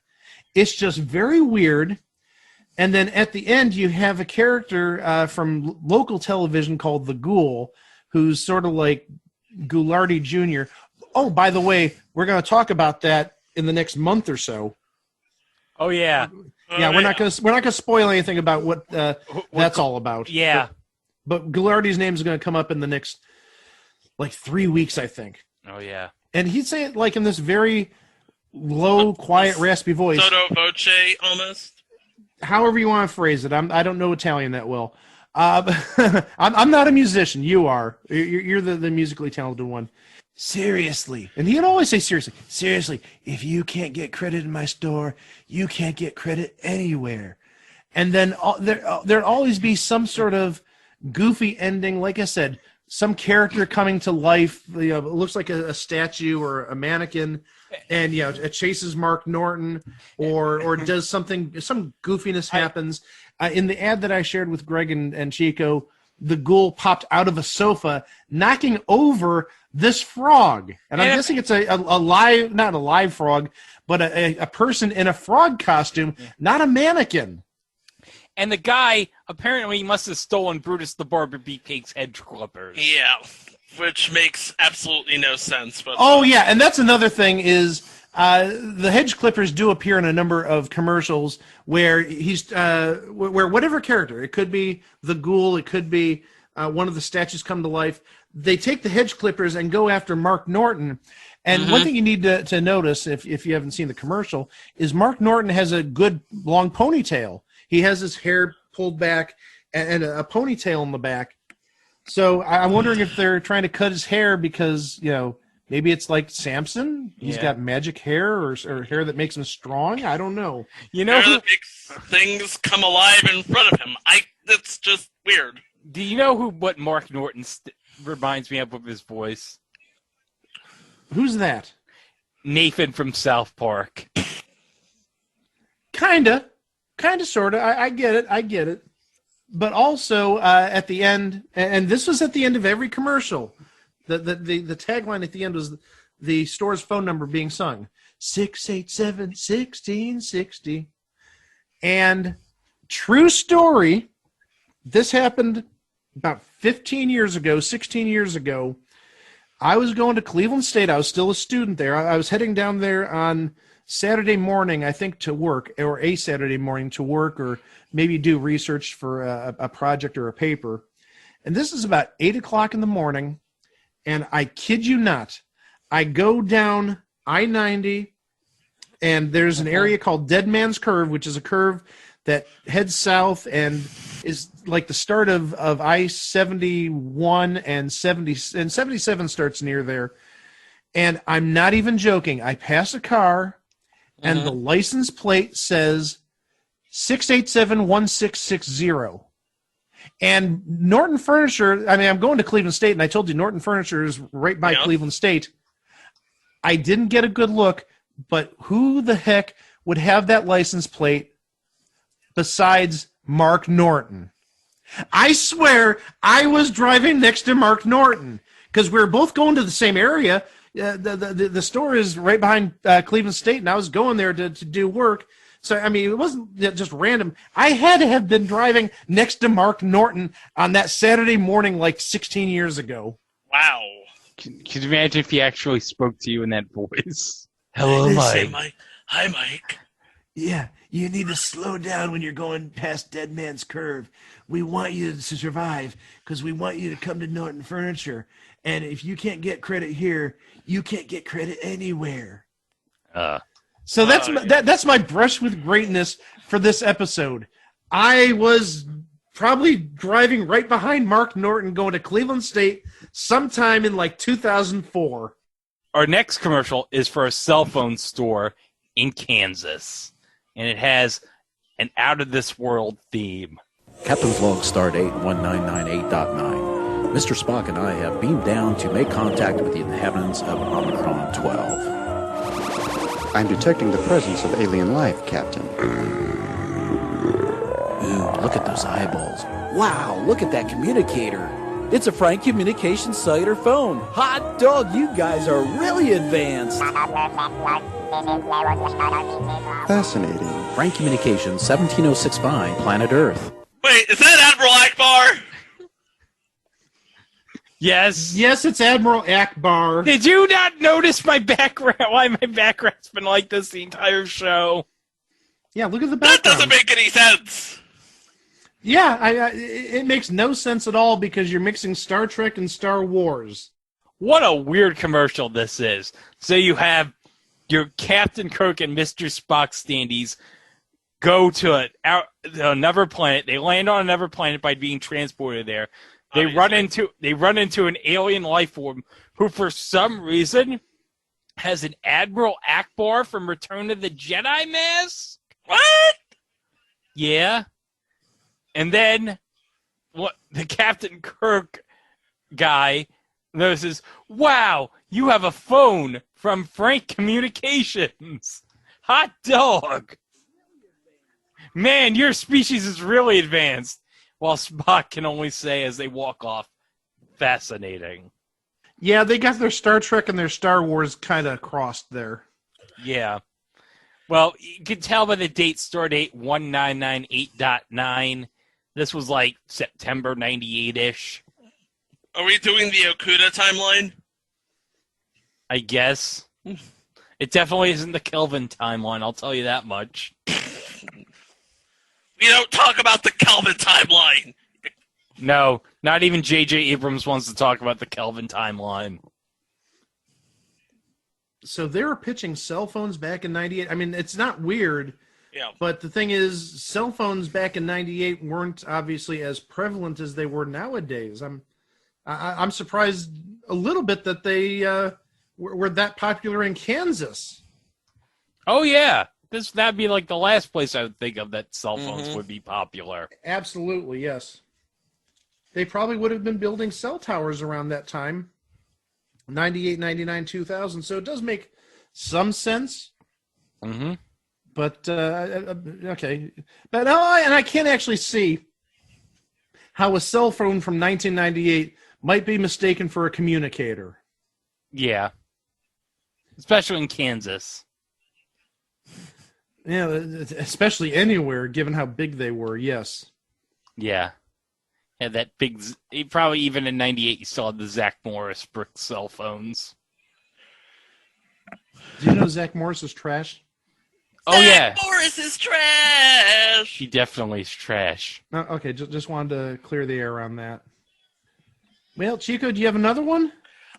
B: It's just very weird. And then at the end, you have a character from local television called the Ghoul, who's sort of like Ghoulardi Jr. Oh, by the way, we're going to talk about that in the next month or so.
E: Oh yeah,
B: yeah. We're not going to spoil anything about what that's all about.
E: Yeah,
B: but Ghoulardi's name is going to come up in the next 3 weeks, I think.
E: Oh yeah.
B: And he'd say it like in this very low, quiet, raspy voice.
F: Sotto voce, almost.
B: However you want to phrase it. I don't know Italian that well. I'm not a musician. You are. You're the musically talented one. Seriously. And he'd always say seriously. Seriously, if you can't get credit in my store, you can't get credit anywhere. And then there'd always be some sort of goofy ending. Like I said, some character coming to life. It looks like a statue or a mannequin, and it chases Marc Norton, or does something. Some goofiness happens. In the ad that I shared with Greg and Chico, the Ghoul popped out of a sofa, knocking over this frog. And I'm guessing it's a live, not a live frog, but a person in a frog costume, not a mannequin.
E: And the guy, apparently, must have stolen Brutus the Barber Beefcake's hedge clippers.
F: Yeah, which makes absolutely no sense. But
B: oh, yeah, and that's another thing is the hedge clippers do appear in a number of commercials where he's where whatever character, it could be the Ghoul, it could be one of the statues come to life, they take the hedge clippers and go after Marc Norton. And one thing you need to notice, if you haven't seen the commercial, is Marc Norton has a good long ponytail. He has his hair pulled back and a ponytail in the back. So I'm wondering if they're trying to cut his hair because, maybe it's like Samson. He's got magic hair or hair that makes him strong. I don't know.
F: Hair that makes things come alive in front of him. That's just weird.
E: Do you know what Marc Norton reminds me of with his voice?
B: Who's that?
E: Nathan from South Park.
B: Kinda, sorta. I get it. But also at the end, and this was at the end of every commercial. The tagline at the end was the store's phone number being sung, 687-1660. And true story, this happened about 16 years ago. I was going to Cleveland State. I was still a student there. I was heading down there on Saturday morning, I think, to work, or a Saturday morning to work, or maybe do research for a project or a paper. And this is about 8 o'clock in the morning. And I kid you not, I go down I-90, and there's an area called Dead Man's Curve, which is a curve that heads south and is like the start of I-71 and 77 starts near there. And I'm not even joking. I pass a car, and the license plate says 687-1660. And Norton Furniture, I'm going to Cleveland State, and I told you Norton Furniture is right by Cleveland State. I didn't get a good look, but who the heck would have that license plate besides Mark Norton? I swear I was driving next to Mark Norton because we were both going to the same area. The store is right behind Cleveland State, and I was going there to do work. So, I mean, it wasn't just random. I had to have been driving next to Mark Norton on that Saturday morning like 16 years ago.
F: Wow.
E: Can you imagine if he actually spoke to you in that voice? Hello, Mike.
F: Hi, Mike.
G: Yeah, you need to slow down when you're going past Dead Man's Curve. We want you to survive because we want you to come to Norton Furniture. And if you can't get credit here, you can't get credit anywhere.
B: So that's my brush with greatness for this episode. I was probably driving right behind Mark Norton going to Cleveland State sometime in like 2004.
E: Our next commercial is for a cell phone store in Kansas, and it has an out-of-this-world theme.
H: Captain's log stardate 1998.9. Mr. Spock and I have beamed down to make contact with the inhabitants of Omicron 12.
K: I'm detecting the presence of alien life, Captain.
H: Ooh, look at those eyeballs. Wow, look at that communicator. It's a Frank Communications cellular phone. Hot dog, you guys are really advanced.
K: Fascinating.
H: Frank Communications, 1706 by Planet Earth.
F: Wait, is that Admiral Akbar?
E: Yes.
B: Yes, it's Admiral Akbar.
E: Did you not notice my background? Why my background's been like this the entire show?
B: Yeah, look at the background.
F: That doesn't make any sense.
B: Yeah, it makes no sense at all because you're mixing Star Trek and Star Wars.
E: What a weird commercial this is. So you have your Captain Kirk and Mr. Spock standees go to another planet. They land on another planet by being transported there. They run into an alien life form who, for some reason, has an Admiral Akbar from Return of the Jedi mask.
F: What?
E: Yeah. And then the Captain Kirk guy notices, wow, you have a phone from Frank Communications. Hot dog. Man, your species is really advanced. While Spock can only say as they walk off, fascinating.
B: Yeah, they got their Star Trek and their Star Wars kind of crossed there.
E: Yeah. Well, you can tell by the date, stardate 1998.9. This was like September 98-ish.
F: Are we doing the Okuda timeline?
E: I guess. It definitely isn't the Kelvin timeline, I'll tell you that much.
F: We don't talk about the Kelvin timeline.
E: No, not even J.J. Abrams wants to talk about the Kelvin timeline.
B: So they were pitching cell phones back in 98. I mean, it's not weird.
F: Yeah.
B: But the thing is, cell phones back in 98 weren't obviously as prevalent as they were nowadays. I'm surprised a little bit that they were that popular in Kansas.
E: Oh, yeah. That'd be like the last place I would think of that cell phones would be popular.
B: Absolutely, yes. They probably would have been building cell towers around that time. 98, 99, 2000. So it does make some sense.
E: Mm-hmm.
B: But, okay. But, and I can't actually see how a cell phone from 1998 might be mistaken for a communicator.
E: Yeah. Especially in Kansas.
B: Yeah, especially anywhere, given how big they were, yes.
E: Yeah. Had that big, probably even in 98, you still had the Zach Morris brick cell phones.
B: Do you know Zach Morris is trash?
E: Oh, yeah.
F: Zach Morris is trash.
E: He definitely is trash.
B: Oh, okay, just wanted to clear the air on that. Well, Chico, do you have another one?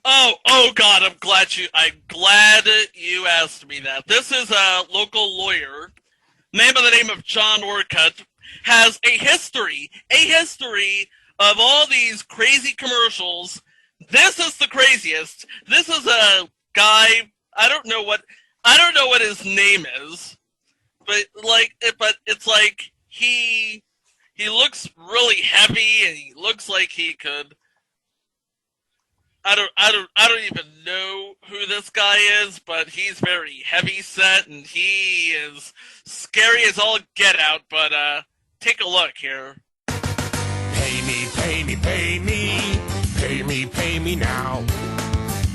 F: Oh God, I'm glad you asked me that. This is a local lawyer, name of John Orcutt, has a history of all these crazy commercials. This is the craziest. This is a guy, I don't know what his name is, but it's like he looks really heavy and he looks like he could I don't even know who this guy is, but he's very heavy set and he is scary as all get out. But take a look here.
J: Pay me, pay me, pay me, pay me, pay me now.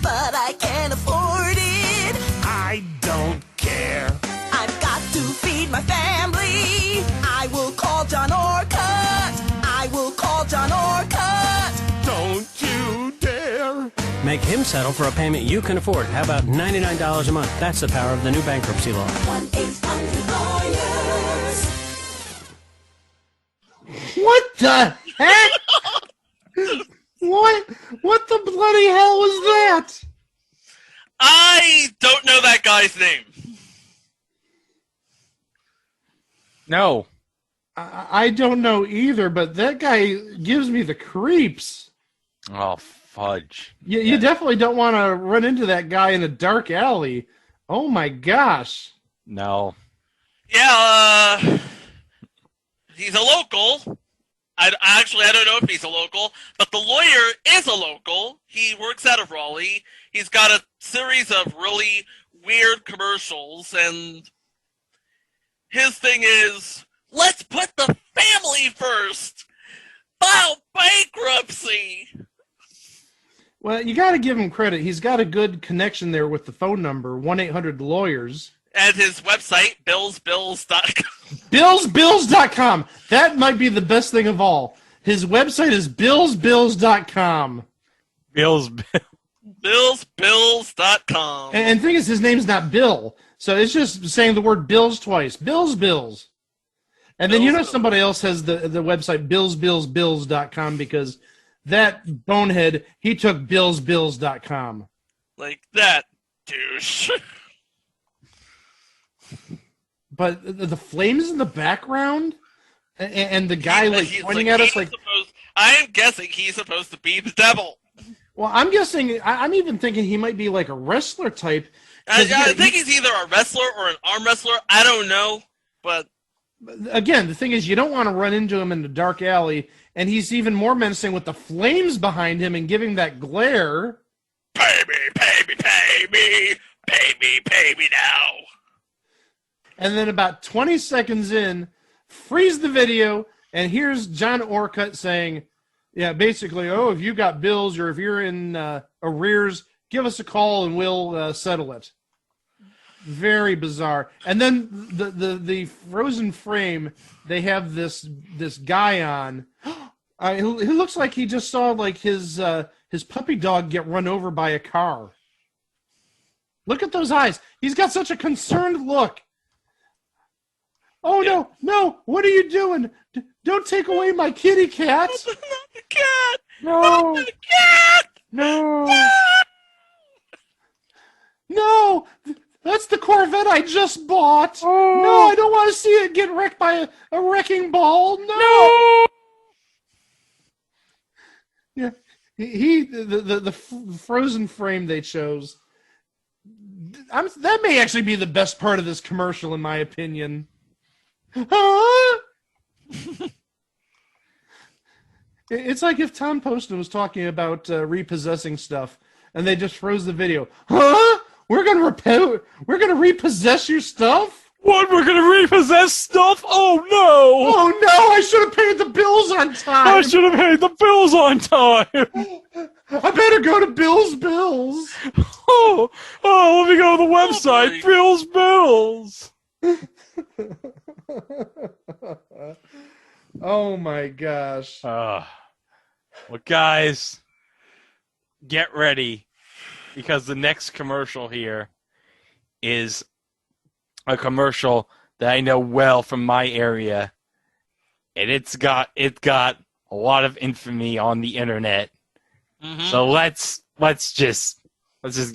I: But I can't afford it.
J: I don't care.
I: I've got to feed my family. I will call John Orcutt. I will call John Orcutt.
J: Don't you dare.
L: Make him settle for a payment you can afford. How about $99 a month? That's the power of the new bankruptcy law.
I: 1-800-Lawyers.
B: What the heck? What the bloody hell was that?
F: I don't know that guy's name.
E: No.
B: I don't know either, but that guy gives me the creeps.
E: Oh, fudge.
B: You definitely don't want to run into that guy in a dark alley. Oh, my gosh.
E: No.
F: Yeah, he's a local. I don't know if he's a local, but the lawyer is a local. He works out of Raleigh. He's got a series of really weird commercials, and his thing is, let's put the family first. File bankruptcy.
B: Well, you got to give him credit. He's got a good connection there with the phone number, 1-800-Lawyers.
F: And his website, billsbills.com.
B: Billsbills.com. That might be the best thing of all. His website is billsbills.com.
F: Billsbills.com.
B: And the thing is, his name's not Bill. So it's just saying the word Bills twice. Bills. And then somebody else has the website billsbills.com because that bonehead, he took billsbills.com.
F: Like that douche.
B: But the flames in the background and the guy pointing at us like...
F: I'm guessing he's supposed to be the devil.
B: Well, I'm guessing... I'm even thinking he might be like a wrestler type.
F: I think he's either a wrestler or an arm wrestler. I don't know, but...
B: Again, the thing is, you don't want to run into him in the dark alley, and he's even more menacing with the flames behind him and giving that glare.
F: Pay me, pay me, pay me, pay me, pay me now.
B: And then about 20 seconds in, freeze the video, and here's John Orcutt saying, yeah, basically, if you got bills or if you're in arrears, give us a call and we'll settle it. Very bizarre. And then the frozen frame, they have this guy on. Who looks like he just saw like his puppy dog get run over by a car. Look at those eyes. He's got such a concerned look. Oh, no, what are you doing? Don't take away my kitty cat.
F: Not the cat.
B: No.
F: Not the cat.
B: No. No. That's the Corvette I just bought. Oh. No, I don't want to see it get wrecked by a wrecking ball. No. Yeah, the frozen frame they chose. That may actually be the best part of this commercial, in my opinion. It's like if Tom Poston was talking about repossessing stuff, and they just froze the video. Huh? We're gonna repossess your stuff?
E: What? We're gonna repossess stuff? Oh no!
B: Oh no! I should have paid the bills on time.
E: I should have paid the bills on time.
B: I better go to Bills.
E: Oh, let me go to the website. Bills.
B: Oh my gosh.
E: Well, guys, get ready, because the next commercial here is a commercial that I know well from my area, and it's got a lot of infamy on the internet. Mm-hmm. So let's just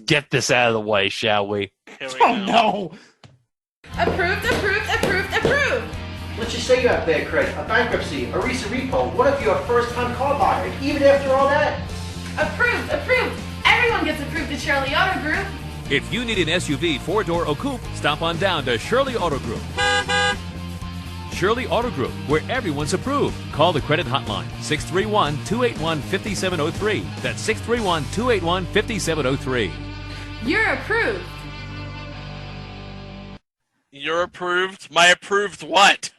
E: get this out of the way, shall we?
B: Oh no!
M: Approved.
N: Let's just say you have bad credit, a bankruptcy, a recent repo. What if you're a first-time car buyer? Even after all that?
M: Approved. Everyone gets approved at Shirley Auto Group.
P: If you need an SUV, 4-door, or coupe, stop on down to Shirley Auto Group. Shirley Auto Group, where everyone's approved. Call the credit hotline, 631-281-5703. That's 631-281-5703.
M: You're approved.
F: You're approved? My approved what?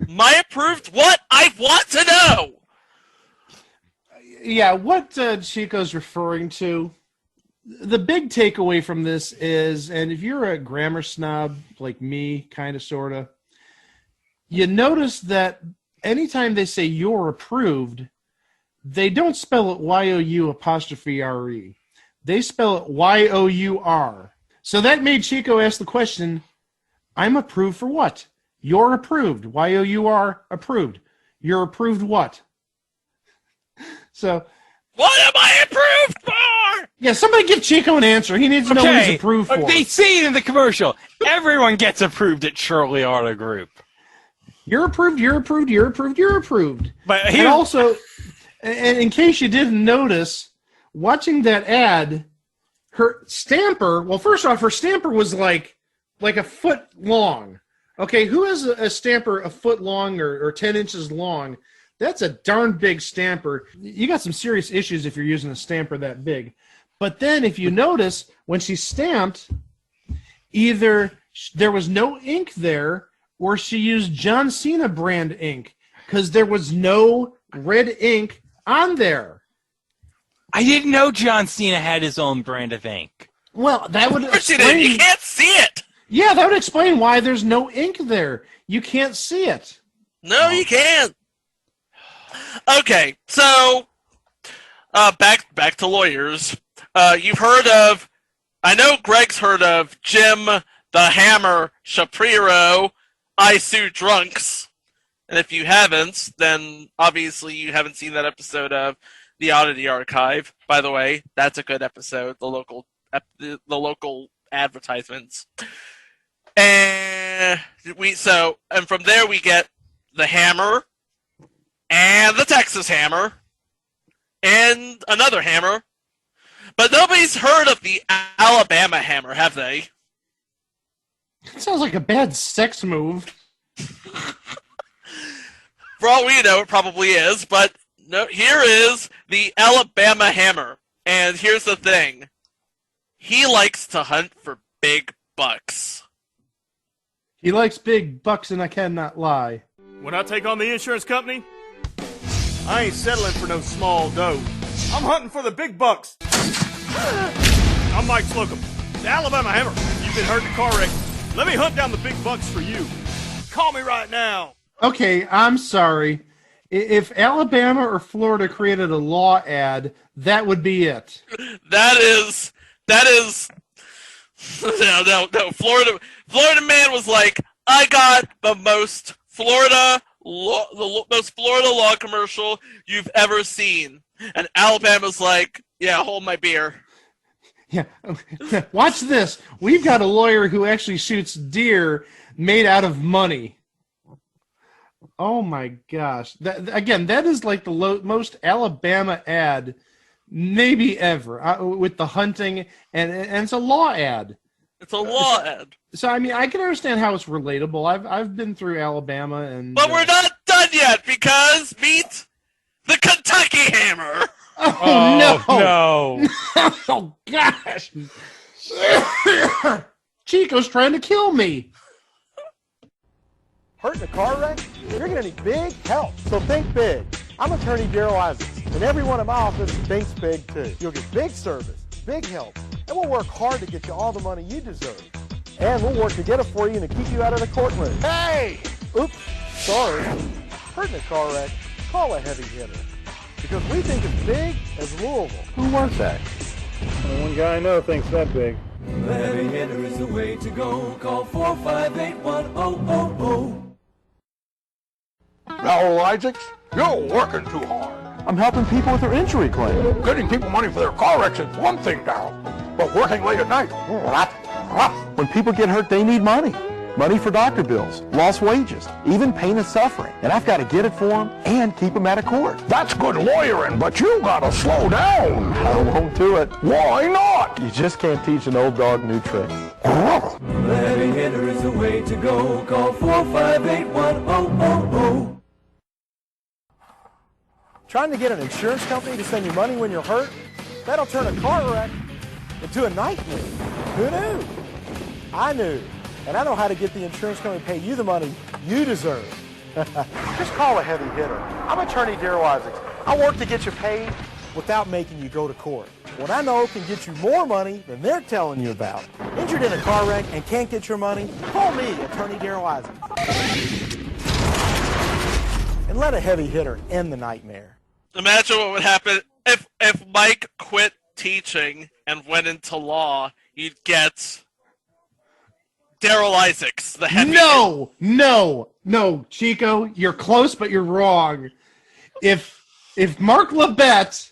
F: My approved what? I want to know!
B: Yeah, what Chico's referring to, the big takeaway from this is, and if you're a grammar snob like me, kind of, sort of, you notice that anytime they say you're approved, they don't spell it Y-O-U''-R-E. They spell it Y-O-U-R. So that made Chico ask the question, I'm approved for what? You're approved. Y-O-U-R, approved. You're approved what? So,
F: what am I approved for?
B: Yeah, somebody give Chico an answer. He needs to know what he's approved for.
E: They see it in the commercial. Everyone gets approved at Shirley Auto Group.
B: You're approved, you're approved, you're approved, you're approved.
E: But
B: and also, and in case you didn't notice, watching that ad, her stamper, well, first off, her stamper was like a foot long. Okay, who has a stamper a foot long or 10 inches long? That's a darn big stamper. You got some serious issues if you're using a stamper that big. But then if you notice, when she stamped, either there was no ink there or she used John Cena brand ink because there was no red ink on there.
E: I didn't know John Cena had his own brand of ink.
B: Well, that would explain...
F: You can't see it!
B: Yeah, that would explain why there's no ink there. You can't see it.
F: No, you can't. Okay, so back to lawyers. You've heard of, I know Greg's heard of Jim the Hammer Shapiro, I Sue Drunks. And if you haven't, then obviously you haven't seen that episode of The Oddity Archive. By the way, that's a good episode, the local advertisements. And from there we get the Hammer, and the Texas Hammer, and another hammer. But nobody's heard of the Alabama Hammer, have they?
B: It sounds like a bad sex move.
F: For all we know, it probably is, but no, here is the Alabama Hammer. And here's the thing. He likes to hunt for big bucks.
B: He likes big bucks, and I cannot lie.
Q: When I take on the insurance company, I ain't settling for no small dough. I'm hunting for the big bucks. I'm Mike Slocum, the Alabama Hammer. You've been hurt in a car wreck. Let me hunt down the big bucks for you. Call me right now.
B: Okay, I'm sorry. If Alabama or Florida created a law ad, that would be it.
F: That is no. Florida man was like, I got the most Florida law commercial you've ever seen. And Alabama's like, yeah, hold my beer.
B: Yeah, watch this. We've got a lawyer who actually shoots deer made out of money. Oh my gosh. That is like the most Alabama ad maybe ever, with the hunting, and it's a law ad.
F: It's a law ad.
B: So, I mean, I can understand how it's relatable. I've been through Alabama, and...
F: But we're not done yet, because meet the Kentucky Hammer.
B: Oh,
E: no.
B: Oh, gosh. Chico's trying to kill me.
R: Hurt in a car wreck? You're going to need big help. So think big. I'm attorney Daryl Isaacs, and everyone in my office thinks big too. You'll get big service, big help, and we'll work hard to get you all the money you deserve. And we'll work to get it for you and to keep you out of the courtroom. Hey! Oops, sorry. Hurt in a car wreck? Call a heavy hitter. Because we think as big as Louisville. Who was that? Only one guy I know thinks that big.
I: The heavy hitter is the way to go. Call 458-1000.
J: Raoul Isaacs, you're working too hard.
R: I'm helping people with their injury claim.
J: Getting people money for their car wrecks is one thing, Darryl. But working late at night, that's rough.
R: When people get hurt, they need money. money for doctor bills, lost wages, even pain and suffering. And I've got to get it for them and keep them out of court.
J: That's good lawyering, but you gotta slow down.
R: I won't do it.
J: Why not?
R: You just can't teach an old dog new tricks.
I: The heavy hitter is the way to go. Call 458-1000.
R: Trying to get an insurance company to send you money when you're hurt? That'll turn a car wreck into a nightmare. Who knew? I knew. And I know how to get the insurance company to pay you the money you deserve. Just call a heavy hitter. I'm attorney Daryl Isaacs. I work to get you paid without making you go to court. What I know can get you more money than they're telling you about. Injured in a car wreck and can't get your money? Call me, attorney Daryl Isaacs. And let a heavy hitter end the nightmare.
F: Imagine what would happen if Mike quit teaching and went into law. You'd get Daryl Isaacs, the heavy.
B: No, Chico, you're close, but you're wrong. If Marc Labette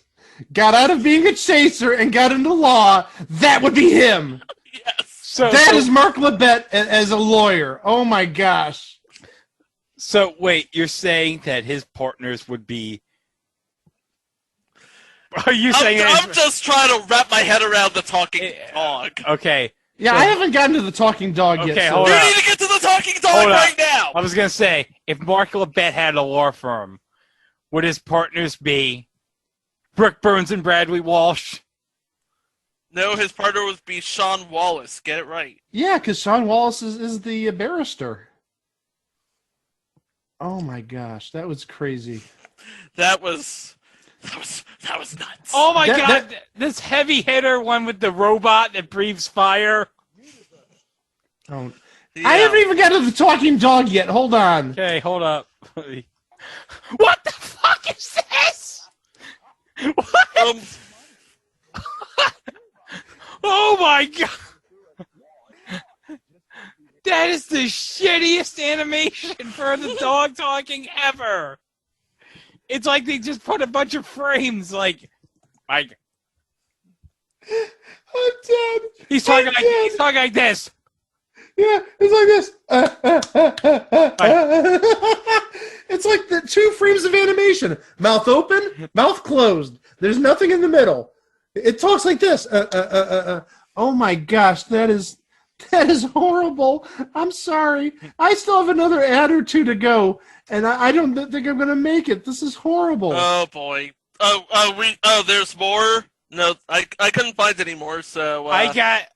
B: got out of being a chaser and got into law, that would be him.
F: Yes.
B: That is Marc Labette as a lawyer. Oh my gosh.
E: So wait, you're saying that his partners would be? Are you saying?
F: I'm just trying to wrap my head around the talking dog.
E: Okay.
B: Yeah, I haven't gotten to the talking dog yet.
E: Okay,
B: So.
E: hold
F: You
E: on.
F: need to get to the talking dog right now.
E: I was gonna say, if Marc Labette had a law firm, would his partners be Brooke Burns and Bradley Walsh?
F: No, his partner would be Sean Wallace. Get it right.
B: Yeah, because Sean Wallace is the barrister. Oh my gosh, that was crazy.
F: That was nuts.
E: Oh my god, this heavy hitter one with the robot that breathes fire.
B: Oh, yeah. I haven't even got to the talking dog yet. Hold on.
E: Okay, hold up. What the fuck is this? What? Oh my god. That is the shittiest animation for the dog talking ever. It's like they just put a bunch of frames like
B: I'm dead.
E: He's talking like this.
B: Yeah, it's like this. It's like the 2 frames of animation. Mouth open, mouth closed. There's nothing in the middle. It talks like this. Oh my gosh, that is horrible. I'm sorry. I still have another ad or 2 to go, and I don't think I'm going to make it. This is horrible.
F: Oh boy. There's more. No, I couldn't find any more. So
E: I got.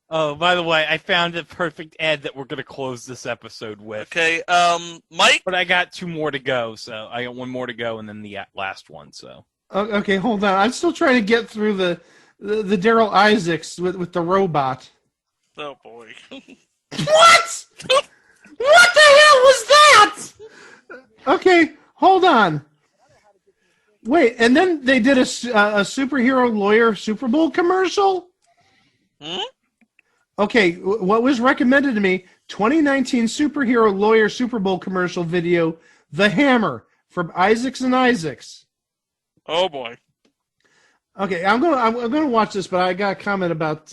E: Oh, by the way, I found the perfect ad that we're going to close this episode with.
F: Okay, Mike.
E: But I got 2 more to go, so I got 1 more to go, and then the last one. So.
B: Okay, hold on. I'm still trying to get through the Daryl Isaacs with the robot.
F: Oh boy.
B: What? What the hell was that? Okay, hold on. Wait, and then they did a superhero lawyer Super Bowl commercial? Okay, what was recommended to me, 2019 superhero lawyer Super Bowl commercial video, The Hammer, from Isaacs and Isaacs.
F: Oh boy.
B: Okay, I'm gonna watch this, but I got a comment about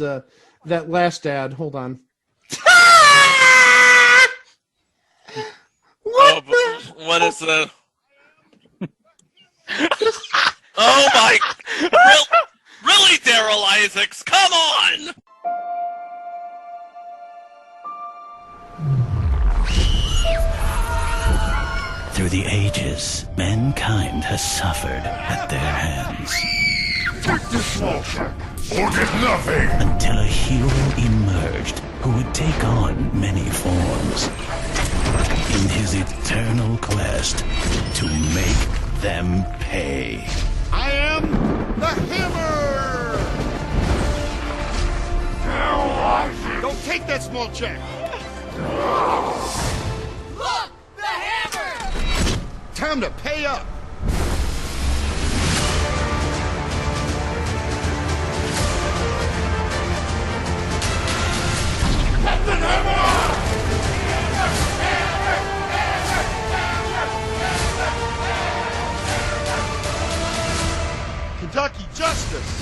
B: that last ad. Hold on.
F: What is the? Oh my! Really, Daryl Isaacs? Come on!
S: Through the ages, mankind has suffered at their hands.
J: Take this small check, or get nothing!
S: Until a hero emerged who would take on many forms in his eternal quest to make them pay.
J: I am the Hammer! Don't take that small check!
I: Look! The hammer!
J: Time to pay up! Captain Hammer! Kentucky Justice!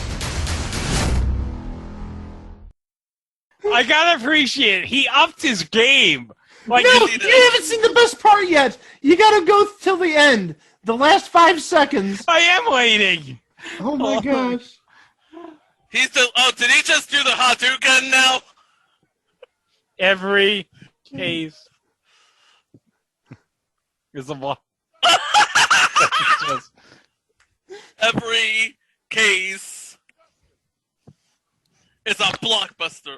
E: I I gotta appreciate it. He upped his game. Like,
B: no, you haven't seen the best part yet. You gotta go till the end. The last 5 seconds.
E: I am waiting.
B: Oh my gosh.
F: Did he just do the Hadouken now?
E: Every case is a block.
F: Every case is a blockbuster.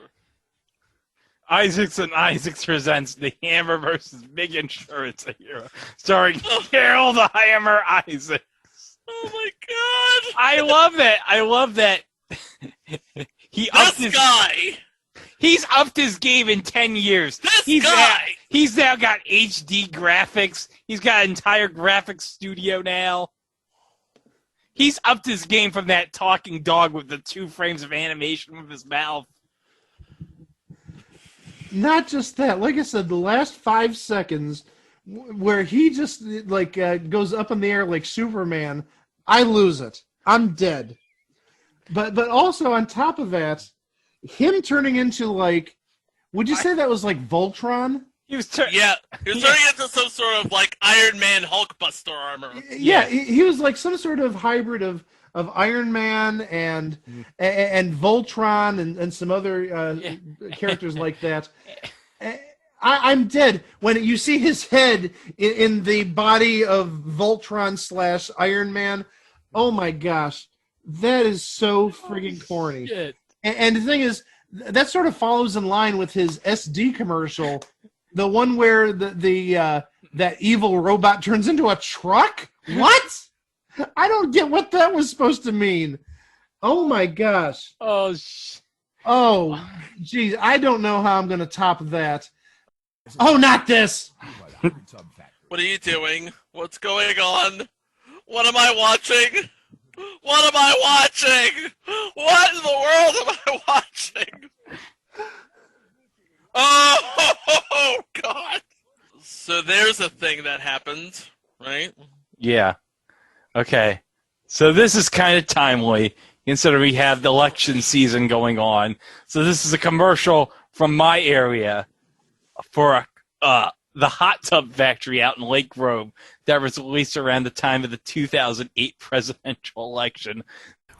E: Isaacs and Isaacs presents The Hammer versus Big Insurance Hero, starring Carol the Hammer Isaacs.
F: Oh my god!
E: I love that. I love that. He's upped his game in 10 years. He's now got HD graphics. He's got an entire graphics studio now. He's upped his game from that talking dog with the 2 frames of animation with his mouth.
B: Not just that. Like I said, the last 5 seconds where he just goes up in the air like Superman, I lose it. I'm dead. But also on top of that, him turning into would you say that was like Voltron?
E: He was turning
F: into some sort of Iron Man Hulkbuster armor.
B: Yeah, he was like some sort of hybrid of Iron Man and Voltron and some other characters like that. I'm dead when you see his head in the body of Voltron / Iron Man. Oh my gosh, that is so friggin' corny.
E: Shit.
B: And the thing is, that sort of follows in line with his SD commercial, the one where that evil robot turns into a truck. What? I don't get what that was supposed to mean. Oh my gosh.
E: Oh,
B: geez. I don't know how I'm going to top that. Oh, not this.
F: What are you doing? What's going on? What am I watching? What am I watching? What in the world am I watching? Oh, God. So there's a thing that happened, right?
E: Yeah. Okay. So this is kind of timely, considering we have the election season going on. So this is a commercial from my area for the hot tub factory out in Lake Grove that was released around the time of the 2008 presidential election.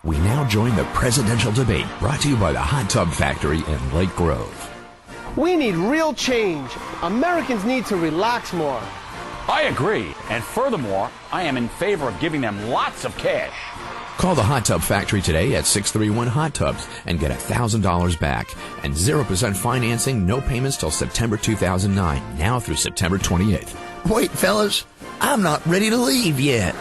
O: We now join the presidential debate brought to you by the Hot Tub Factory in Lake Grove.
R: We need real change. Americans need to relax more.
A: I agree. And furthermore, I am in favor of giving them lots of cash.
O: Call the Hot Tub Factory today at 631-HOT-TUBS and get $1,000 back. And 0% financing, no payments till September 2009, now through September 28th.
V: Wait, fellas, I'm not ready to leave yet.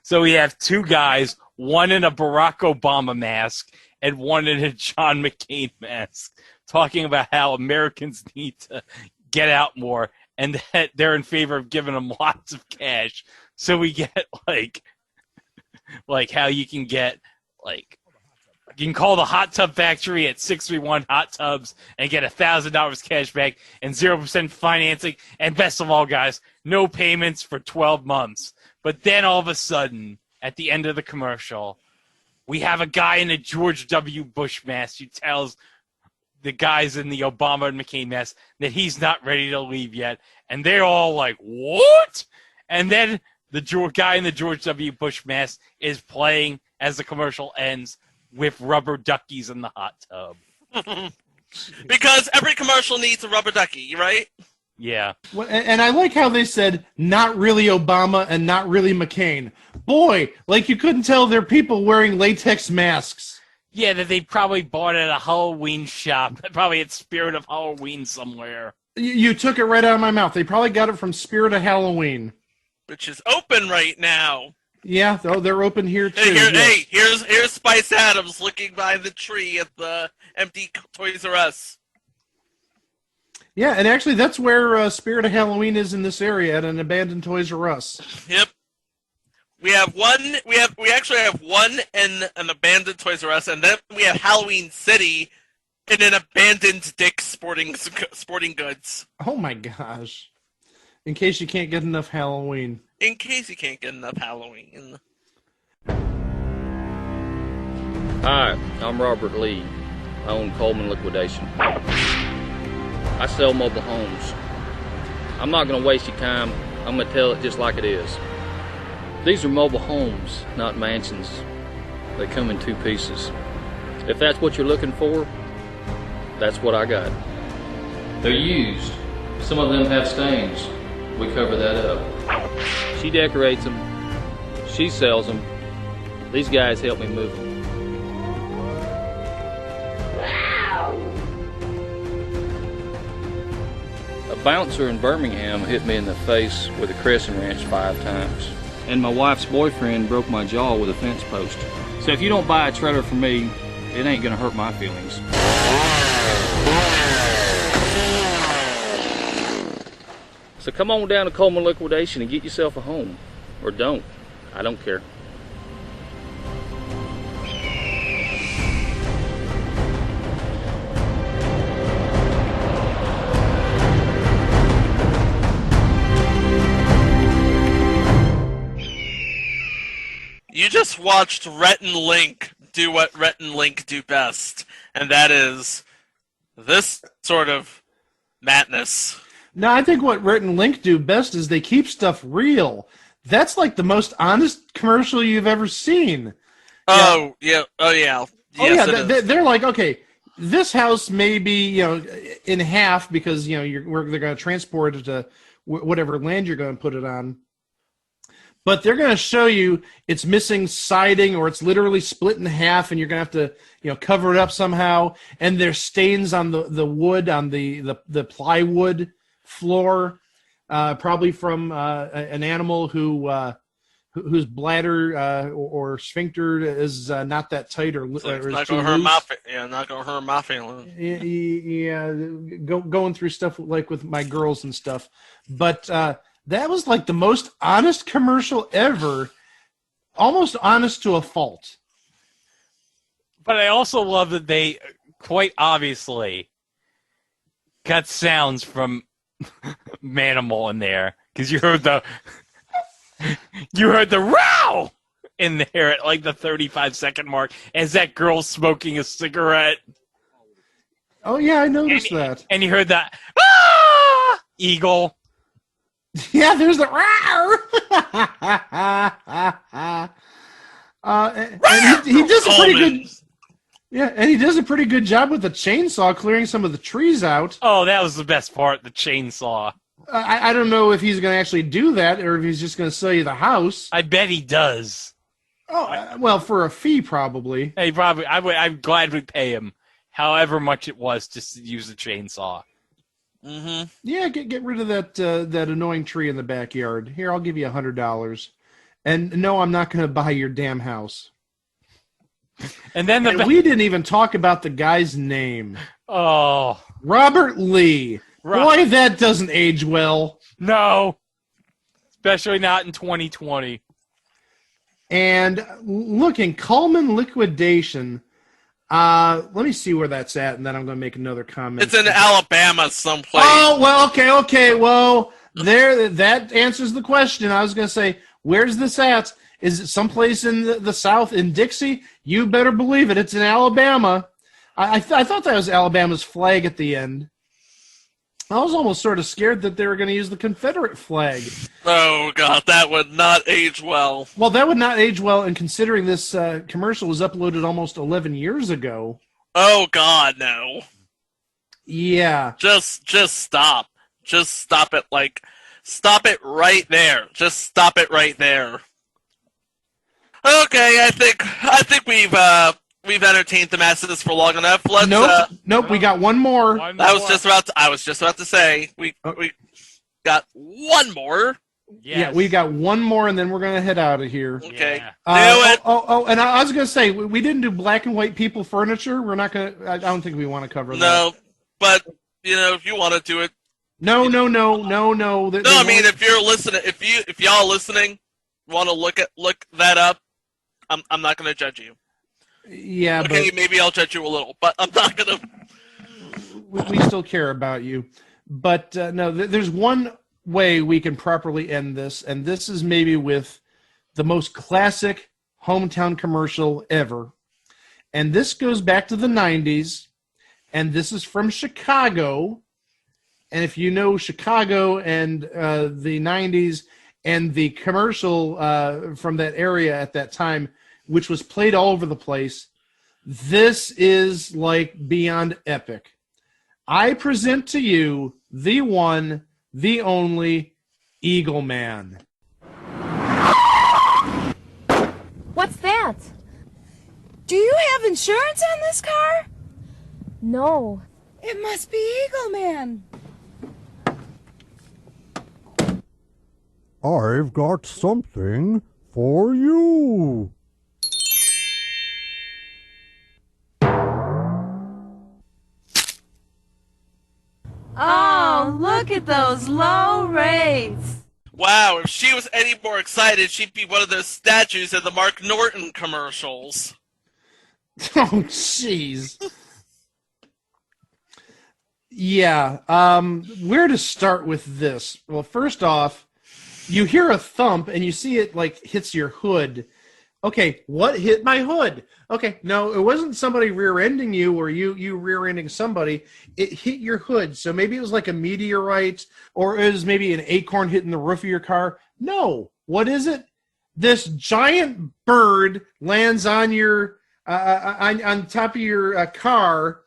E: So we have 2 guys, one in a Barack Obama mask and one in a John McCain mask, talking about how Americans need to get out more and that they're in favor of giving them lots of cash. So we get like how you can get you can call the Hot Tub Factory at 631-HOT-TUBS and get $1,000 cash back and 0% financing. And best of all, guys, no payments for 12 months. But then all of a sudden, at the end of the commercial, we have a guy in a George W. Bush mask who tells the guys in the Obama and McCain mask that he's not ready to leave yet. And they're all like, what? And then the guy in the George W. Bush mask is playing, as the commercial ends, with rubber duckies in the hot tub.
F: Because every commercial needs a rubber ducky, right?
E: Yeah.
B: Well, and I like how they said, not really Obama and not really McCain. Boy, like you couldn't tell they're people wearing latex masks.
E: Yeah, that they probably bought at a Halloween shop. Probably at Spirit of Halloween somewhere.
B: You took it right out of my mouth. They probably got it from Spirit of Halloween.
F: Which is open right now.
B: Yeah, they're open here too.
F: Hey, here's Spice Adams looking by the tree at the empty Toys R Us.
B: Yeah, and actually that's where Spirit of Halloween is in this area, at an abandoned Toys R Us.
F: Yep. We actually have one in an abandoned Toys R Us, and then we have Halloween City in an abandoned Dick's Sporting Goods.
B: Oh my gosh. In case you can't get enough Halloween.
F: In case you can't get enough Halloween.
T: Hi, I'm Robert Lee. I own Coleman Liquidation. I sell mobile homes. I'm not going to waste your time. I'm going to tell it just like it is. These are mobile homes, not mansions. They come in 2 pieces. If that's what you're looking for, that's what I got. They're used. Some of them have stains. We cover that up. She decorates them. She sells them. These guys help me move them. A bouncer in Birmingham hit me in the face with a crescent wrench 5 times. And my wife's boyfriend broke my jaw with a fence post. So if you don't buy a trailer from me, it ain't gonna hurt my feelings. So come on down to Coleman Liquidation and get yourself a home. Or don't. I don't care.
F: You just watched Rhett and Link do what Rhett and Link do best, and that is this sort of madness.
B: No, I think what Rhett and Link do best is they keep stuff real. That's like the most honest commercial you've ever seen.
F: Oh, yeah. Oh, yeah. Yes,
B: They're like, okay, this house may be, in half because, they're going to transport it to whatever land you're going to put it on. But they're going to show you it's missing siding or it's literally split in half and you're going to have to, cover it up somehow. And there's stains on the wood, on the plywood floor, probably from an animal whose bladder or sphincter is not that tight or
F: it's
B: not
F: not
B: going
F: to hurt not going to hurt my feelings.
B: Yeah, going through stuff like with my girls and stuff. But that was like the most honest commercial ever, almost honest to a fault.
E: But I also love that they quite obviously got sounds from Manimal in there because you heard the row in there at like the 35-second mark as that girl's smoking a cigarette.
B: Oh yeah, I noticed that.
E: And you heard that eagle.
B: Yeah, there's the and he does a pretty good. Yeah, and he does a pretty good job with the chainsaw clearing some of the trees out.
E: Oh, that was the best part, the chainsaw.
B: I don't know if he's going to actually do that or if he's just going to sell you the house.
E: I bet he does.
B: Oh, well, for a fee, probably.
E: Hey, probably. I'm glad we pay him, however much it was, just to use the chainsaw.
F: Mm-hmm.
B: Yeah, get rid of that annoying tree in the backyard. Here, I'll give you $100. And no, I'm not going to buy your damn house.
E: And then
B: we didn't even talk about the guy's name.
E: Oh,
B: Robert Lee. Boy, that doesn't age well.
E: No, especially not in 2020.
B: And look, in Coleman Liquidation. Let me see where that's at, and then I'm going to make another comment.
F: It's in Alabama someplace.
B: Oh, well, okay. Well, that answers the question. I was going to say, where's this at? Is it someplace in the South, in Dixie? You better believe it. It's in Alabama. I thought that was Alabama's flag at the end. I was almost sort of scared that they were going to use the Confederate flag.
F: Oh, God, that would not age well.
B: Well, that would not age well, and considering this commercial was uploaded almost 11 years ago.
F: Oh, God, no.
B: Yeah.
F: Just stop. Just stop it, stop it right there. Just stop it right there. Okay, I think we've entertained the masses for long enough.
B: Nope. We got one more.
F: I was just about to say we got one more.
B: Yes. Yeah, we got one more, and then we're gonna head out of here.
F: Okay,
B: do it. And I was gonna say we didn't do black and white people furniture. We're not gonna. I don't think we want to cover that.
F: No, but if you want to do it.
B: No.
F: No, I mean if you're listening, if y'all listening want to look that up, I'm not gonna judge you.
B: Yeah.
F: Okay, maybe I'll judge you a little, but I'm not gonna.
B: We still care about you, but no. There's one way we can properly end this, and this is maybe with the most classic hometown commercial ever, And this goes back to the 90s, and this is from Chicago. And if you know Chicago and the 90s and the commercial from that area at that time, which was played all over the place, this is like beyond epic. I present to you the one, the only Eagle Man.
D: What's that? Do you have insurance on this car? No. It must be Eagle Man.
U: I've got something for you.
D: Oh, look at those low rates.
F: Wow, if she was any more excited, she'd be one of those statues in the Mark Norton commercials.
B: Oh, jeez. Yeah, where to start with this? Well, first off, you hear a thump and you see it like hits your hood. Okay, what hit my hood? Okay, no, it wasn't somebody rear-ending you or you rear-ending somebody. It hit your hood. So maybe it was like a meteorite, or it was maybe an acorn hitting the roof of your car. No, what is it? This giant bird lands on your on top of your car,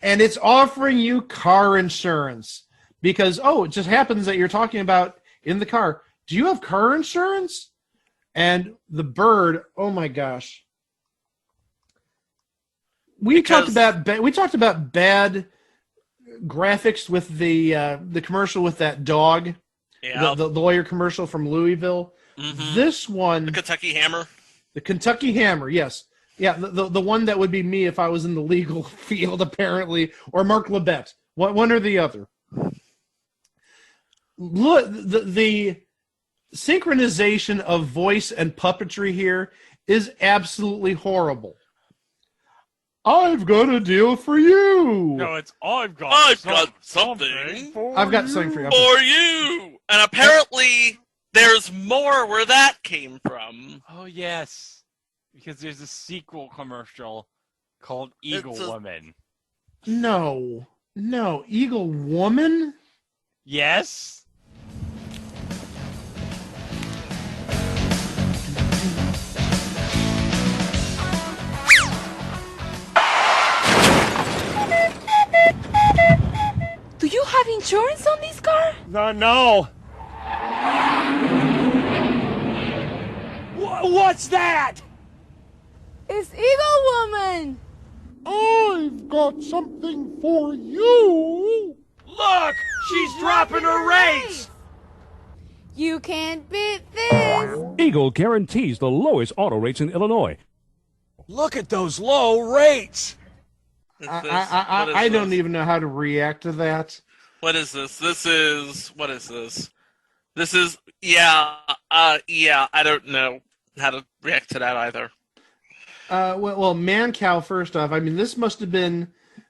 B: and it's offering you car insurance because it just happens that you're talking about in the car. Do you have car insurance? And the bird, oh my gosh. We talked about bad graphics with the commercial with that dog.
F: Yeah.
B: The lawyer commercial from Louisville.
F: Mm-hmm.
B: This one,
F: the Kentucky Hammer.
B: The Kentucky Hammer, yes. Yeah, the one that would be me if I was in the legal field, apparently, or Marc Lebet. One or the other. Look, the synchronization of voice and puppetry here is absolutely horrible. I've got a deal for you.
E: No, it's I've got something
F: for
B: I've got something for you.
F: For you. And apparently there's more where that came from.
E: Oh, yes. Because there's a sequel commercial called Eagle Woman.
B: No, Eagle Woman?
E: Yes.
D: Do you have insurance on this car?
Q: No. What's that?
D: It's Eagle Woman.
U: I've got something for you.
Q: Look, she's dropping her rates.
D: You can't beat this.
P: Eagle guarantees the lowest auto rates in Illinois.
Q: Look at those low rates.
B: I don't even know how to react to that.
F: What is this? What is this? This is, I don't know how to react to that either.
B: Well, Mancow, first off, I mean, this must have been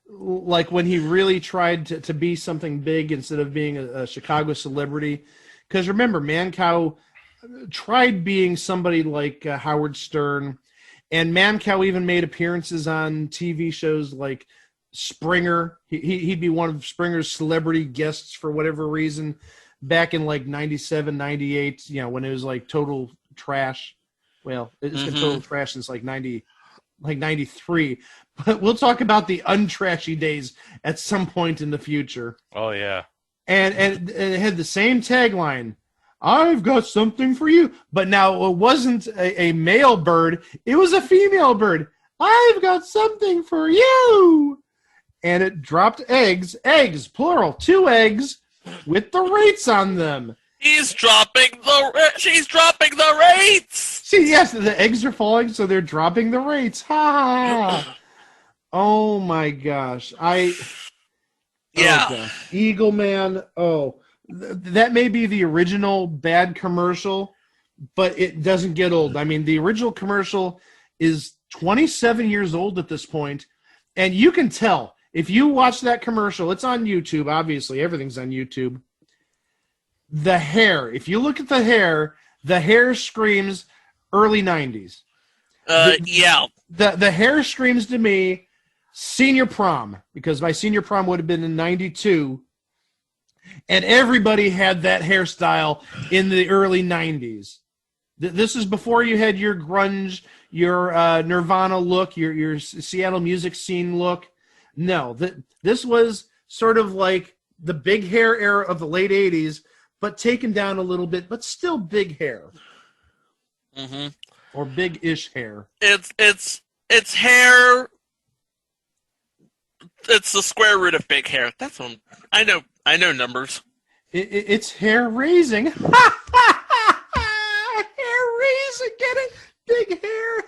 B: like when he really tried to be something big instead of being a Chicago celebrity. Because remember, Mancow tried being somebody like Howard Stern. And Mancow even made appearances on TV shows like Springer. He'd be one of Springer's celebrity guests for whatever reason back in like 97, 98, when it was like total trash. Well, it's been total trash since like 93. But we'll talk about the untrashy days at some point in the future.
E: Oh, yeah.
B: And it had the same tagline. I've got something for you. But now it wasn't a male bird. It was a female bird. I've got something for you. And it dropped eggs, plural, 2 eggs with the rates on them.
F: She's dropping the rates.
B: See, yes, the eggs are falling, so they're dropping the rates. Ha! Oh my gosh.
F: Yeah.
B: Eagle Man. Oh. That may be the original bad commercial, but it doesn't get old. I mean, the original commercial is 27 years old at this point, and you can tell. If you watch that commercial, it's on YouTube, obviously. Everything's on YouTube. The hair. If you look at the hair screams early 90s.
F: Yeah.
B: The hair screams to me senior prom, because my senior prom would have been in 92, and everybody had that hairstyle in the early 90s. This is before you had your grunge, your Nirvana look, your Seattle music scene look. No, this was sort of like the big hair era of the late 80s, but taken down a little bit, but still big hair.
F: Mm-hmm.
B: Or big-ish hair.
F: It's hair. It's the square root of big hair. That's what I know numbers.
B: It's hair raising. Hair raising, getting big hair.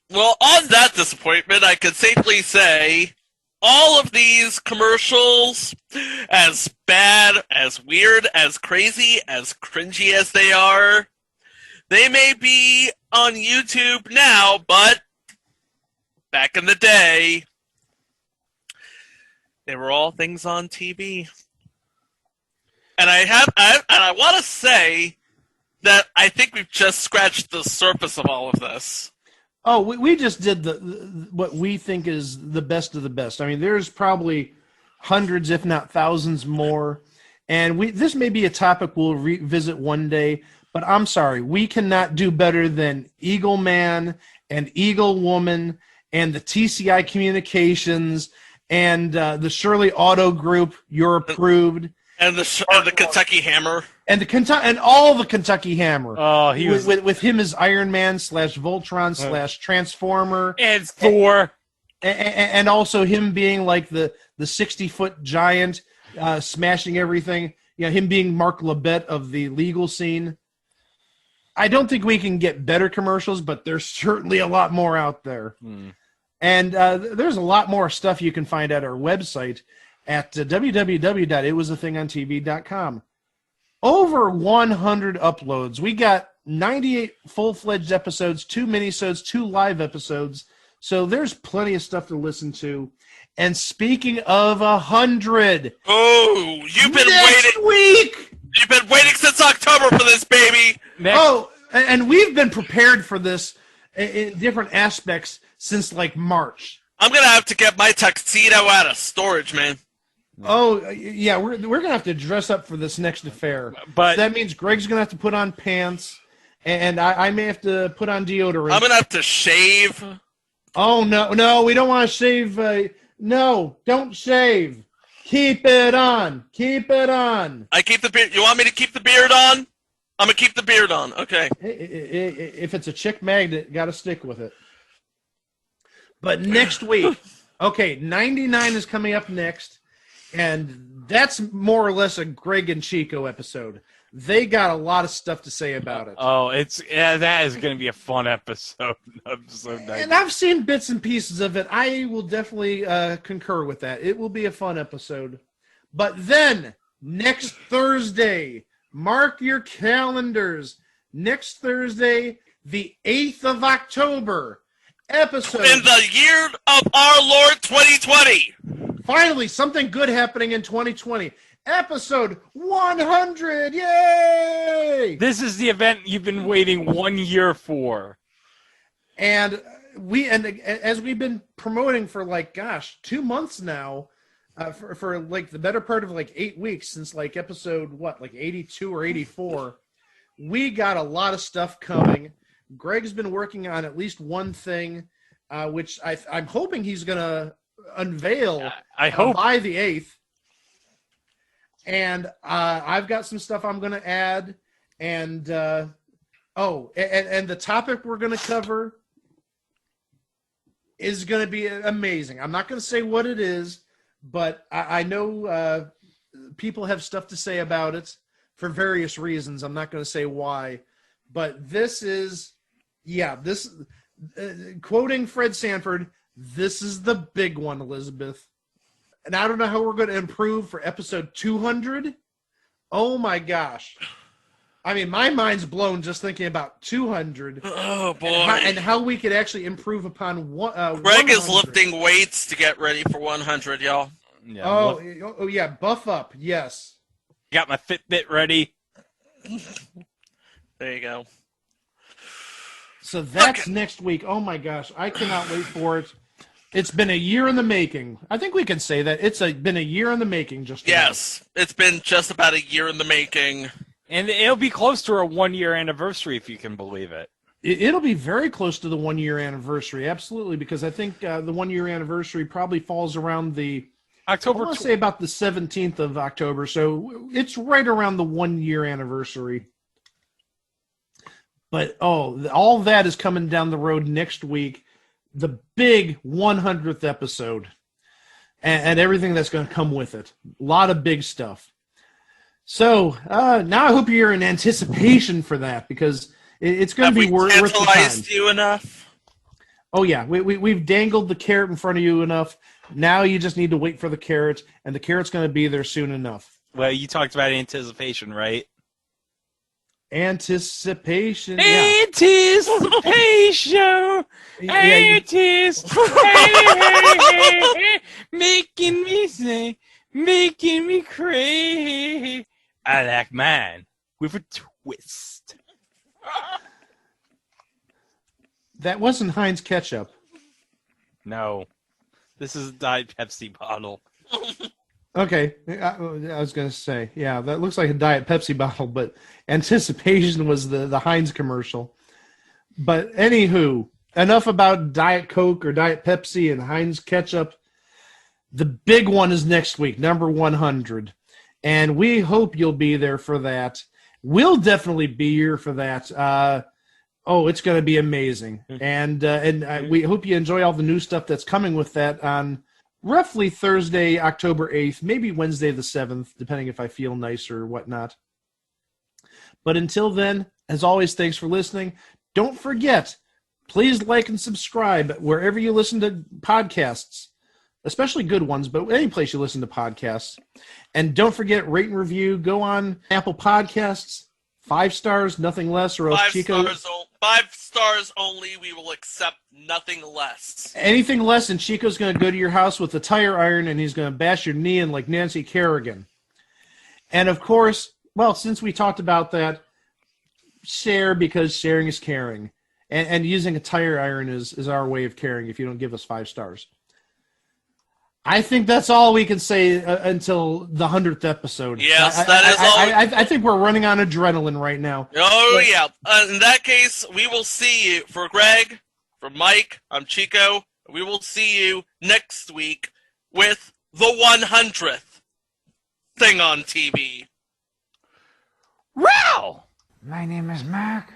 F: Well, on that disappointment, I could safely say all of these commercials, as bad, as weird, as crazy, as cringy as they are, they may be on YouTube now, but back in the day, they were all things on TV. And I want to say that I think we've just scratched the surface of all of this.
B: Oh, we just did what we think is the best of the best. I mean, there's probably hundreds, if not thousands more. And this may be a topic we'll revisit one day, but I'm sorry, we cannot do better than Eagle Man and Eagle Woman and the TCI Communications and the Shirley Auto Group, You're Approved.
F: And the Kentucky Hammer.
B: And all the Kentucky Hammer.
E: Oh, he was
B: with him as Iron Man / Voltron / Transformer
E: and Thor,
B: and also him being like the 60-foot giant, smashing everything. You know, him being Marc Labette of the legal scene. I don't think we can get better commercials, but there's certainly a lot more out there. And there's a lot more stuff you can find at our website at www.itwasathingontv.com. Over 100 uploads. We got 98 full-fledged episodes, 2 minisodes, 2 live episodes. So there's plenty of stuff to listen to. And speaking of 100,
F: oh, you've been waiting.
B: Week.
F: You've been waiting since October for this, baby.
B: Oh, and we've been prepared for this in different aspects since like March.
F: I'm gonna have to get my tuxedo out of storage, man.
B: Oh, yeah, we're going to have to dress up for this next affair.
E: But
B: so that means Greg's going to have to put on pants, and I may have to put on deodorant.
F: I'm going to have to shave.
B: Oh, no, we don't want to shave. No, don't shave. Keep it on. Keep it on.
F: I keep the beard. You want me to keep the beard on? I'm going to keep the beard on. Okay.
B: If it's a chick magnet, got to stick with it. But next week, okay, 99 is coming up next. And that's more or less a Greg and Chico episode. They got a lot of stuff to say about it.
E: Oh, that is going to be a fun episode.
B: And I've seen bits and pieces of it. I will definitely concur with that. It will be a fun episode. But then, next Thursday, mark your calendars. Next Thursday, the 8th of October, episode.
F: In the year of our Lord 2020.
B: Finally, something good happening in 2020. Episode 100! Yay!
E: This is the event you've been waiting 1 year for.
B: And as we've been promoting for 2 months now, for the better part of 8 weeks since episode 82 or 84, we got a lot of stuff coming. Greg's been working on at least one thing, which I'm hoping he's gonna unveil by the 8th. And I've got some stuff I'm going to add. And, and the topic we're going to cover is going to be amazing. I'm not going to say what it is, but I know people have stuff to say about it for various reasons. I'm not going to say why. But this is, quoting Fred Sanford, this is the big one, Elizabeth. And I don't know how we're going to improve for episode 200. Oh, my gosh. I mean, my mind's blown just thinking about 200.
F: Oh, boy.
B: And how we could actually improve upon
F: Greg
B: 100.
F: is lifting weights to get ready for 100, y'all.
B: Yeah, yeah, buff up, yes.
E: Got my Fitbit ready.
F: There you go.
B: So that's next week. Oh my gosh, I cannot wait for it. It's been a year in the making. I think we can say that. It's been a year in the making.
F: Yes, it's been just about a year in the making.
E: And it'll be close to our 1-year anniversary, if you can believe it.
B: It'll be very close to the 1-year anniversary, absolutely, because I think the 1-year anniversary probably falls around the
E: October.
B: I want to say about the 17th of October, so it's right around the 1-year anniversary. But all that is coming down the road next week. The big 100th episode and everything that's going to come with it. A lot of big stuff. So now I hope you're in anticipation for that, because it's going to be worth the time.
F: Tantalized you enough?
B: Oh, yeah. We've dangled the carrot in front of you enough. Now you just need to wait for the carrot, and the carrot's going to be there soon enough.
E: Well, you talked about anticipation, right?
B: Anticipation.
E: Anticipation. Anticipation. Making me say, making me crazy. I like mine with a twist.
B: That wasn't Heinz ketchup.
E: No. This is a Diet Pepsi bottle.
B: Okay, I was going to say, yeah, that looks like a Diet Pepsi bottle, but Anticipation was the Heinz commercial. But anywho, enough about Diet Coke or Diet Pepsi and Heinz ketchup. The big one is next week, number 100. And we hope you'll be there for that. We'll definitely be here for that. It's going to be amazing. And we hope you enjoy all the new stuff that's coming with that on roughly Thursday, October 8th, maybe Wednesday the 7th, depending if I feel nice or whatnot. But until then, as always, thanks for listening. Don't forget, please like and subscribe wherever you listen to podcasts, especially good ones, but any place you listen to podcasts. And don't forget, rate and review. Go on Apple Podcasts, 5 stars, nothing less, or else
F: 5
B: Chico...
F: 5 stars only. We will accept nothing less.
B: Anything less, and Chico's going to go to your house with a tire iron, and he's going to bash your knee in like Nancy Kerrigan. And, of course, well, since we talked about that, share, because sharing is caring. And using a tire iron is our way of caring if you don't give us 5 stars. I think that's all we can say until the 100th episode.
F: Yes, that is all.
B: I think we're running on adrenaline right now.
F: Oh, yeah. In that case, we will see you. For Greg, for Mike, I'm Chico. We will see you next week with the 100th thing on TV.
E: Wow!
C: My name is Marc,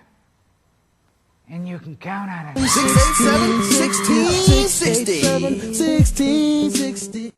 C: and you can count on it.
I: 6, 8, 7, 16, 60. 16, 60.